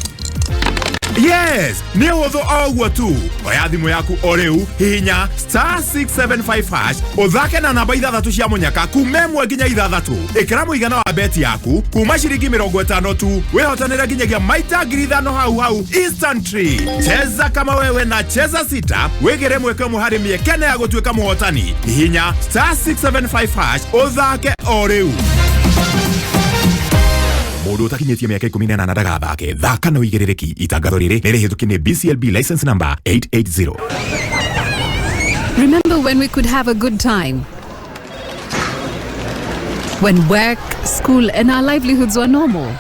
Yes, ni hũthũ o ũguo tu. Oya thimũ yaku o rĩu hihinya *675# ũthake na namba 6 cia mũnyaka kuma 1 nginya 6. Ĩkĩra mũigana wa beti yaku kuma ciringi 50 tu. Wehotanĩra nginyagia maita 5,000 hau instantly. Cheza kama wewe na cheza sita. Wĩgĩre mweke mũharĩ mĩekene ya gũtuĩka mũhotani. Hihinya *675# ũthake o rĩu. Mũndũ ũtakinyĩtie mĩaka 18 ndagathake. Thaka na ũigĩrĩrĩki. Itangatho rĩrĩ nĩrĩhĩtũkie nĩ BCLB license number 880. Remember when we could have a good time? When work, school and our livelihoods were normal?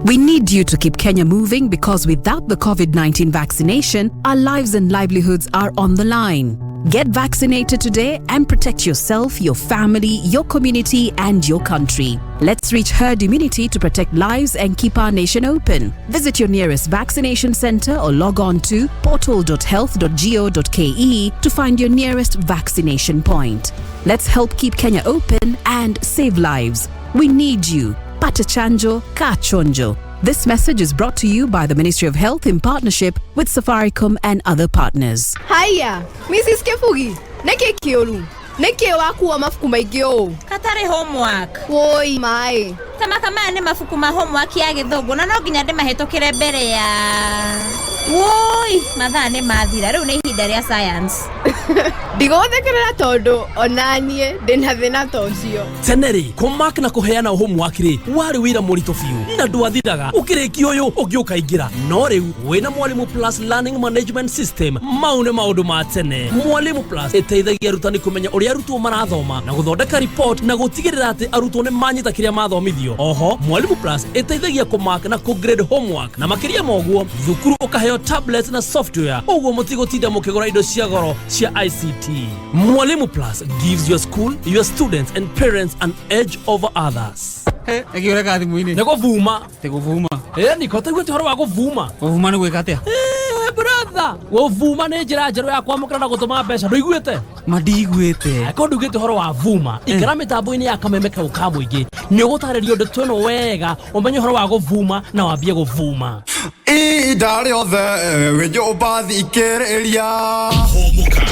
We need you to keep Kenya moving because without the COVID-19 vaccination, our lives and livelihoods are on the line. Get vaccinated today and protect yourself, your family, your community, and your country. Let's reach herd immunity to protect lives and keep our nation open. Visit your nearest vaccination center or log on to portal.health.go.ke to find your nearest vaccination point. Let's help keep Kenya open and save lives. We need you. Pata chanjo, ka chonjo. This message is brought to you by the Ministry of Health in partnership with Safaricom and other partners. Hiya, Mrs. Kefugi, neke kioru. Neke wakuwa mafuku maigyo. Katare homework. Woi mai. Kama ne mafuku ma homework ya githogo na no nginya ndĩ mahĩtũkĩre mbere ya. Woi, mathaa nĩ mathira rĩu nĩ ihinda rĩa science. Ndigothekerera tondu onanie ndĩna thĩna ta ũcio. Teneri, kũmark na kũheana homework rĩ warĩ wĩra mũritũ biũ. Na ndwathiraga ũkĩrĩkia ũyũ ũngĩũka ingĩra. No rĩu wĩna Mwalimu Plus Learning Management System mau nĩ maũndũ ma tene. Mwalimu Plus ĩteithagia arutani kũmenya ũrĩa arutwo marathoma na gũthondeka report na gũtigĩrĩra atĩ arutwo nĩ manyita kĩrĩa mathomithio. Oho, Mwalimu Plus ĩteithagia kũmark na kũgrade homework na makĩria moguo thukuru ũkaheo tablet na software ũguo mũtigũtinda mũkĩgũra indo cia goro cia ICT. Mwalimu Plus gives your school, your students and parents an edge over others. Ekioreka thimu-inĩ. Nĩ gũvuma. Ti gũvuma. Niko taiguĩte ũhoro wa gũvuma. Gũvuma nĩ gwĩka atĩa? Brother, gũvuma nĩ njĩra njerũ ya kwamũkĩra na gũtũma mbeca. Ndũiguĩte? Mandigwĩte. Ko ndugĩte ũhoro wa vuma. Ikĩra mĩtambo-inĩ ya kameme kau ka mũingĩ. Nĩ ũgũtarĩrio ũndũ twĩno wega ũmenye ũhoro wa gũvuma na wambie gũvuma. Ihinda rĩothe wĩnyũmba thikĩrĩria. Humuka,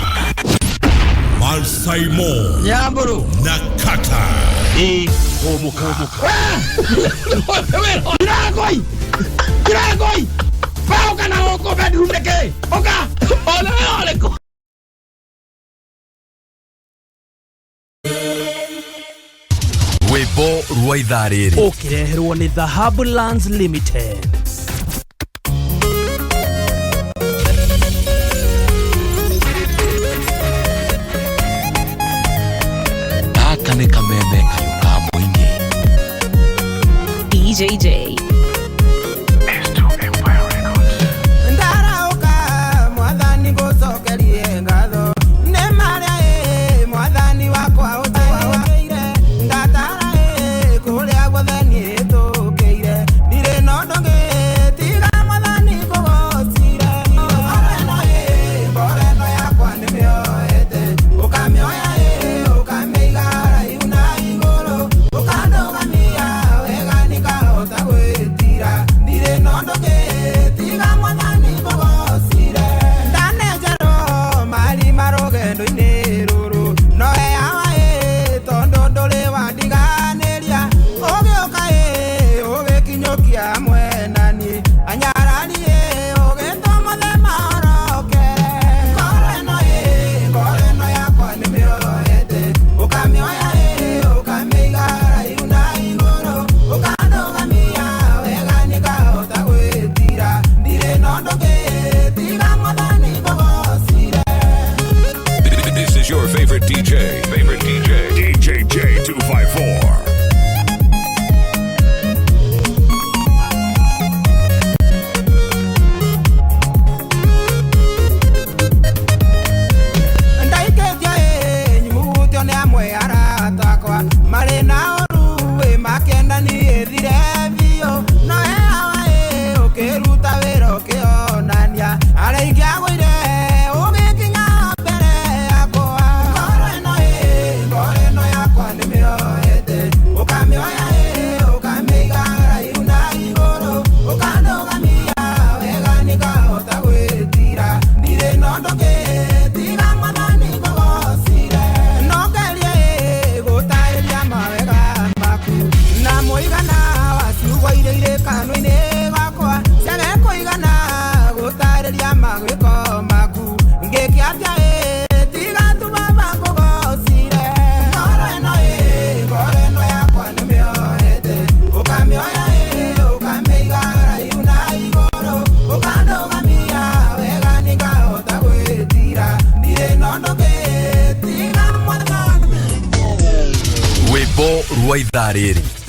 Mansaimo Nyambũrũ na Kattaj. Humuka. Kiragoi! Pauka na huko bedroom neke! Oka! Ole ko! Rwĩmbo rwa ithaa rĩrĩ ũkĩreherwo nĩ Dhahabu Lands Limited. Gaka nĩ kameme kayo ka mũingĩ. DJJ.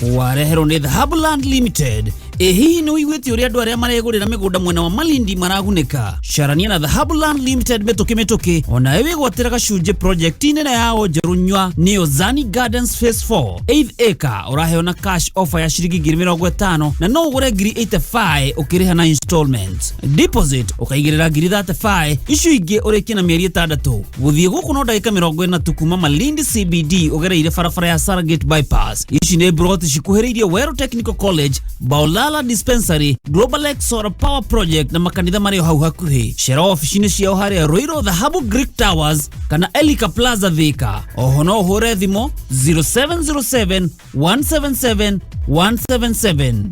Wareherwo nĩ Dhahabu Land Limited. Hihi nĩ ũiguĩte ũrĩa andũ arĩa maregũrĩra mĩgũnda mwena wa Malindi maragunĩka? Carania na Dhahabu Land Limited mĩtũkĩ ona ewe gwatĩra gacunjĩ project-inĩ na yao njerũnywa nĩyo Zani Gardens Phase 4 8th acre. Ũraheo na cash offer ya ciringi 50,000 na no ũgũre 85 ũkĩrĩha na installments. Deposit ũkaigĩrĩra 35, icio ingĩ ũrĩkie na mĩeri 6. Gũthiĩ gũkũ no ndagĩka 40 tu kuma Malindi CBD ũgereire barabara ya Sargate bypass. Ici nĩ broti cikuhĩrĩirie Wero Technical College, Baolala Dispensary, Global X Solar Power Project na makanitha marĩ hau hakuhĩ. Cera ofici-inĩ ciao harĩa Ruiru Dhahabu Greek Towers kana Elika Plaza Thika. Oho no ũhũre thimo 0707 177 177.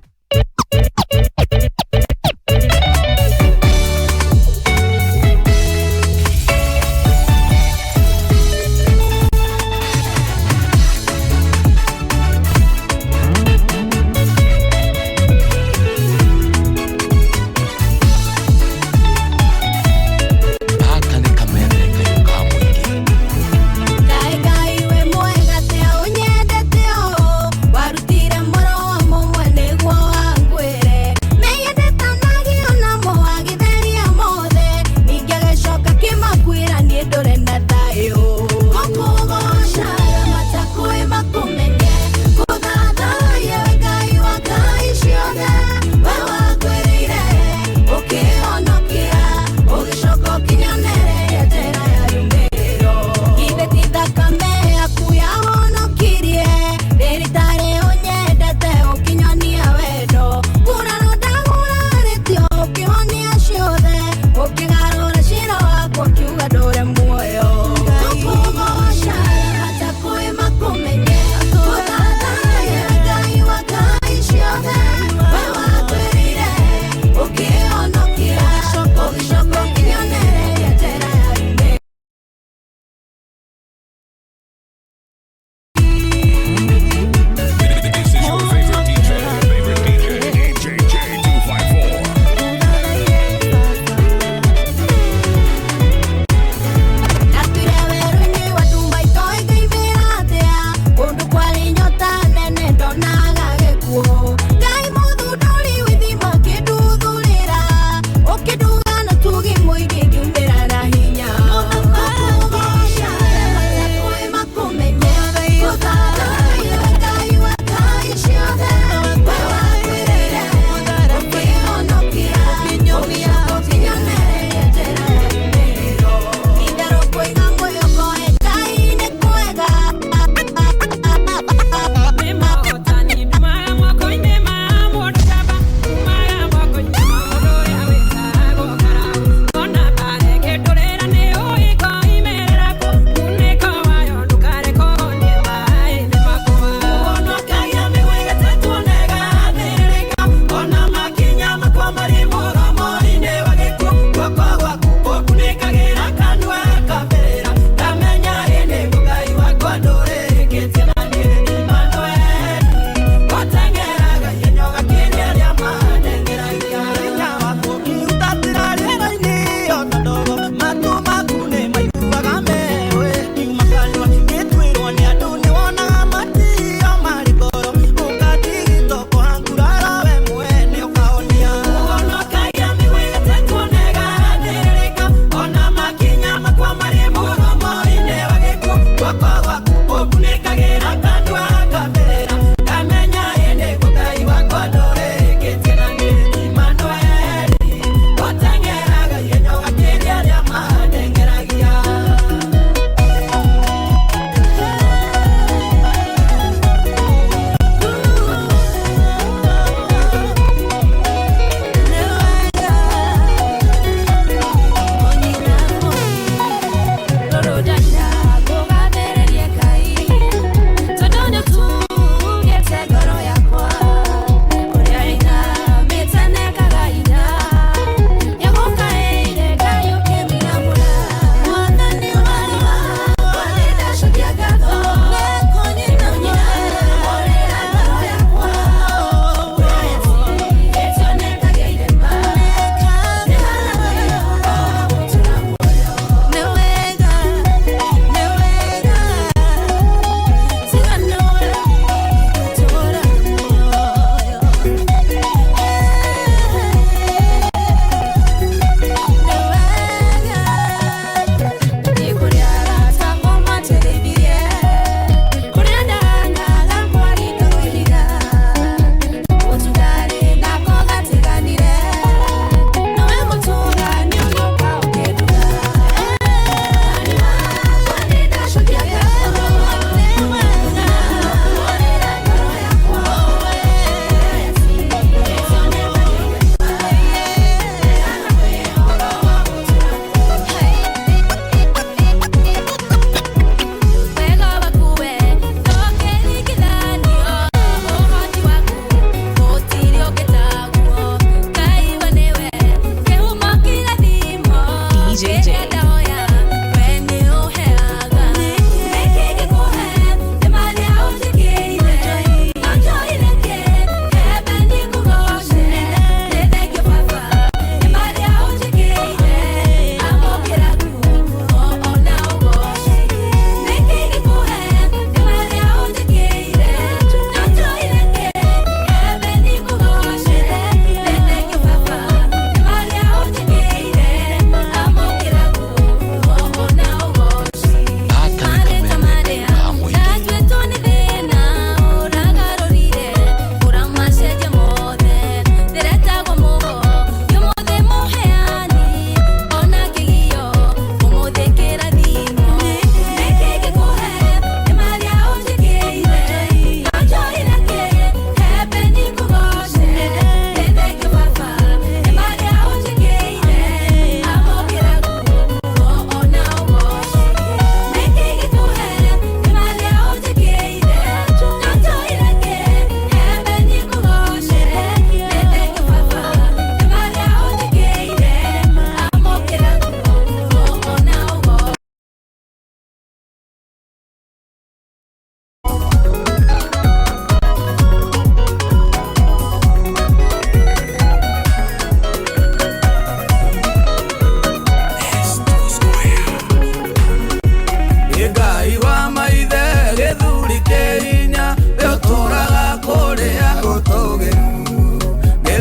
Warutire moro mo mwene gwo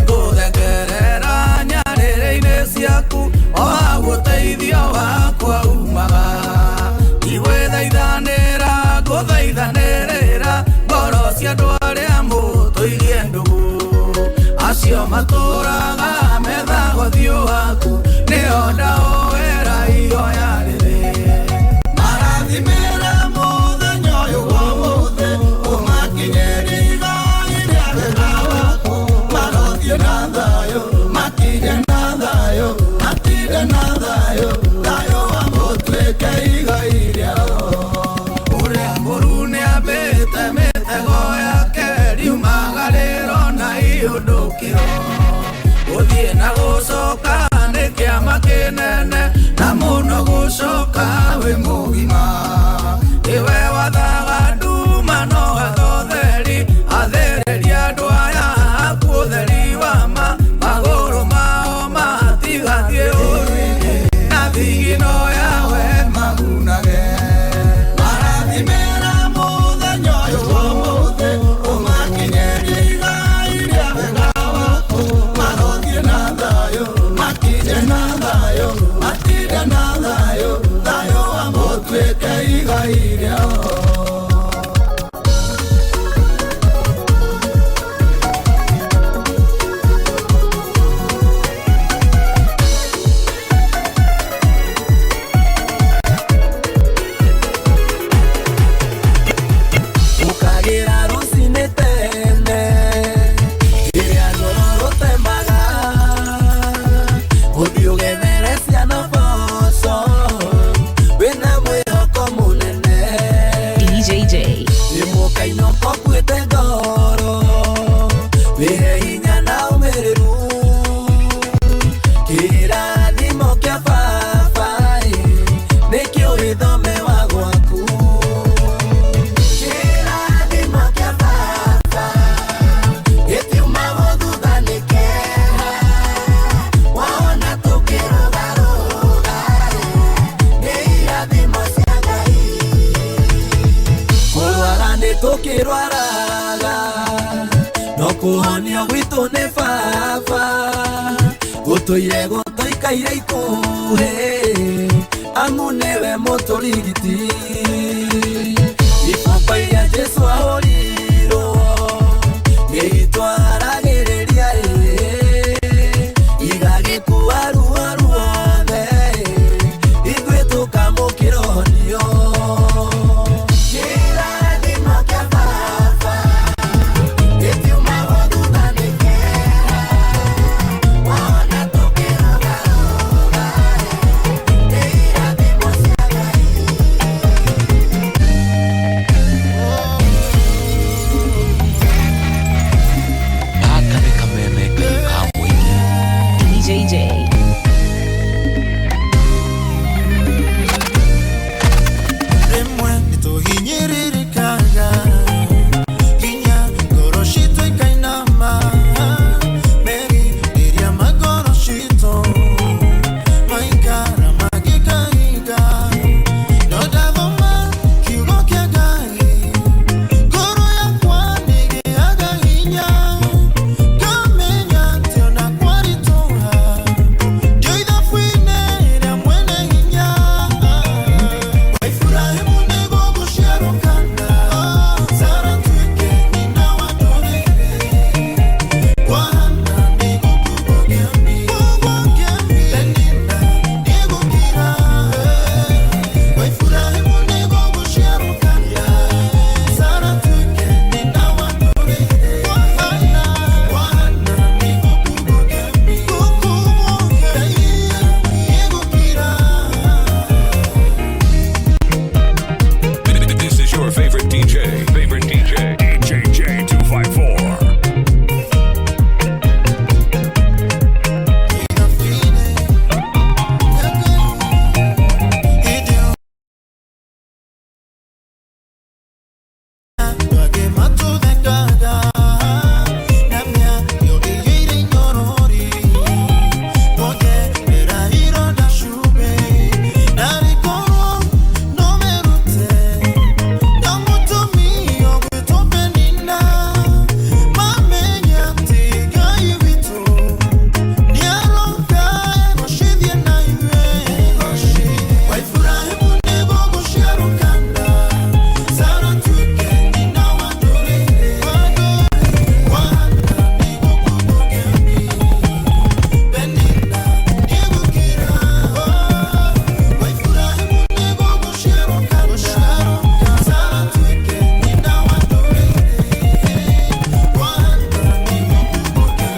nĩngũthengerera nyarĩrĩ-inĩ ciaku o gũteithio wakwa umaga igwĩthaithanĩra ngũthaithanĩrĩra ngoro cia andũ arĩa mũtũirie ndũgũ acio matũraga metha gũthiũ waku nĩo ndaoera ihoya rĩrĩ marathimĩra mũthenya ũyũ wa mũthĩ ũmakinyĩria iria wega waku marothiĩ na thayũ makinye na thayũ matinde na thayũ thayũ wa mũtuĩke igai rĩao ũrĩa mũru nĩambĩte mĩtego yake riumagarĩro na ihũndũkĩro gũthiĩ na gũcoka nĩ kĩama kĩnene na mũno gũcoka wĩ mũgima iwe wathaga nduma no athotheri athereria andũ aya aku ũtheri wa magũrũ mao matigathiĩ ũru-inĩ na thigino yawe magunage marathimĩra mũthenya ũyũ wa mũthĩ ũmakinyĩria igai rĩa wega waku marothiĩ na thayũ makinye na thayũ matinde na thayũ thayũ wa mũtuĩke igai rĩao ũkagĩra rũcinĩ tene rĩrĩa rũro rũtemaga gũthiĩ ũgethere ciana boco wĩna mwĩhoko mũnene DJJ ĩmũkainyo kokuĩte ngoro wĩhe hinya na ũmĩrĩru kĩrathimo kĩa baba nĩkĩo gĩthome wa gwaku kĩrathimo kĩa baba gĩtiuma gũthutha nĩ kĩeha wona tũkĩrũgarũga nĩ irathimo cia Ngai kũrwara nĩ tũkĩrwaraga no kũhonio gwitũ nĩ baba gũtũire gũtũikaire ikuhĩ amu nĩwe mũtũrigiti ibũmba iria Jesũ ahũrirwo gĩitwaragĩrĩria igagĩkua ruo ruothe ithuĩ tũkamũkĩra ũhonio kĩrathimo kĩa baba gĩtiuma gũthutha nĩ kĩeha wona tũkĩrũgarũga nĩ irathimo cia Ngai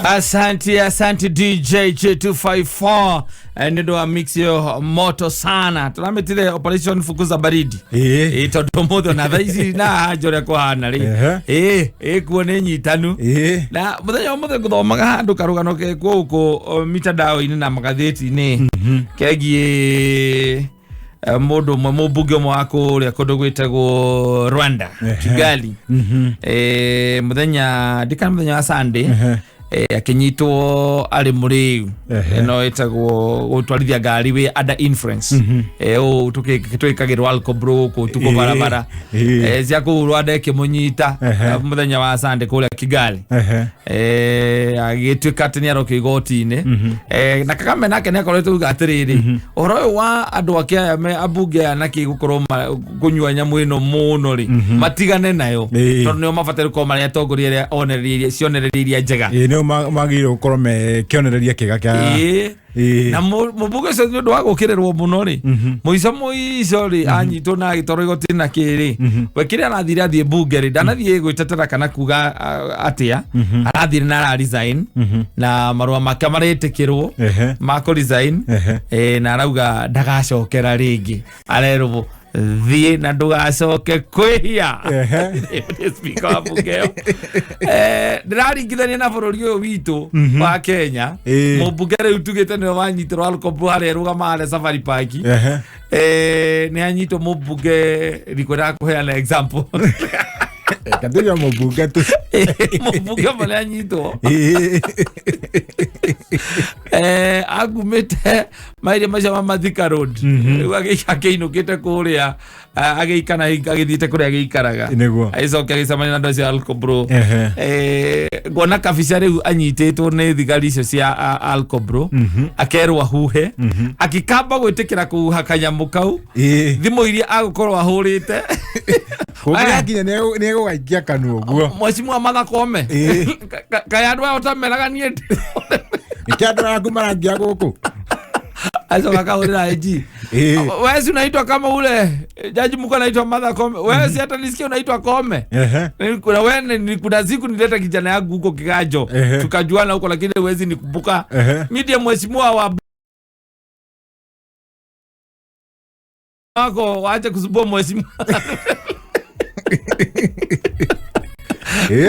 Asante DJ J254 ndio wa mix yo moto sana. Tunametile operation fukuza baridi. Todomodo na thaisi na hajore kwa hana ri. Kuone nyitanu. Na muthenya guthomaga handu karugano ke guko mitandao ini na magatheti ni kegie modo mubuge mwako ria kondo gwetagwo Rwanda Kigali. Muthenya wa Sunday akinyitwo ari muri no etagwo gutwarithia ngari we under influence tukikagirwo alcohol ko tuko barabara cia kuhurwa ndeke munyita muthenya wa Sunday kuria Kigali agituika atĩ nĩarokio igoti-inĩ na Kagame nake nĩakoretwo uga atiriri uhoro wa andu ake abunge anaki gukorwo kunyua nyamu ino muno ri matigane nayo tondu nio mabatare ko mari atongoria ria onereria cionereria njega magiro gukorwo me kionereria kiga kia na mubuge se ndu wa gukirerwo muno ri muico ri anyitwo na gitoro igoti na kiri we kiri arathire athie bunge ri ndanathie gwitetera kana kuga atia arathire na resign na marua make maretikirwo mako resign na arauga ndagacokera ringi arerwo thie na ndugacoke kwihia speaker wa bunge ndiraringithania na bururi uyu witu wa Kenya mubunge riu tugite ni wanyitirwo alcohol arerugama ale Safari Park ni anyitwo mubunge rikwenda kuheana example Katija mubunge tu mubunge male anyitwo agumite maire macia Mathika Road agĩinũkĩte kũrĩa agĩikana agĩthiĩte kũrĩa agĩikaraga aicokia agĩcemania na andũ acio alcohol ngona kabica rĩu anyitĩtwo nĩ thigari icio cia alcohol akerwo ahuhe akikamba gwĩtĩkĩra kũhuha kanyamũ kau thimũ iria agũkorwo ahũrĩte Kugiakinya ni egũgaikia kanua guo Mheshimiwa Mathaa Koome kaya andũ aya ũtameraga niĩ Nikia andũ aya marangia gũkũ Azoka kaurira IG wewe si unaitwa kama ule jaji mkuu anaitwa Mathaa Koome wewe si hata nisikia unaitwa Koome kuna wewe kuna siku nileta kijana yangu huko Kigajo tukajuana huko lakini huwezi nikumbuka media mheshimiwa wa wako waache kusumbua mheshimiwa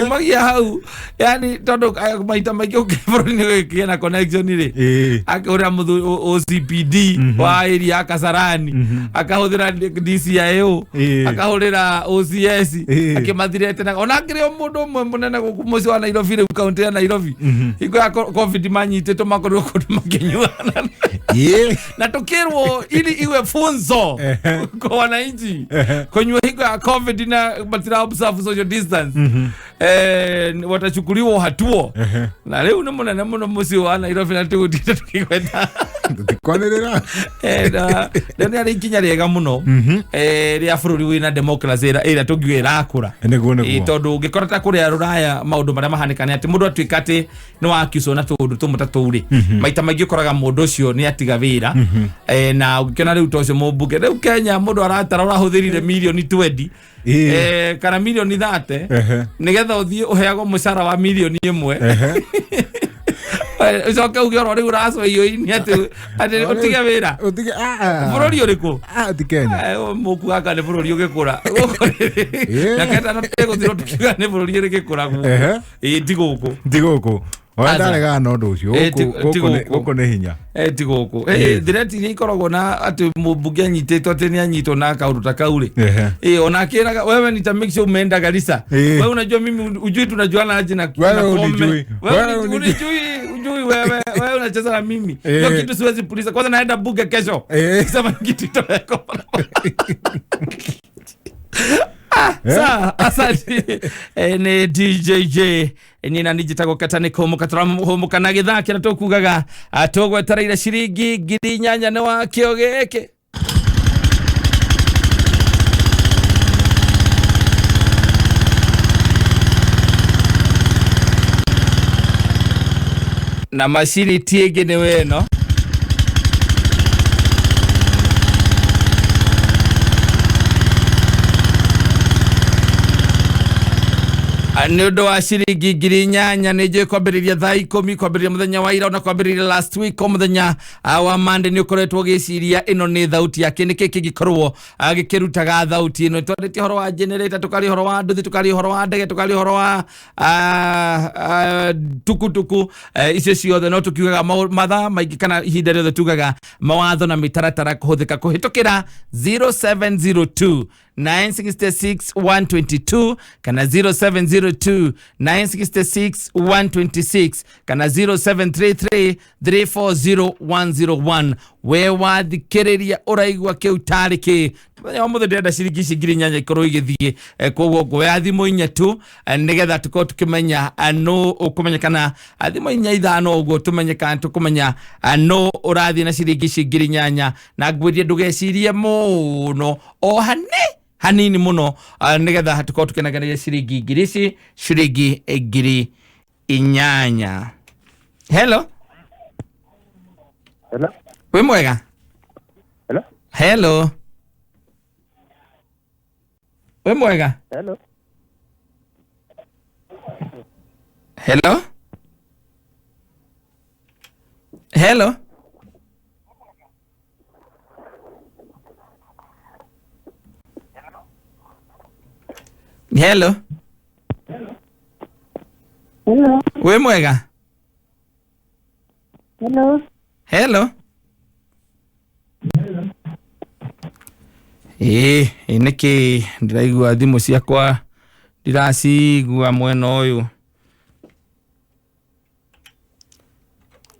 Umagia hau yani tondu maita maiki ukiboro ni kiena connection ri akora muthu OCPD wa area Kasarani akahuthira DCIO akahurira OCS akimathirete na ona ngire mundu umwe munene gukumuci wa Nairobi ri county ya Nairobi iko ya covid manyitĩtwo makorwo kundu makinyuana na tukirwo ili iwe funzo kwa wananchi kunywa hiko ya covid na batira observe social distance watachukuliwa hatua na leo ni munene muno muci wa Nairobi na tugutite tukikwenda tukwanirira ndio ari kinya riega muno ria bururi wina democracy ira tungiwira akura tondu ngikorata kuria ruraya maundu maria mahanikane ati mundu atwikate ni wakiuso na tundu tumutaturi maita maingi ukoraga mundu ucio ni atiga wira na ukiona riu tocio mubunge riu Kenya mundu aratara urahuthirire milioni 20 kana milioni 30 nigetha uthie uheagwo mucara wa milioni 1 ucoke ugiorwo riu raco iyo-ini ati utige wira bururi uriku ti Kenya muku aka ni bururi ugikura naketa no teguthiro tukiga ni bururi urigikura tiguku Wandarega no ndu ucio guko ne hinya ti guku direct ni ikoragwo na ati mubunge anyitĩtwo ati ni anyitwo na kaundu ta kauri ona akiraga wewe nita make sure umeenda Garissa wewe unajua mimi ujui tunajuana aje na wewe ujui wewe unacheza na mimi ndio kitu siwezi puliza kwanza naenda bunge kesho sema kitu toko asante ni DJJ nina nijitago katani Humuka Humuka na githaki na tukugaga atogwetereire ciringi ngiri nyanya ne wa kio giki na mashini tiege ni weno nĩ ũndũ wa ciringi 8,000 nĩ njũĩ kwambĩrĩria thaa 10 kwambĩrĩria mũthenya wa ira na kwambĩrĩria last week o mũthenya wa Monday nĩ ũkoretwo gĩciria ĩno nĩ thauti yake nĩkĩ kĩngĩkorwo gĩkĩrutaga thauti ĩno twarĩtie ũhoro wa generator tukari ũhoro wa nduthi tukari ũhoro wa ndege tukari ũhoro wa tukutuku icio ciothe no tukiugaga mathaa maingĩ kana ihinda rĩothe tugaga mawatho na mĩtaratara kũhũthĩka kũhĩtũkĩra 0702 966 122 kana 0702 966 126 kana 0733 340 101 we wathikĩrĩria ũraigua kĩu tarĩ kĩ mũthenya mũthĩ ndĩrenda ciringi ici 8,000 ikorwo igĩthiĩ koguo ngoya thimũ inya tu nĩgetha tukorwo tukĩmenya no ũkũmenya kana thimũ inya ithano ũguo tũmenyeka tũkũmenya no ũrathiĩ na ciringi ici 8,000 na ngwĩrie ndũgecirie mũno o hanini muno nĩgetha tukorwo tũkenagĩrĩria ciringi ngiri ici ciringi 8,000. Hello. Hello. We mwega. Hello. Hello. We mwega. Hello. Hello. Hello. Hello. Hello. We mwega. Hello. Hello. Nĩkĩ ndĩraigua thimũ ciakwa ndiracigua mwena ũyũ.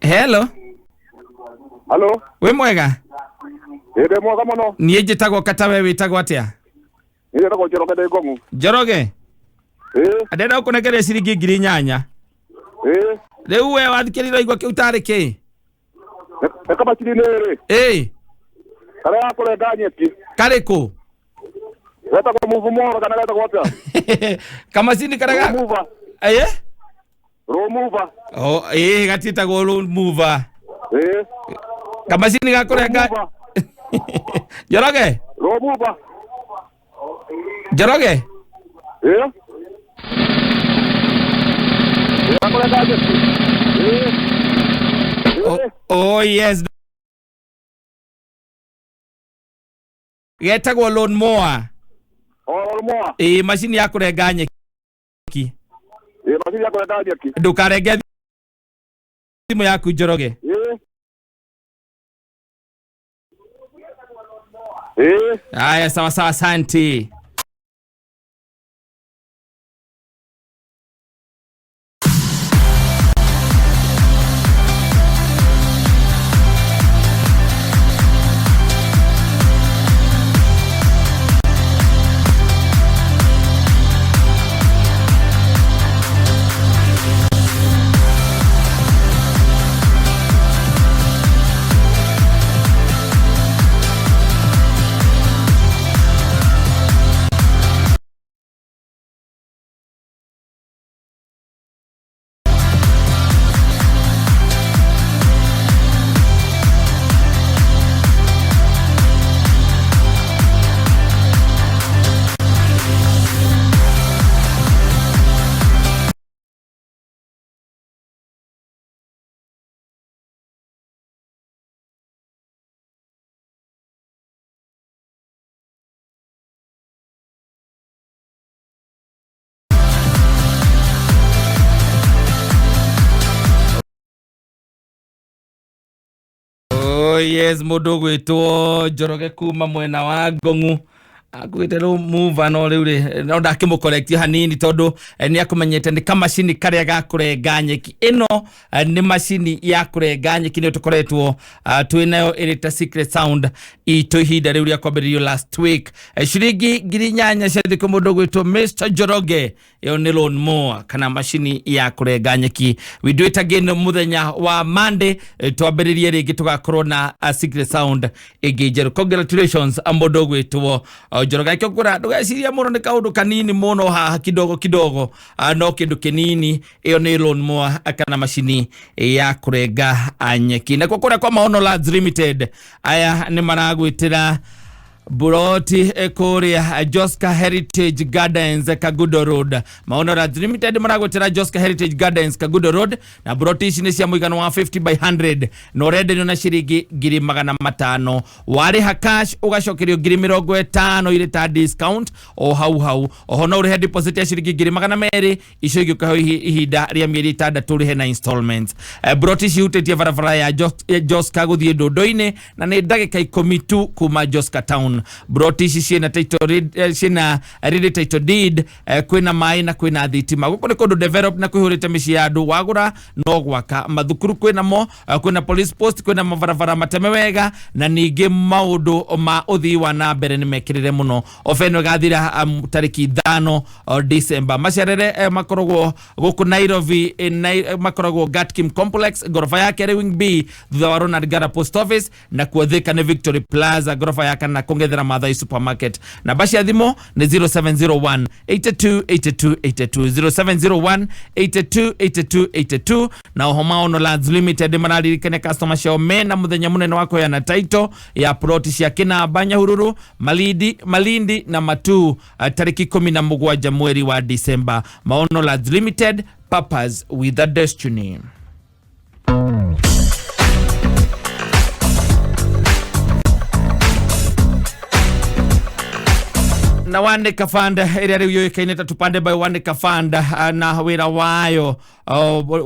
Hello. Hello. We mwega. Ndĩ mwega mũno. Niĩ njĩtagwo Kattaj, we wĩtagwo atĩa? Niĩ njĩtagwo Njoroge ndĩ Ngong'u. Njoroge. Ndĩrenda gũkũnengeria ciringi 8,000. Rĩu we wathikĩrĩria ũraigua kĩu tarĩ kĩ? Nĩ kamacini rĩrĩ. Karĩa ga kũrenga nyeki. Karĩkũ? Getagwo mũvumo kana getagwo atĩa? Kamacini karĩa ga mover. Roll mover. Gatĩtagwo roll mover. Kamacini ga kũrenga. Njoroge. Roll mover. Njoroge. Oh yes. Getagwo lawn mower. Lawn mower. Machine ya kũrenga nyeki. Machine ya kũrenga nyeki. Ndũkarenge thimũ yaku Njoroge. Haya sawa sawa, asante. Yes, mũndũ gwĩtwo Njoroge kuma mwena wa Ngong'u agwĩte rũ move no rĩu rĩ no ndakĩmũcorrect hanini tondũ nĩ akũmenyete nĩ kamacini karĩa ga kũrenga nyeki. Ĩno nĩ macini ya kũrenga nyeki nĩ tũkoretwo twĩnayo ĩrĩ ta secret sound itũ ihinda rĩu rĩa kwambĩrĩrio last week. Ciringi 8,000 ciathikwo mũndũ gwĩtwo Mr. Njoroge. Ĩyo nĩ lawn mower kana macini ya kũrenga nyeki. We do it again mũthenya wa Monday twambĩrĩrie rĩngĩ tũgakorwo na secret sound ĩngĩ njerũ. Congratulations mũndũ gwĩtwo Njoroge. Kĩokũra ndũgeciria mũno nĩ kaũndũ kanini mũno haha kidogo no kĩndũ kĩnini. Ĩyo nĩ lawn mower kana macini ya kũrenga nyeki. Na kũrĩa kwa Maono Lads Limited aya nĩ maragwĩtĩra Buroti Korea Joska Heritage Gardens Kagudo Road Maonora Limited maragotera Joska Heritage Gardens Kagudo Road na buroti ici ni cia muigano wa 50 by 100 no rende na ciringi 500 wari ha cash ugacokerio 50 ile ta discount o hau oho no urihe deposit ya ciringi 200 icio igikaho ihinda ria mieri 6 urihe na installments buroti ici utetie barabara ya Joska guthie Ndondo-ini na ni ndagika 10 tu kuma Joska town buroti ici ciena title ciena ready title deed kwina mai na kwina thitima guko ni kundu develop na kwihurite mici ya andu wagura no gwaka mathukuru kwina mo kwina police post kwina mabarabara mateme wega na ningi maundu ma uthii wa na mbere ni mekirire muno ofeno gathira tariki 5 December macerere makorogwo guku Nairobi makorogwo Gatkim Complex gorofa yake Wing B thutha wa Ronald Gara Post Office na kuotheka ni Victory Plaza gorofa yake na kongethera Mathaa supermarket na bashi adhimo ni 0701 82 82 82 0701 82 82 82 na Ohomao no Lands Limited mararirikane customer shao mena muthenya munene wako ya na title ya plot cia kina Banyahururu Malindi na Matu tariki 17 mweri wa December. Maono Lands Limited, Papas with a Destiny. Na Wande Kafanda area riyo ikaineta tupande by Wande Kafanda na wira wayo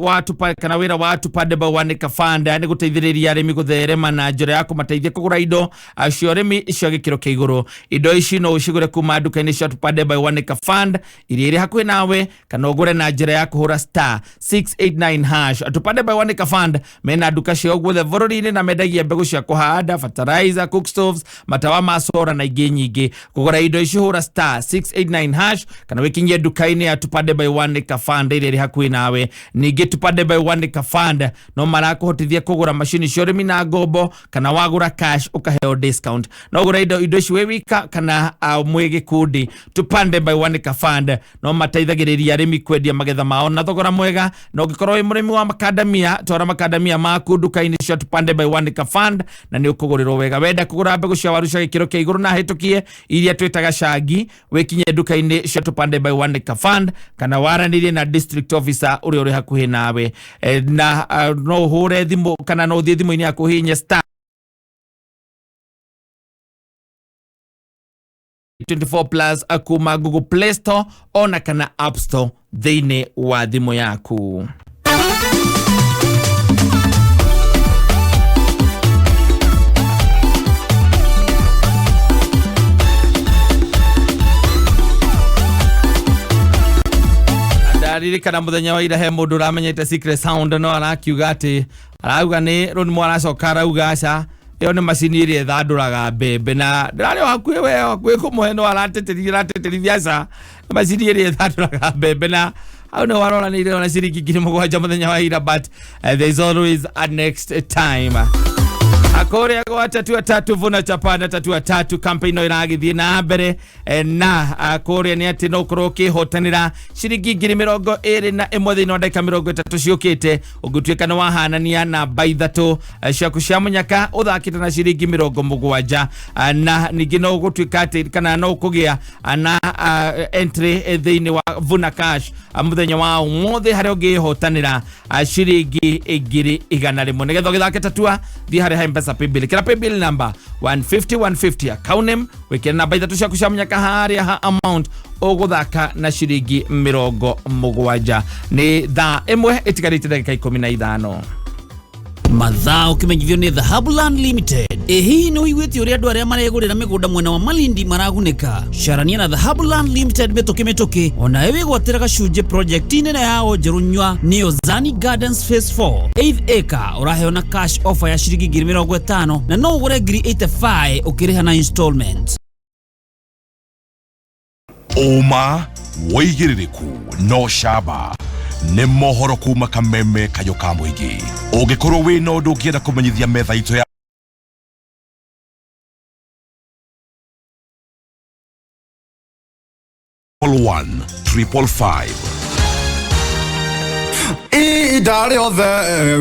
watu kana wira watu pande by Wande Kafanda ni guteithiriria arimi gutherema na njira ya kumateithia kugura indo acio arimi icio gikiro kia iguru indo ici no ucigure kuma duka-ini cia tupande by Wande Kafanda iria iri hakuhi nawe kana ugure na njira ya kuhura star 689 hash tupande by Wande Kafanda mena duka cia guothe bururi-ini na mendagia mbegu cia kuhanda fertilizer cook stoves matawa ma solar na ingi nyingi kugura indo ici hura star 689 hash kana wikinye duka-ini ya tupande by Wande Kafanda iria iri hakuhi nawe ningi tupande by Wande Kafanda no marakuhotithia kugura machine cia urimi na ngombo kana wagura cash ukaheo discount no gura indo ici we wika kana mwege kundi tupande by Wande Kafanda no mateithagiriria arimi kwendia magetha mao na thogora mwega no gikorwo wi murimi wa makadamia twara makadamia maku duka-ini cia tupande by Wande Kafanda na ni ukugurirwo wega wenda kugura mbegu cia waru cia gikiro kia iguru na hitukie iria twitaga shagi wekinye duka-ini cia tupande by Wande Kafanda kana waranirie na district officer uri hakuhi nawe na no hure thimu kana no thie thimu-ini yaku hinye star 24 plus akuma Google Play Store ona kana App Store thĩinĩ wa thimu yaku. Aririkana muthenya wa ira he mundu uramenyete secret sound no arakiuga ati arauga ni runi mwaracoka arauga aca iyo ni macini iria ithanduraga mbembe na ndirari hakuhi we hakuhi kumuhe no arateterithia aca macini iria ithanduraga mbembe na au no waroranire ona ciringi 7,000 muthenya wa ira but there is always a next time. Akoria kwa tatu vuna chapana tatu campaign no iragithie na mbere na akoria ni ati no kroki hotanira ciringi 21 thĩinĩ wa ndagĩka 30 ciukite ũgũtuĩka no wahanania na baithatu ciaku cia munyaka uthakite na ciringi 70 na ningĩ no ũgũtuĩka ati kana no kũgĩa na entry thĩinĩ wa vuna cash muthenya wa ũmũthĩ harĩa ũngĩhotanĩra ciringi 100 nĩgetha ũgĩthake tatua thĩ harĩa Mpesa paybill kila paybill number 150 account name wekera namba ithatu ciaku cia munyaka haria ha amount uguthaka na ciringi 70 ni thaa imwe itigarite ndagika 15. Mathaa ukimenyithio ni Dhahabuland Limited. Hihi ni uigwiti uria andu aria maregurira migunda mwena wa Malindi maraguneka. Sharania na Dhahabuland Limited metoke ona ewe gwatira gacunje project nene yao njerunywa niyo Zani Gardens Phase 4 8th acre uraheona cash offer ya ciringi 50 na no ugure 85 ukiriha na installment. Oma woigiririku no shaba nĩ mohoro kuma kameme kayo ka mũingĩ ũngĩkorwo wĩ na ũndũ ũngĩenda kũmenyithia metha itũ ya 11555 ihinda rĩothe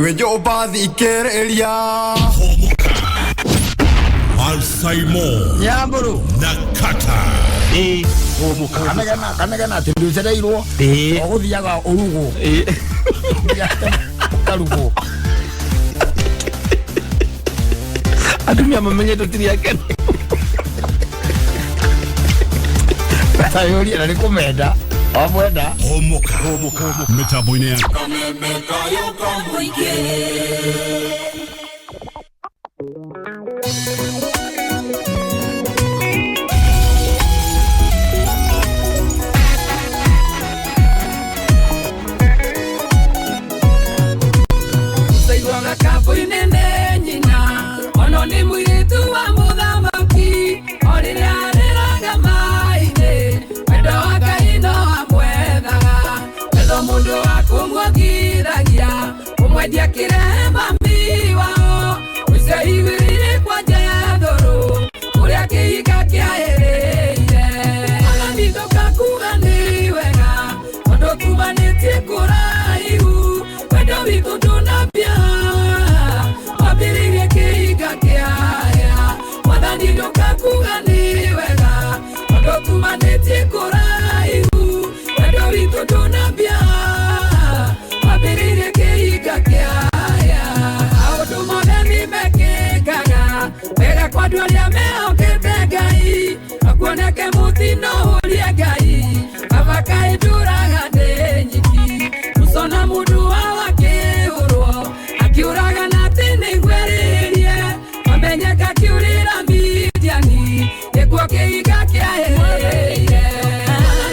wĩnjũ ũmbathi ikĩrĩria Mansaimo Nyamburu na Kattaj. Humuka kanegana tinducereirwo oguthiaga urugo karugo atumia mamenye tutiria kene tayori ari kumenda amwenda Humuka mitambo-ini ya Dia kirema miwa Use igirire kwa jadoro Uria kiika kiaereire Ala mitoka kugani wega Ondo kumanetie kuraihu Wendo wiko tunapia Wabiririe kiika kiaya Wadani toka kugani wega Ondo kumanetie kuraihu Wendo wiko tunapia Wabiririe kiika kiaya Audu modemi mekikaga Wega kwa dualia meokete gai Akwoneke mutino ulie gai Avaka iduraga denyiki Usona mudu wake urwo Akiuraga natini gweririe Wamenyeka kiurira midiani Yekuwa kiika kiaereire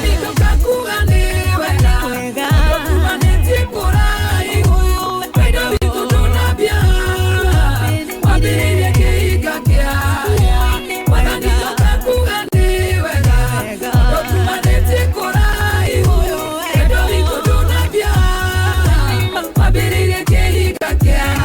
Nikuka kugani wega Wakumaneti kuraihu Wendo wiko tunabia Wabiririe kiika kiaya Wadani toka kugani wega Wakumaneti kuraihu Wendo wiko tunabia Wabiririe kiika kiaya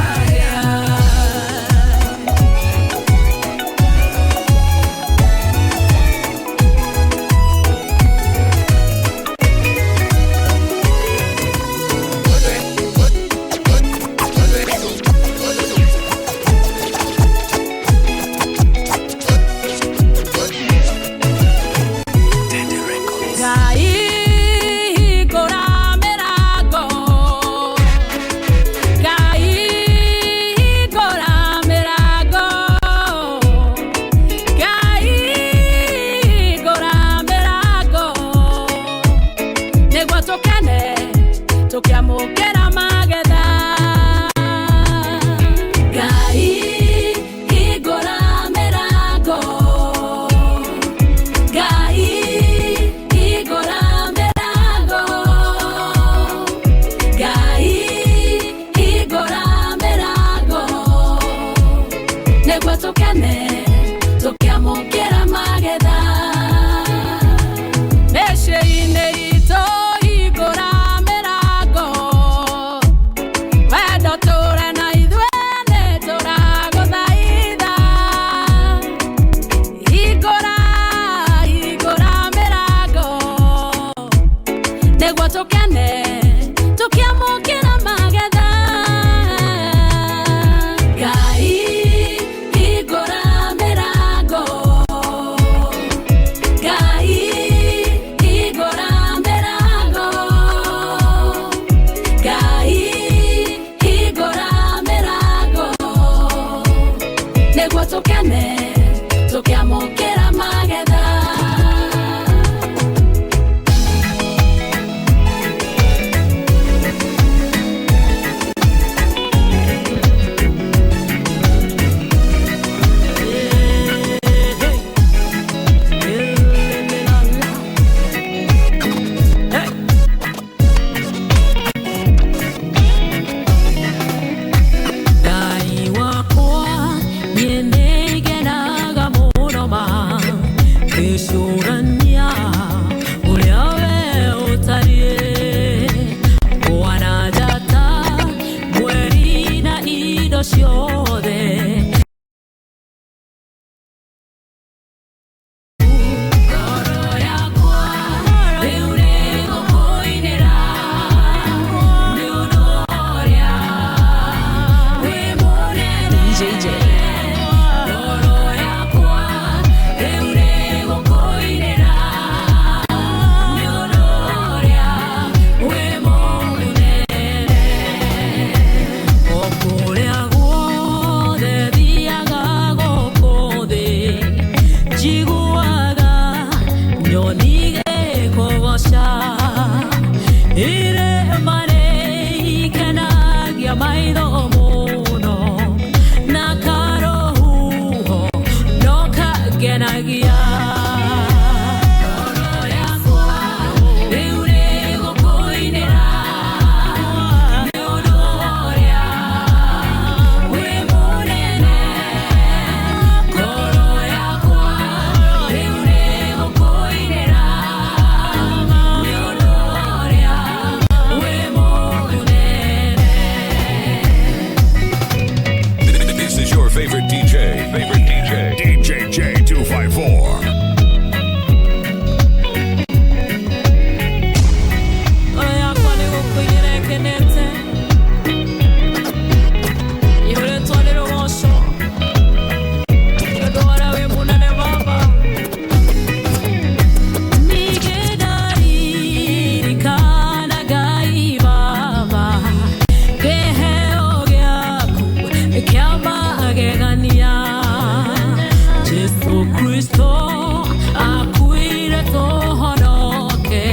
tukiamukira magetha Ngai hingũra mĩrango Ngai hingũra mĩrango Ngai hingũra mĩrango nĩguo tũkene tukiamukira magetha mĩciĩ-inĩ itũ hingũra Ngai hingũra kiama agegania Jesu Kristo akuire tohonoke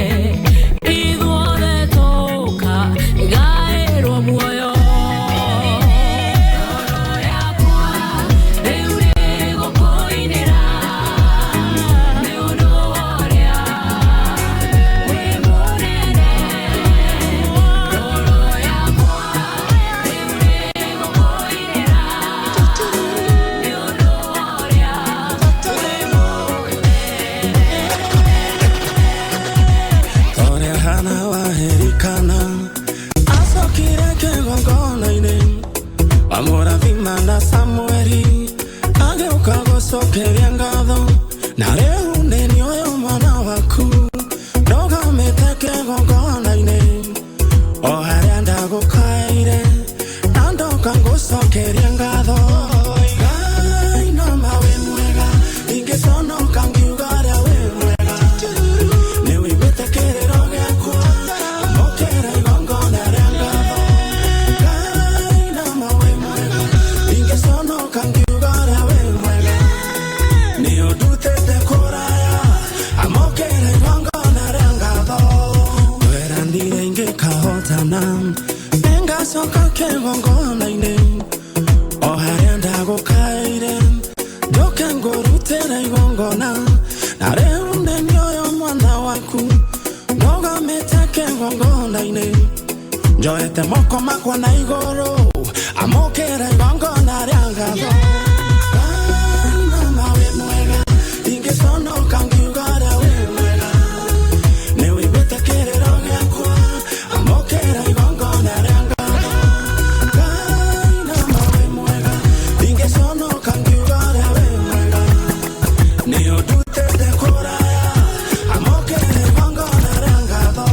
ithuothe toka gaerwo muoyo Amora vimana Samueli ageuka gucokeria ngatho na riu ni nioyo mwana waku ndogamite kigongona-ini o haria ndagukaire na ndoka gucokeria ngatho Ngai no mawe mwega ingiconoka ngiuga ria wi mwega ni wiguite kiriro giakwa amukira igongona ria ngatho Enga soka kegongona-ini o haria ndagukaire ndoke ngurutire igongona na riu ni nioyo mwana waku ndogamite kegongona-ini njoete moko makwa na iguru amukire igongona ria ngatho Ngai no mawe mwega ingiconoka ngiuga ria wi mwega ni wiguite kiriro giakwa amukira igongona ria ngatho Ngai no mawe mwega ingiconoka ngiuga ria wi mwega ni udutete kuraya amukira igongona ria ngatho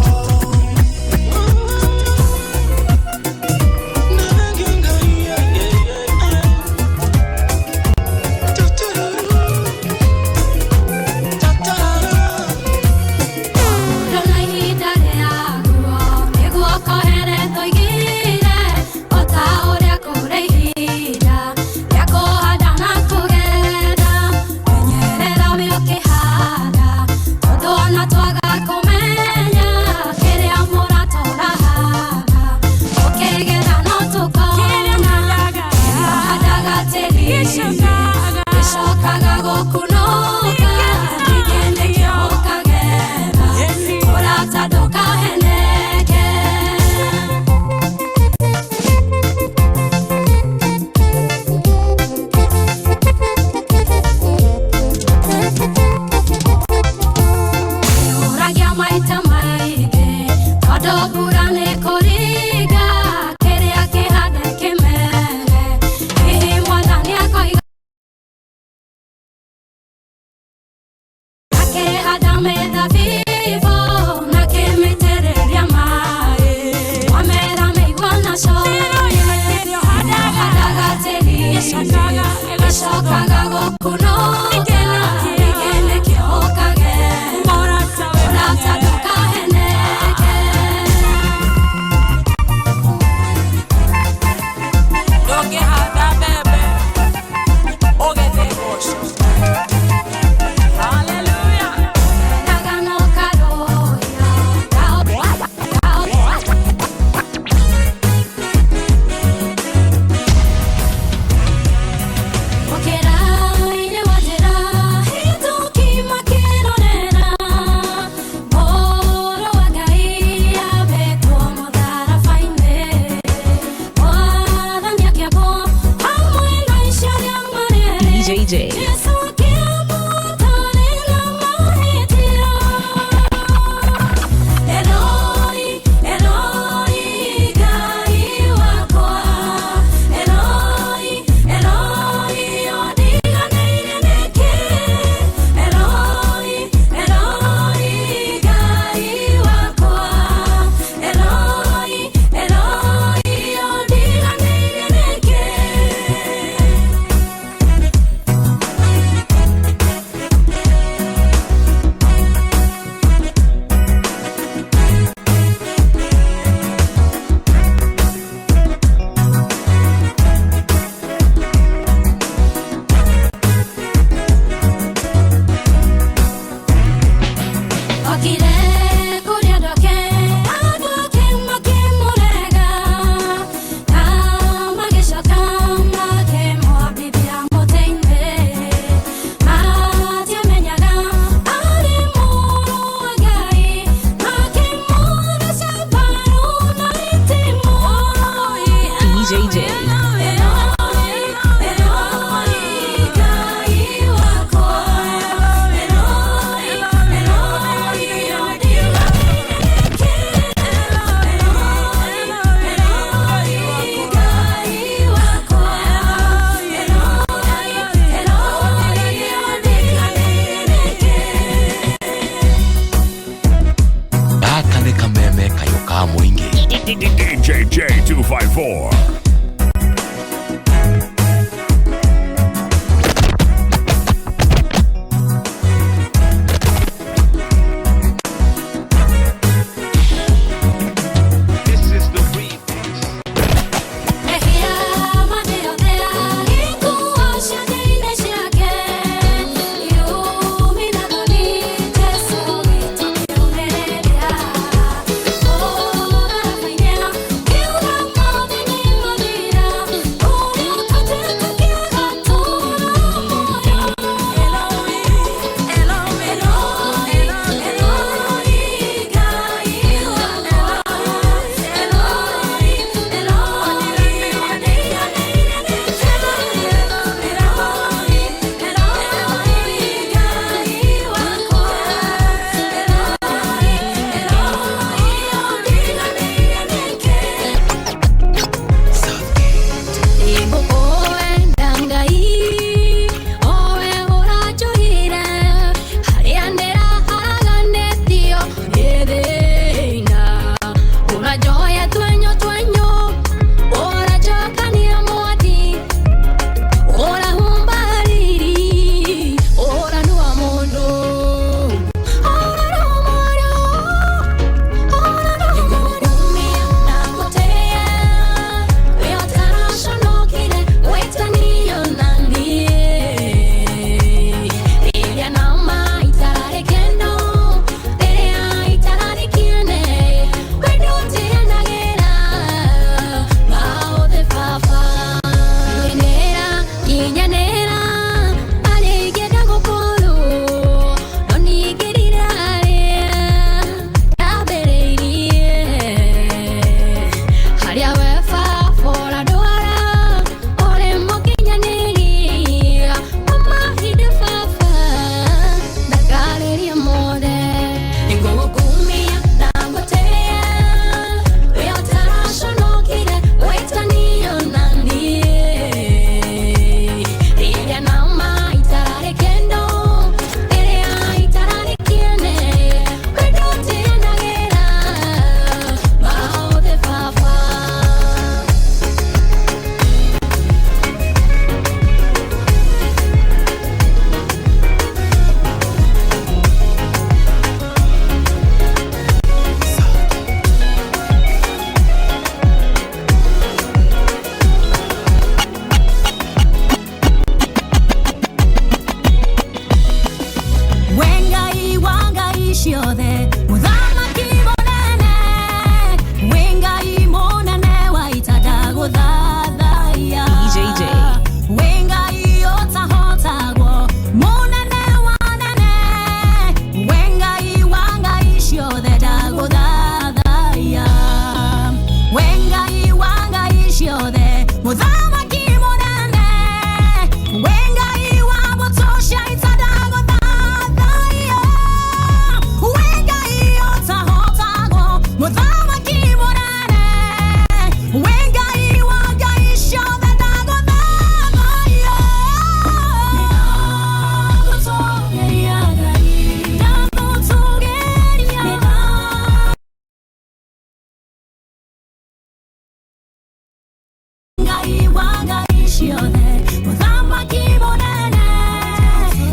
ciothe mũthamaki mũnene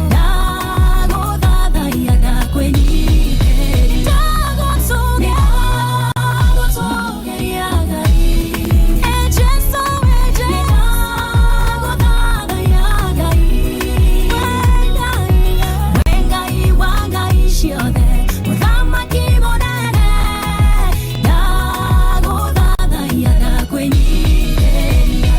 ndagũthathaiya ndakwĩnyihĩria ndagũtũgeria Ngai Jesũ ndagũthathaiya Ngai we Ngai wa ngai ciothe mũthamaki mũnene ndagũthathaiya ndakwĩnyihĩria.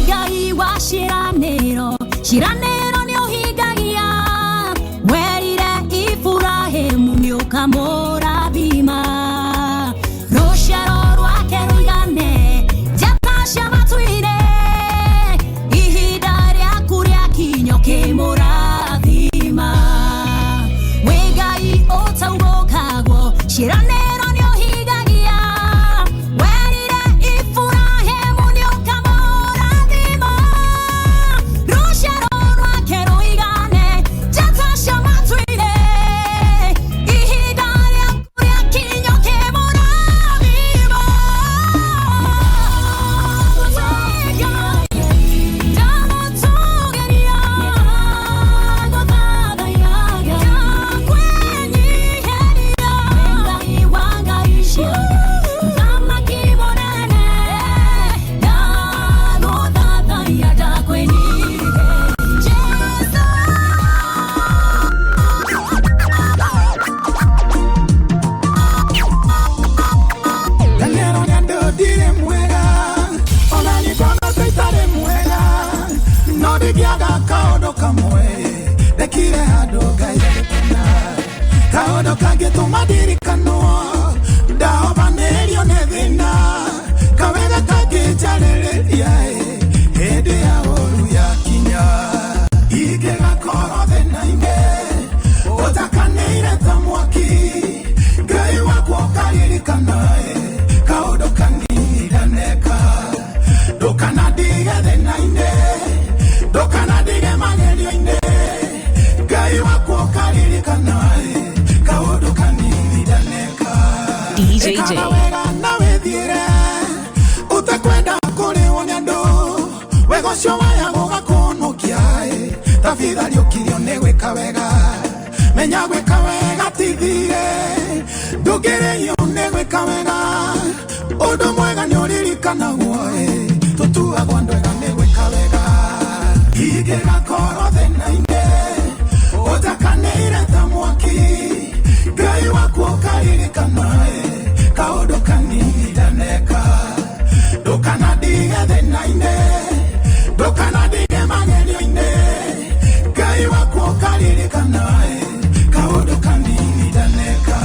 Ngai wa ciranĩro nĩ ũhingagia werire Iburahĩmu nĩ ũkamũrathima rũciaro rwake rũigane njata cia matu-inĩ ihinda rĩaku rĩakinya ũkĩmũrathima wĩ Ngai ũtaugũkagwo ciranĩro nĩ ũhingagia werire Iburahĩmu nĩ ũkamũrathima rũciaro rwake rũigane njata cia matu-inĩ ihinda rĩaku rĩakinya ũkĩmũrathima ndamũtũgeria ndagũthathaiya ndakwĩnyihĩria Ngai wa ngai ciothe mũthamaki mũnene ndagũthathaiya ndakwĩnyihĩria Daniel ndodire mwega ona nĩngona taitarĩ mwega no ndingĩaga kaũndũ kamwe ndekire handũ Ngai agĩkena kaũndũ kangĩtũma ndirikanwo ndahobanĩrio nĩ thĩna kawega kangĩnjarĩrĩria hĩndĩ ya ũru yakinya ingĩgakorwo thĩna-inĩ ũtakanĩire ta mwaki Ngai wakwa ũkaririkana kaũndũ kanini ndaneka ndũkanandige thĩna-inĩ ndũkanandige magerio-inĩ Ngai wakwa ũkaririkana kaũndũ kanini ndaneka ĩkaga wega na wĩthiĩre ũtekwenda kũrĩo nĩ andũ wega ũcio waya gũgakũhonokia tafithari ũkirio nĩ gwĩka wega menya gwĩka wega ti thirĩ ndũngĩrĩio nĩ gwĩka wega ũndũ mwega nĩ ũririkanagwo tũtuagwo andũ ega nĩ gwĩka wega ingĩgakorwo thĩna-inĩ ũtakanĩire ta mwaki Ngai wakwa ũkaririkana kaũndũ kanini ndaneka ndũkanandige thĩna-inĩ ndũkanandige magerio-inĩ Ngai wakwa ũkaririkana kaũndũ kanini ndaneka.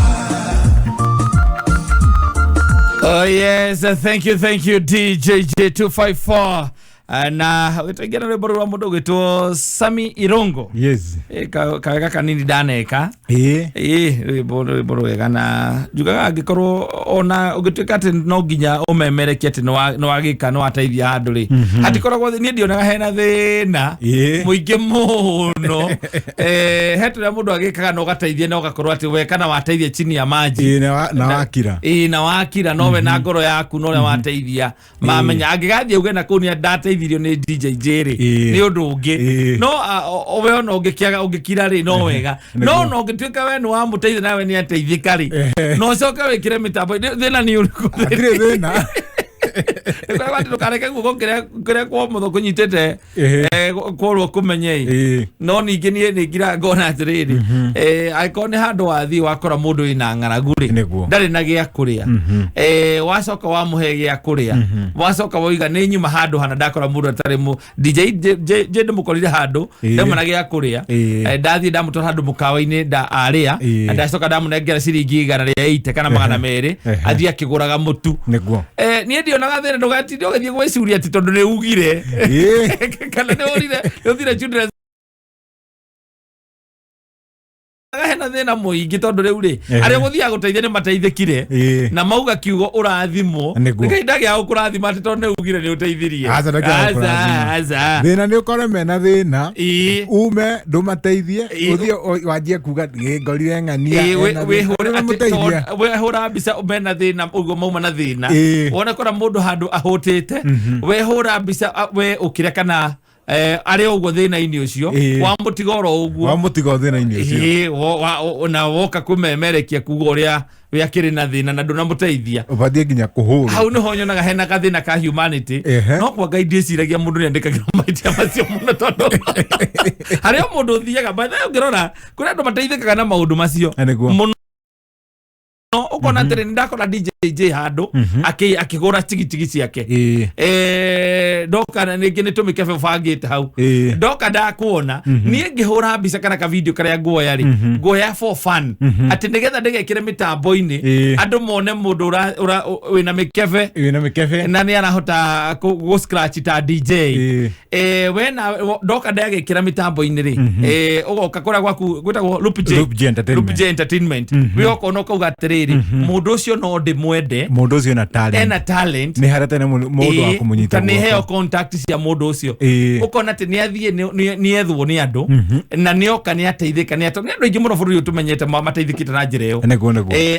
Oh yes, thank you DJJ254. Na wetengera rwimbo rwa mundu gwitwo Sami Irongo. Yes. Kawega kanini ndaneka. Rwimbo rwega na njugaga angikorwo ona ugituika ati no nginya umemerekie ati no wagika no ateithia handu ri. Hatikoragwo ni ndionaga hena thina muingi muno. Hetu ya mundu agikaga no gateithie no gakorwo ati we kana wateithia chini ya maji. Na wakira. Na wakira no we na ngoro yaku no wateithia. Mamenya angigathie uge na kuni ndate ithirio ni DJJ ri ni undu ungi no owe ona ungikiaga ungikira ri no wega no ungituika we ni wa muteithia nawe ni ateithika ri no coka wikire mitambo thina ni uriku thina kwa watu tukareke guko kire kwa mutho kunyitete kworwo kumenye no ningi ni ngira ngona atiriri aikone handu wathi wakora mundu ina ng'aragu ri ndari na gia kuria wacoka wa muhe gia kuria wacoka woiga ni nyuma handu hana ndakora mundu atari mu DJ je ndumukorire handu ndamana gia kuria ndathi ndamutora handu mukawa-ini nda aria ndacoka ndamunengera ciringi 180 kana 200 athia kiguraga mutu ni ndio nagathe ndugati ũgĩthiĩ gwĩcuria ati tondu nĩ ugire kana nĩ ũthire children hena thina muingi tondu riu ri aria guthia guteithia ni mateithikire na mauga kiugo urathimo nikainda gia ukurathima ati tondu ugire ni uteithirie aza thina ni ukore mena thina ume ndumateithie uthio wanjie kuga ngorire ng'ania we hura mbica mena thina uguo mauma na thina wona kora mundu handu ahutite we hura mbica we ukire kana ari uguo thina-ini ucio wa mutigoro uguo wa mutigo thina-ini ucio na woka kumemerekia kuga uria we akiri na thina na nduna muteithia ubathie nginya kuhura hau niho nyonaga hena gathina ka humanity no kwa Ngai ndiciragia mundu ni andikagira maitia macio muno tondu haria mundu thiaga bathe ngirora kuria andu mateithikaga na maundu macio muno ukona tere ndakora DJ handu akigura tigitigi ciake ndoka na ningi nitumike bangite hau ndoka ndakuona nie ngihura mbica kana ka video karia nguoya ri nguoya for fun ati nigetha ndigekire mitambo-ini andu mone mundu wina mikebe na ni arahota go scratch ta DJ wena ndoka ndagekira mitambo-ini ri ugoka kura gwaku gwitagwo Loop J Entertainment we okona ukauga atiriri mundu ucio no ndimwende mundu ucio na talent ni harate na mundu wa kumunyita ni heo contact cia mundu ucio ukona ati ni athie ni ethwo ni andu na ni oka ni ateithika ni andu ingi muno bururi utumenyete mateithikite na njira iyo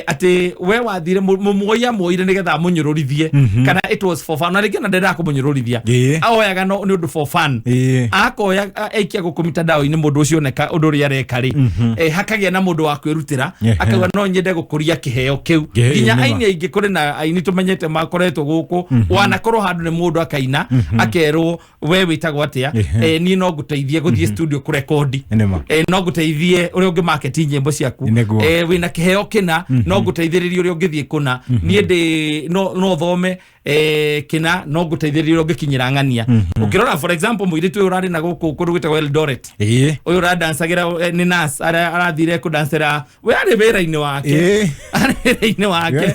ati we wathire muoya muoire nigetha munyururithie kana it was for fun na ringi na ndenda kumunyururithia aoyaga no ni undu for fun akoya aikia gukumita dawa-ini mundu ucio neka undu ria reka ri hakagia na mundu wa kwirutira akauga no nyende gukuria kiheo kiu nginya aini aingi kuri na aini tumenyete makoretwo guku wanakorwo handu ni mundu akaina akerwo we witagwo atia ni no nguteithie guthie studio kurekodi no nguteithie uria ungi market nyimbo ciaku wina kiheo kina no nguteithiririe uria ungithie kuna nie ndi no thome kina no nguteithiririe uria ungikinyira ng'ania ukirora for example muiritu urari na guku kundu gwitagwo Eldoret uyu uradansagira ni nas arathire kudansera we ari wira-ini wake ini wake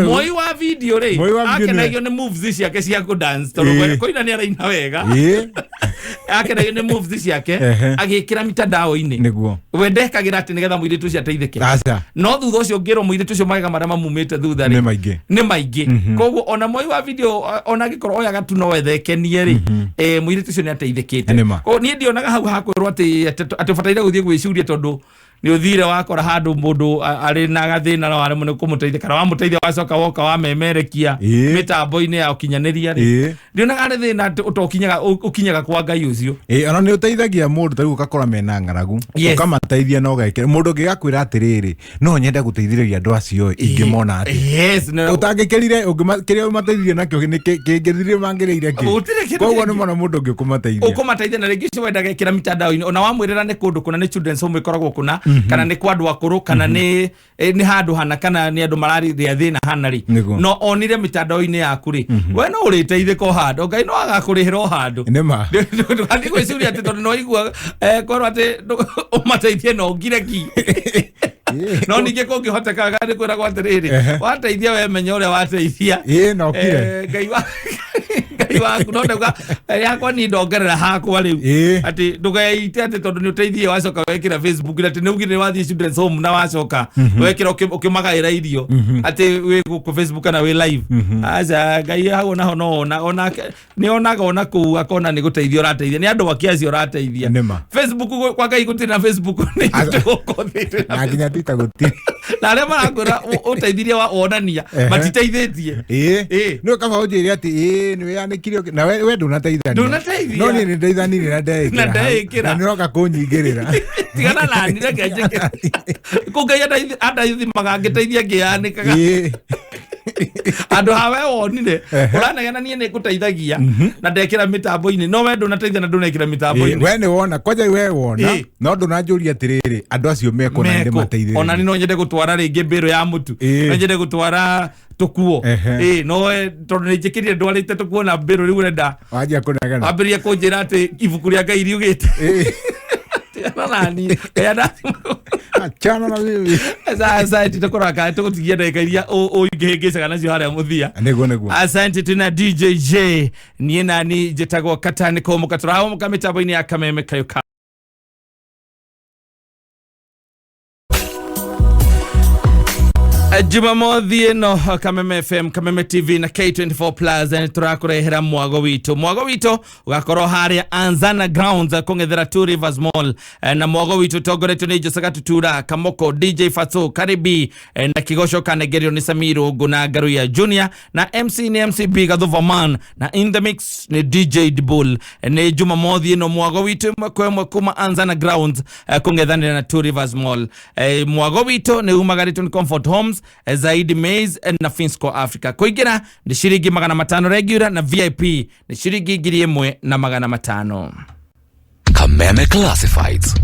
moi wa video ri akenagio ni moves ciake cia ku dance tondu koina ni araina wega akenagio ni moves ciake agikira mitandao-ini niguo we ndekagira ati nigetha muiritu cia teithike no thutha ucio ngiro muiritu cio magega maria mamumite thutha ri ni maingi koguo ona moi wa video ona gikorwo oyaga tu no wethekenie ri muiritu cio ni ateithikite ko ni ndionaga hau hakwirwo ati bataire guthie gwiciuria tondu ni uthire wakora handu mundu ari na gathina no ari muno kumuteithia kana wa muteithia wacoka woka wa memerekia mitambo-ini ya ukinyaniria ri ndionaga ari thina ukinyaga kwa Ngai ucio ona ni uteithagia mundu tari ukakora mena ngaragu ukamateithia no gekire mundu ngigakwira atiriri no nyende guteithiriria andu acio ingimona ati utangikirire ungimakiria umateithie nakio ni kingithirie mangiriire ki koguo ni mona mundu ukumateithia na ringi cio wendaga ikira mitandao-ini ona wamwirira ni kundu kuna ni children's home ikoragwo kuna kana ni kwa andu akuru kana ni handu hana kana ni andu marariria thina hana ri no onire mitandao-ini yaku ri we no uriteithika handu Ngai no agakurihira handu nima ndi gwiciria ati tondu no igua korwo ati umateithie no ngire ki no ninge kungihotekaga ni kwira kwa atiriri wateithia we menye uria wateithia no kire Ngai waku no ndauga yakwa ni ndongerera hakwa riu ati ndugeite ati tondu ni uteithie wacoka wekira Facebook ati ni ugire wathie children's home na wacoka wekira ukimagaira irio ati we ku Facebook na we live aza Ngai hau naho no ona ni onaga ona ku akona ni guteithia urateithia ni andu wakiaci urateithia Facebook kwa Ngai gutira Facebook ni tukothite na nginya Twitter gutira na aria marakwira uteithirie wa onania matiteithĩtie no kama unjire ati ni we anikire na we ndunateithania no ni ndeithani na ndekira na niroka kunyingirira tigana na ni reke kungai andaithimaga ngiteithia ngianikaga andu hawe wonire uranegena nie ni guteithagia na ndekira mitambo-ini no we ndunateithia na ndunekira mitambo-ini we ni wona koja we wona no ndunanjuria atiriri andu acio meko na ndi mateithia ona ni no nyende gutwara ringi mbiro ya mutu no nyende gutwara tukuo no tondu ni njikirire ndwarite tukuo na mbiro riu renda wajia kunegena ambiria kunjira ati ibuku ria Ngai riugite nani achana na mimi sasa tutakoraka tukutigia ndeka iria uingihingicaga nacio haria muthia niguo asante tuna DJ nie nani njitagwo Kattaj ni Humuka turahomuka mitambo-ini ya kameme kayo Jumamothi ino Kameme FM, Kameme TV na K24 Plus ni turakurehera mwago wito ugakorwo haria Anzana Grounds kungethera Two Rivers Mall na mwago wito togoretwo ni Josaka Tutura Kamoko DJ Fatso Karibu na Kigosho Kanegerio ni Samiro Guna Garuya Junior na MC ni MC Big Adovaman na in the mix ni DJ Dibul ni Jumamothi ino mwago wito mwe kuma Anzana Grounds kungethana na Two Rivers Mall mwago wito ni Umagariton Comfort Homes zaidi Maze na Finsco Africa kuingira ni shiringi 500 regular na VIP ni shiringi 1,500. Kameme Classifieds.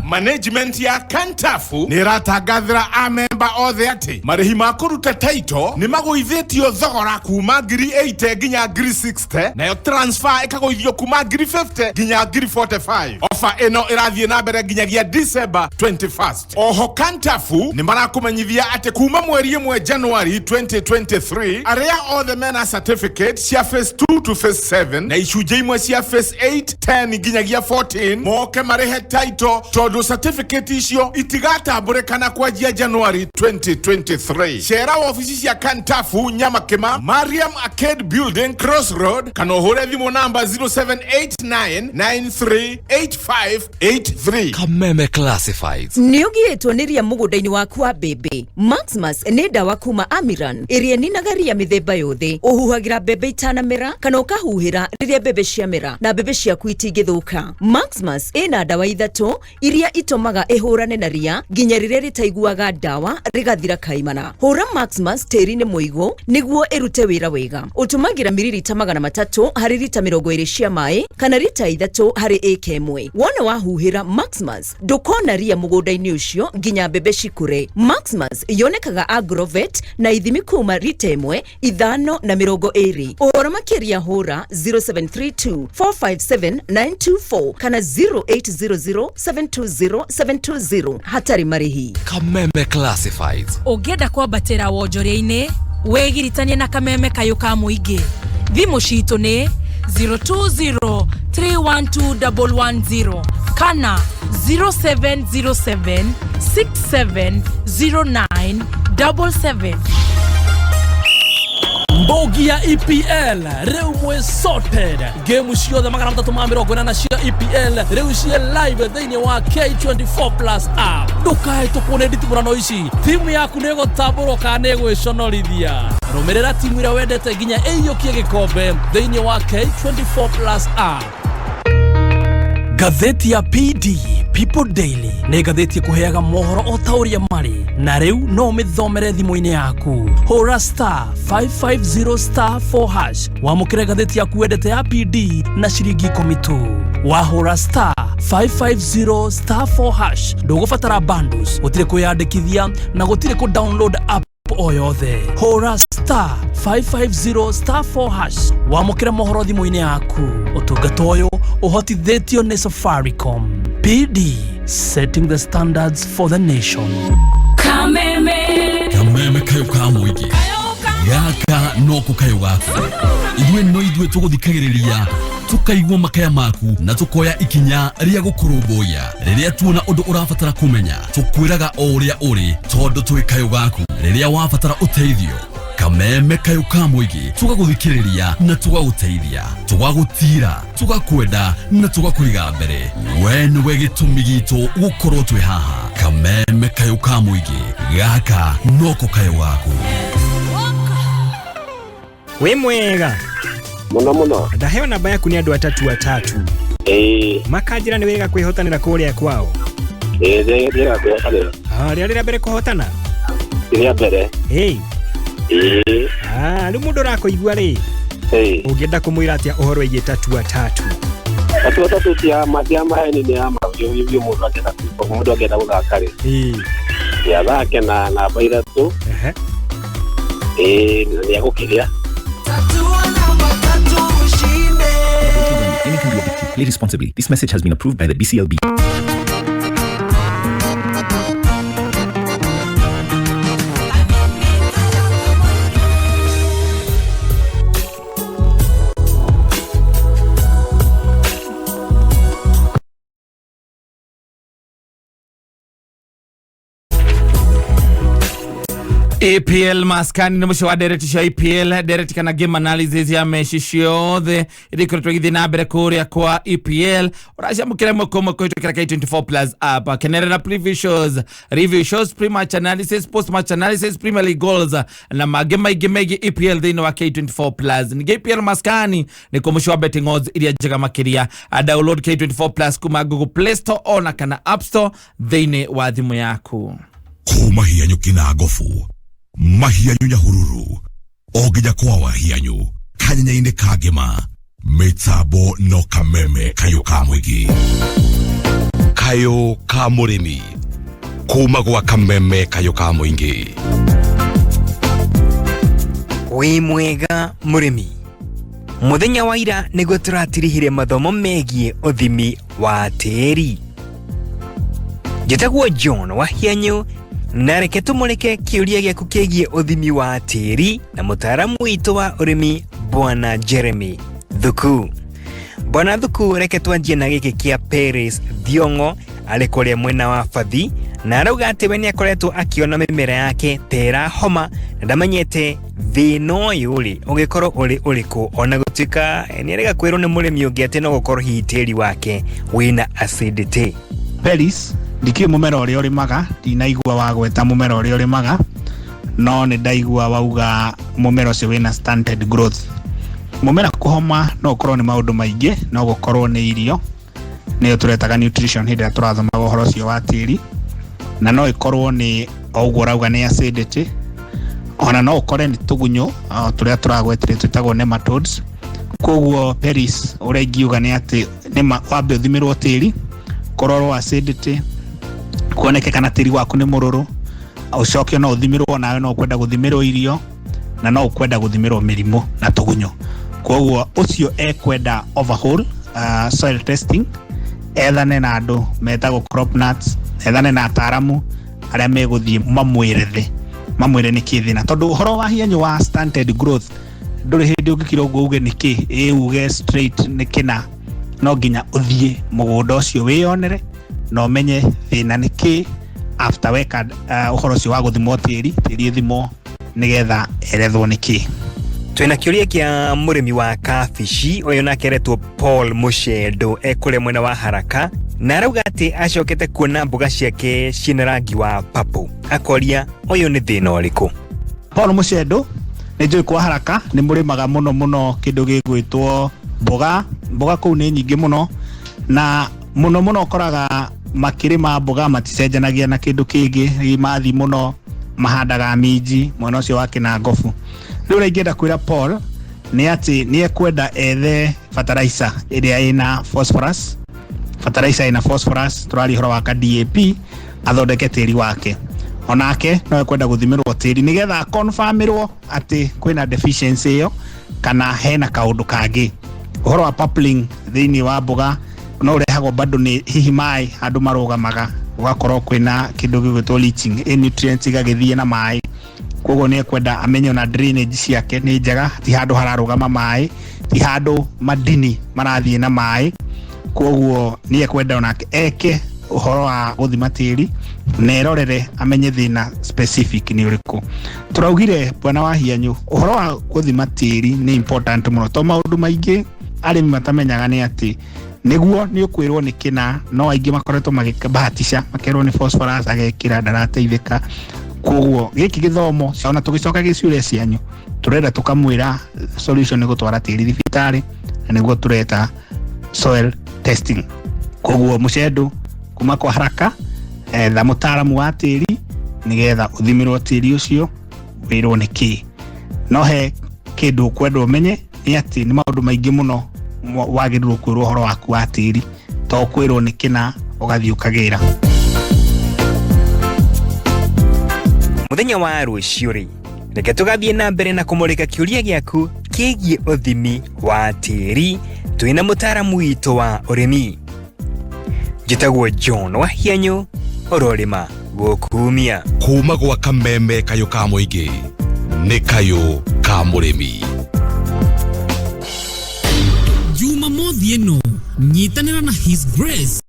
Management ya Kantafu niratangathira amemba othe ati marihi ma kuruta taito ni maguithitio thogora kuma 80 nginya 60 nayo transfer ikaguithio kuma 50 nginya 45. Ofa eno irathie na mbere nginyagia December 21st. Oho Kantafu ni marakumenyithia ati kuma mweri 1 January 2023 aria othe mena certificate cia phase 2 to phase 7 na icunje imwe cia phase 8 10 nginyagia 14 moke marihe taito todo certificate icio itigatamburekana kwanjia January 2023. Shera ofisi ya Kantafu Nyamakema Mariam Arcade Building Crossroad kanohore thimo namba 0789938583. Kameme Classifieds. Niugiretwo niria mugundaini waku wa bebe. Maximus ni dawa kuma Amiran iria ninagaria mithemba yothe. Uhuhagira bebe itanamera kana ukahuhira riria bebe ciamera na bebe ciaku itingithuka. Maximus ina dawa ithatu iria itomaga ehurane na ria nginya riria ritaiguaga dawa rigathira kaimana. Hura Maximus teri-ini muigu niguo erute wira wega. Utumagira mililita 300 hari lita 20 cia mai kana lita 3 hari eka imwe. Wona wahuhira Maximus ndukona ria mugundaini ucio nginya bebe cikure. Maximus yonekaga Agrovet na ithimi kuma lita 1 5 na 20. Uhoro makiria hura 0732 457 924 kana 0800 720 hatari marihi. Kameme Classifieds. Ungenda kwambatira wonjoria-ini wegiritanie na Kameme kayuka muingi. Thimu citu ni 020312110 kana 0707670977. Mbogi ya EPL reu mwe sorted game ciothe 380 cia EPL reu cia live thĩinĩ wa K24 Plus app. Ndukae tukune nditimurano ici timu yaku nĩ gũtambũrwo kana nĩ gwĩconorithia. Rũmĩrĩra timu ĩrĩa wendete nginya ĩiyũkie gĩkombe thĩinĩ wa K24 Plus app. Gatheti ya PD People Daily nĩ gatheti kuheaga mohoro o tauria mari na riu no mithomere thimo-ini yaku. Hora star 550 star 4 hash wamukire gatheti yaku wendete ya PD na ciringi 10. Wahora star 550 star 4 hash ndugubatara bundles, gutire kuyandikithia na gutire ku download app o yothe. Hora star 550 star 4 hash wamukire mohoro thimo-ini yaku. Utungata uyu uhotithitio ni Safaricom. PD, setting the standards for the nation. Kameme kayuka muingi. Gaka noko kayuga. Ithuĩ tuguthikagĩrĩria tukaigua makaya maku na tukoya ikinya ria gukurumbuya riria tuona undu urabatara kumenya tukwiraga o uria uri tondu twi kayo gaku riria wabatara uteithio. Kameme kayuka muingi tugaguthikĩrĩria na tugaguteithia, tugagutira, tugakwenda na tugakuriga mbere. We niwe gĩtũmi gitu gukorwo twi haha. Kameme kayuka muingi, gaka noko kayo gaku. We mwega muno ndaheo namba yaku ni andu atatu makanjira ni wega kwihotanira kuria kwao. Rĩrĩa kwihotanira rĩrĩa mbere kuhotana rĩrĩa mbere riu mundu rakuigua ri ungienda kumwira atia uhoro igi atatu tia mathia maheni ni ama yo mundu agenda guthaka ri ya thake na namba ithatu ni agukiria. Anything can be addictive. Play responsibly. This message has been approved by the BCLB. EPL maskani na mwisho wa dereti cia EPL dereti kana game analysis ya meshi ciothe irikoretwo githi na mbere kuria kwa EPL uracamukira mukoma kwitukira K24 plus app kenerera preview shows, review shows, pre-match analysis, post-match analysis, Premier League goals na magema igimegi EPL thĩinĩ wa K24 plus. Ni EPL maskani ni kumusho wa betting odds iria njega makiria. Download K24 plus kuma Google Play Store ona kana App Store thĩinĩ wa thimu yaku. Kumahianyu kina gofu mahianyu nyahururu oginya kwa wahianyu kanyanyaine kagema metabo no kameme kayo kamwigi kayo kamurimi kuma gwa kameme kayo kamwingi wi mwega murimi muthenya wa ira niguo turatirihire mathomo megie uthimi wa tĩri njĩtagwo John Wahianyu na reke tumũrĩke kĩũria gĩaku kĩgiĩ ũthimi wa tĩri na mũtaaramu witũ wa ũrĩmi Bwana Jeremy Thuku. Bwana Thuku, reke twanjie na gĩkĩ kĩa Paris Thiongo arĩ kũrĩa mwena wa Fathi na arauga atĩ we nĩakoretwo akĩona mĩmera yake tera homa na ndamenyete thĩna ũyũ rĩ ũgĩkorwo ũrĩ ũrĩkũ ona gũtuĩka nĩarega kwĩrwo nĩ mũrĩmi ũngĩ atĩ no gũkorwo hihi tĩri wake wĩna acidity. Paris ndikiwe mumera ũrĩa ũrĩmaga ndinaigua wa gweta mumera ũrĩa ũrĩmaga no nĩ ndaigua wauga mumera ũcio wĩna stunted growth. Mumera kũhoma no ũkorwo nĩ maũndũ maingĩ no gũkorwo nĩ irio nĩyo tũretaga nutrition hĩndĩ ĩrĩa tũrathomaga ũhoro ũcio wa tĩri na no ĩkorwo nĩ ũguo ũrauga nĩ acidity ona no ũkore nĩ tũgunyũ tũrĩa tũragweterera twĩtagwo nematodes. Koguo Paris ũrĩa ingiuga nĩ atĩ nĩ wambe ũthimĩrwo tĩri kororwo acidity kuoneke kana tĩri waku nĩ mũrũrũ ucoke no ũthimirwo nawe no kwenda gũthimirwo irio na no kwenda gũthimirwo mĩrimũ na tũgunyũ. Koguo ũcio ekwenda overhaul soil testing ethane na andũ metagwo crop nuts ethane na ataaramu arĩa megũthiĩ mamwĩre nĩ kĩ thĩna tondũ ũhoro wa hianyu wa stunted growth ndũrĩ hĩndĩ ũngĩkira ũguo uge nĩ kĩ uge straight nĩ kĩna no nginya ũthiĩ mũgũnda ũcio wĩyonere no menye thĩna nĩ kĩ after weka ũhoro ũcio wa gũthimwo tĩri ĩthimwo nĩgetha erethwo nĩ kĩ. Twĩna kĩũria kĩa mũrĩmi wa kabici ũyũ nake aretwo Paul Mushendo ekũrĩa mwena wa Haraka na arauga atĩ acokete kuona mboga ciake ciĩna rangi wa purple akoria ũyũ nĩ thĩna ũrĩkũ. Paul Mushendo nĩ njũĩ kwa Haraka nĩ mũrĩmaga mũno kĩndũ gĩgwĩtwo mboga kũu nĩ nyingĩ mũno na mũno ũkoraga makĩrĩma mboga maticenjanagia na kĩndũ kĩngĩ mathi mũno mahandaga minji mwena ũcio wake na ngobu. Rĩu ingĩenda kwĩra Paul nĩ atĩ nĩ ekwenda ethe fertilizer ĩrĩa ĩna phosphorus tũrari ũhoro wa DAP athondeke tĩri wake onake no ekwenda gũthimĩrwo tĩri nĩgetha confirmĩrwo atĩ kwĩna deficiency ĩyo kana hena kaũndũ kangĩ. Ũhoro wa purpling thĩinĩ wa mboga no ũrehagwo bado nĩ hihi maĩ andũ marũgamaga ũgakorwo kwĩna kĩndũ gĩgwĩtwo leaching nutrients igagĩthiĩ na maĩ. Koguo nĩ ekwenda amenye na drainage ciake nĩ njega ti handũ hararũgama maĩ ti handũ madini marathiĩ na maĩ. Koguo nĩ ekwenda onake eke ũhoro wa gũthima tĩri na erorere amenye thĩna specific nĩ ũrĩkũ. Tũraugire Bwana Wahianyu ũhoro wa gũthima tĩri nĩ important mũno to maũndũ maingĩ arĩmi matamenyaga nĩ atĩ nĩguo nĩ ũkwĩrwo nĩ kĩna no aingĩ makoretwo magĩbahatisha makerwo nĩ phosphorus agekĩra ndarateithĩka. Koguo gĩkĩ gĩthomo ona tũgĩcoka gĩciũria cianyu tũrenda tũkamwĩra solution nĩ gũtwara tĩri thibitarĩ na nĩguo tũreta soil testing. Koguo Mushendo kuma kwa Haraka etha mũtaaramu wa tĩri nĩgetha ũthimĩrwo tĩri ũcio wĩrwo nĩ kĩ. No he kĩndũ kwenda ũmenye nĩ atĩ nĩ maũndũ maingĩ mũno wagĩrĩirwo kwĩrwo ũhoro waku wa tĩri to kwĩrwo nĩ kĩna ũgathiĩ ũkagĩra. Mũthenya wa rũciũ rĩ reke tũgathiĩ na mbere na kũmũrĩka kĩũria gĩaku kĩgiĩ ũthimi wa tĩri twĩna mũtaaramu witũ wa ũrĩmi njĩtagwo John Wahianyu ũrorĩma gũkumia kuma gwa kameme kayo ka mũingĩ nĩ kayo ka mũrĩmi. Jumamothi ĩno nyitanĩra na His Grace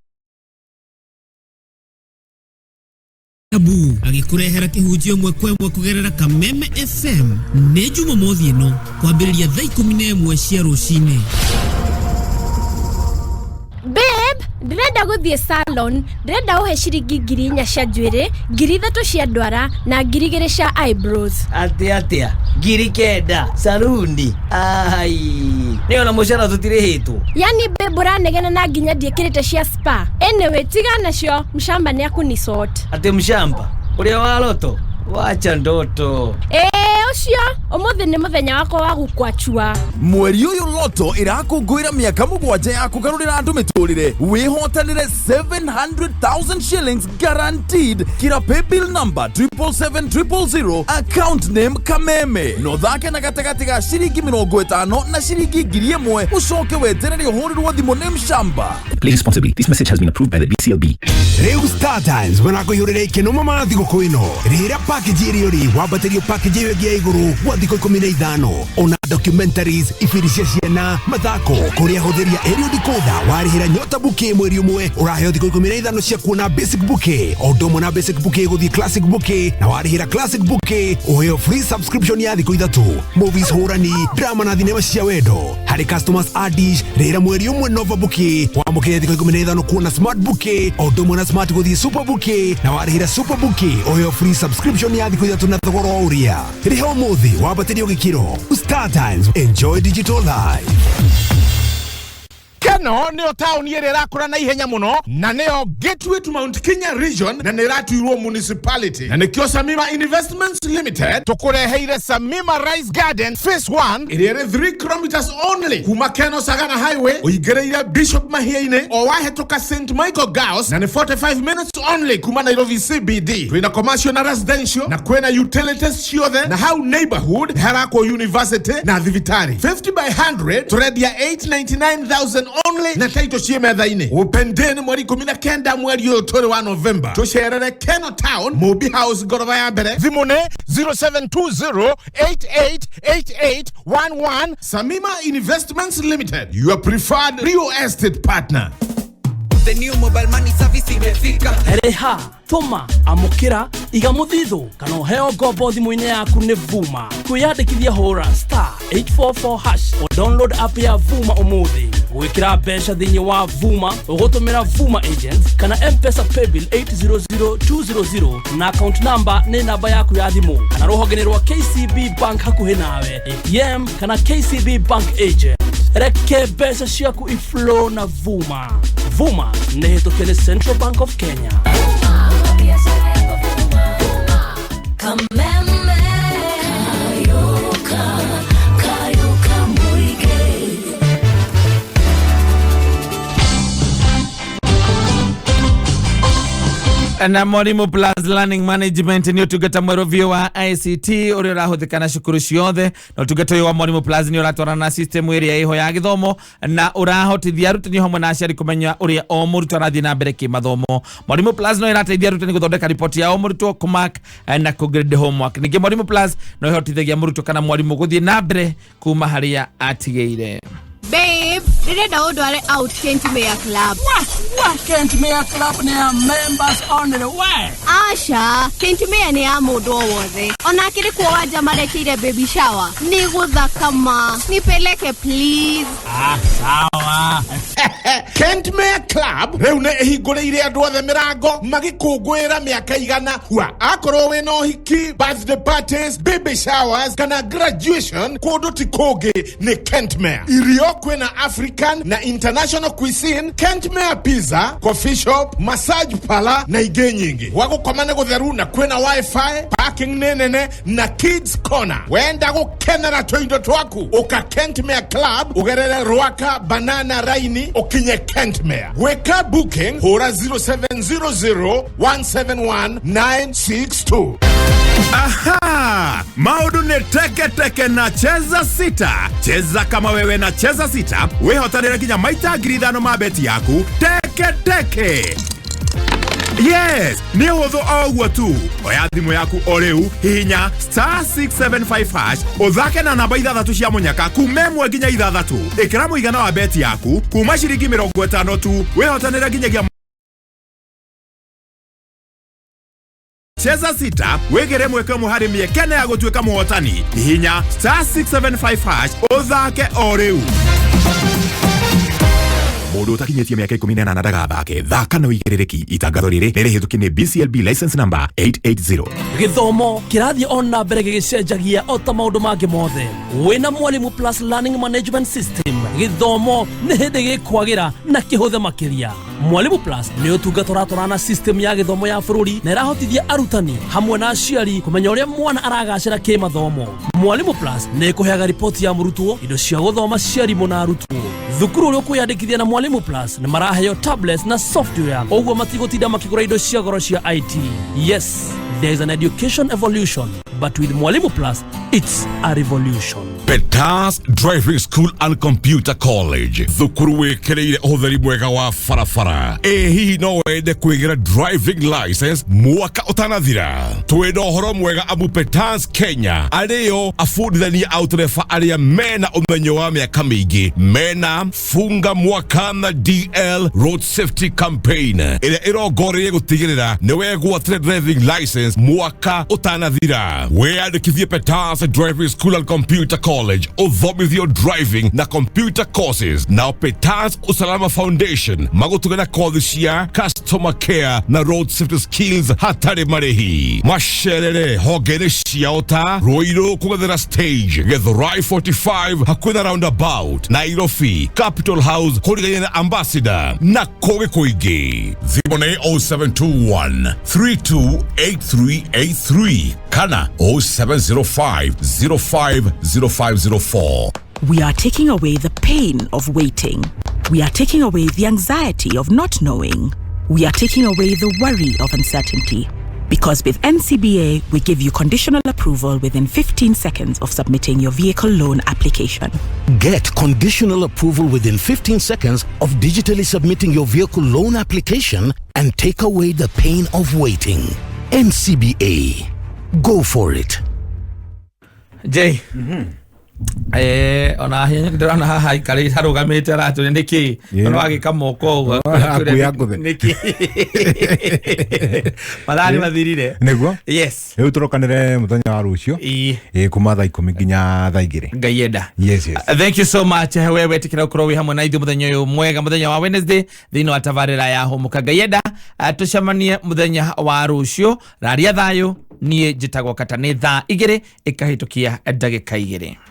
Karibu agikurehera kihunjio mwekwe kugerera Kameme FM ne Jumamothi ino kwambĩrĩria thaa 11 cia rũcinĩ. Babe, ndĩrenda gũthiĩ salon, ndĩrenda ũhe ciringi 4,000 cia njuĩrĩ, 3,000 cia ndwara na 2,000 cia eyebrows. Atia 9,000 saluni. Ai, niona mũcara tutirĩhĩtwo. Yani babe ũranegena na nginya ndiĩkĩrĩte cia spa. Anyway, tiga nacio, mshamba nĩ akunisort. Ati mshamba ũrĩa wa loto wacha ndoto. Ucio ũmũthĩ nĩ mũthenya wakwa wa gũkwachua. Mweri ũyũ loto ĩrakũngũĩra mĩaka 7 ya kũgarũrĩra andũ mĩtũrĩre. Wĩhotanĩre 700,000 shillings guaranteed. Kira pay bill number 77700, account name Kameme. No thake na gatagati ga ciringi 50 na ciringi 1,000 ũcoke weterere ũhũrĩrwo thimũ nĩ mshamba. Play responsibly. This message has been approved by the BCLB. Rĩu Star Times wanakũihũrĩra ikeno mama thigũkũ ĩno. Rĩrĩa package ĩrĩ ũrĩ wambatĩrio package ĩyo ĩngĩ igũrũ gwa thikũ 15 ona documentaries, ibiri cia ciana, mathako kũrĩa hũthĩria aerial decoder warĩhĩra nyota bouquet mweri ũmwe ũraheo thikũ 15 cia kuona basic bouquet o ũndũ ũmwe na basic bouquet gũthiĩ classic bouquet na warĩhĩra classic bouquet ũheo free subscription ya thikũ 3 movies hũrani drama na thinema cia wendo harĩ customers adish rĩhĩra mweri ũmwe nova bouquet wamũkĩra thikũ 15 kuona smart bouquet o ũndũ ũmwe na smart gũthiĩ super bouquet na warĩhĩra super bouquet ũheo free subscription ya thikũ 3 na thogora ũrĩa rĩha ũmũthĩ wambatĩrio gĩkĩro. Star Times, enjoy digital life. Keno nĩyo taũni ĩrĩa ĩrakũra na ihenya mũno na nĩyo gateway to Mount Kenya region na nĩratuirwo municipality na nĩkĩo Samima Investments Limited tũkũreheire Samima Rice Garden Phase 1 ĩrĩa ĩrĩ 3 kilometers only kuma Keno Sagana Highway ũingĩrĩire Bishop Mahia-inĩ o wahĩtũka St Michael Girls na nĩ 45 minutes only kuma Nairobi CBD. Twĩna commercial na residential na kwĩna utilities ciothe na hau neighborhood harakwo university na thibitari. 50 by 100 tũrendia 899,000 only na title cie metha-inĩ. Upendeni mweri 19 mweri ũyũ tũrĩ wa November. Tũcerere Keno Town, Mobi House gorofa ya mbere. Thimũ nĩ 0720888811. Samima Investments Limited, your preferred real estate partner. The new mobile money service imefika. Reha, tuma, amukira, iga muthithu, kana uheo ngombo thimũ-inĩ yaku nĩ Vuma. Kwĩyandĩkithia hũra *844# o download app ya Vuma ũmũthĩ. Gwĩkĩra mbeca thĩinĩ wa Vuma, ũgũtũmĩra Vuma agent kana M-Pesa paybill 800200 na account number nĩ namba yaku ya thimũ kana rũhonge rwa KCB Bank hakuhĩ nawe, ATM kana KCB Bank agent. Reke mbeca ciaku iflow na Vuma. Vuma nĩ hĩtũkĩre Central Bank of Kenya. Na Mwalimu Plus Learning Management ni ũtungata mwerũ biũ wa ICT ũrĩa ũrahũthĩka na cukuru ciothe na ũtungata ũyũ wa Mwalimu Plus ni ũratwarana na system ĩrĩa ĩho ya gĩthomo na ũrahotithia arutani hamwe na aciari kũmenya ũrĩa o mũrutwo arathiĩ na mbere kĩmathomo. Mwalimu Plus no ĩrateithia arutani gũthondeka ripoti ya o mũrutwo kũmark na kũgrade homework. Ningĩ Mwalimu Plus no ĩhotithagia mũrutwo kana mwarimũ gũthiĩ na mbere kuma harĩa atigĩire. Babe, ndĩrenda ũndware out Kent Mayor Club. What Kent Mayor Club nĩ ya members only? Why? Asha, Kent Mayor nĩ ya mũndũ o wothe. Ona kĩrĩ kuo wanja marekeire baby shower. Nĩ gũthakama. Nipeleke please. Sawa. Kent Mayor Club rĩu nĩ ĩhingũrĩire andũ othe mĩrango magĩkũngũĩra mĩaka igana. Akorwo wĩna ũhiki, birthday parties, baby showers kana graduation, kũndũ ti kũngĩ nĩ Kent Mayor. Irio kwena African na international cuisine, Kent Mayor Pizza, coffee shop, massage parlor na ingĩ nyingĩ. Wagũkoma nĩ gũtheru na kwena wifi, parking nene na kids corner. Wenda gũkenera tũindo twaku ũka Kent Mayor Club ũgerere Rwaka Banana Raini ũkinye Kent Mayor. Gwĩka booking hũra 0700171962. Aha! Maũndũ nĩ teke na cheza sita. Cheza kama wewe na cheza sita. Wĩhotanĩre nginya maita 5,000 ma beti yaku. Teke. Yes, nĩ hũthũ o ũguo tu. Oya thimũ yaku o rĩu, hihinya *675# ũthake na namba 6 cia mũnyaka kuma 1 nginya 6. Ĩkĩra mũigana wa beti yaku kuma ciringi 50 tu. Wĩhotanĩre nginyagia cheza sita wegere mweke muhari miekene ya gũtuĩka mũhotani hihinya *675# ũthake o rĩu. Mũndũ ũtakinyĩtie mĩaka 18 ndagathake. Thaka na ũigĩrĩrĩki. Itangatho rĩrĩ rĩrĩhĩtũkie nĩ BCLB license number 880. Gĩthomo kĩrathiĩ ona mbere gĩgĩcenjagia o ta maũndũ mangĩ mothe. Wĩna Mwalimu Plus Learning Management System, gĩthomo nĩ hĩndĩ gĩkwagĩra na kĩhũthe makĩria. Mwalimu Plus nĩ ũtungata ũratwarana system ya gĩthomo ya bũrũri na ĩrahotithia arutani hamwe na aciari kũmenya ũrĩa mwana aragacĩra kĩmathomo. Mwalimu Plus nĩ ĩkũheaga ripoti ya mũrutwo, indo cia gũthoma cia arimũ na arutwo. Thukuru ũrĩa ũkwĩyandĩkithia na Mwalimu Plus nĩ maraheo tablets na software, ũguo matigũtinda makĩgũra indo cia goro cia IT. Yes, there is an education evolution, but with Mwalimu Plus, it's a revolution. Petans Driving School and Computer College. Thukuru wĩkĩrĩire ũhũthĩri mwega wa barabara. Hihi no wende kwĩgĩra driving license mwaka ũtanathira? Twĩna ũhoro mwega amu Petans Kenya arĩo abundithania autorefa arĩa mena ũmenyo wa mĩaka mĩingĩ, mena funga mwaka na DL Road Safety Campaign ĩrĩa ĩrongoreirie gũtigĩrĩra nĩ wegwatĩra driving license mwaka ũtanathira. Wĩyandĩkithie Petans Driving School and Computer College, uthomithio driving na computer courses. Now Petans Usalama Foundation magutugana kothi cia customer care na road safety skills hatari marehi. Masherere hogere ciao ta Roiro kũgethera stage Githurai 45 hakwina roundabout Nairobi Capital House kũrigania na Ambassador na koge kuingi. Thimũ nĩ 0721 328383 kana 0705 050504. We are taking away the pain of waiting. We are taking away the anxiety of not knowing. We are taking away the worry of uncertainty. Because with NCBA, we give you conditional approval within 15 seconds of submitting your vehicle loan application. Get conditional approval within 15 seconds of digitally submitting your vehicle loan application and take away the pain of waiting. NCBA. Go for it. Jay. Ona hinya ndĩrona haha ikarĩ harũgamĩte aratũria nĩkĩ ona wagĩka moko ũguo nĩkĩ Mathaa nĩ mathirire nĩguo yes rĩu tũrokanĩre mũthenya wa rũciũ kuma thaa 10 nginya thaa 2 Ngai enda yes thank you so much wewe wetĩkĩra gũkorwo wĩ hamwe na ithuĩ mũthenya ũyũ mwega mũthenya wa Wednesday thĩinĩ wa tabarĩra ya Humuka. Ngai enda tũcemanie mũthenya wa rũciũ raria thayũ niĩ njĩtagwo Kattaj nĩ thaa 2 ĩkahĩtũkia ndagĩka 2.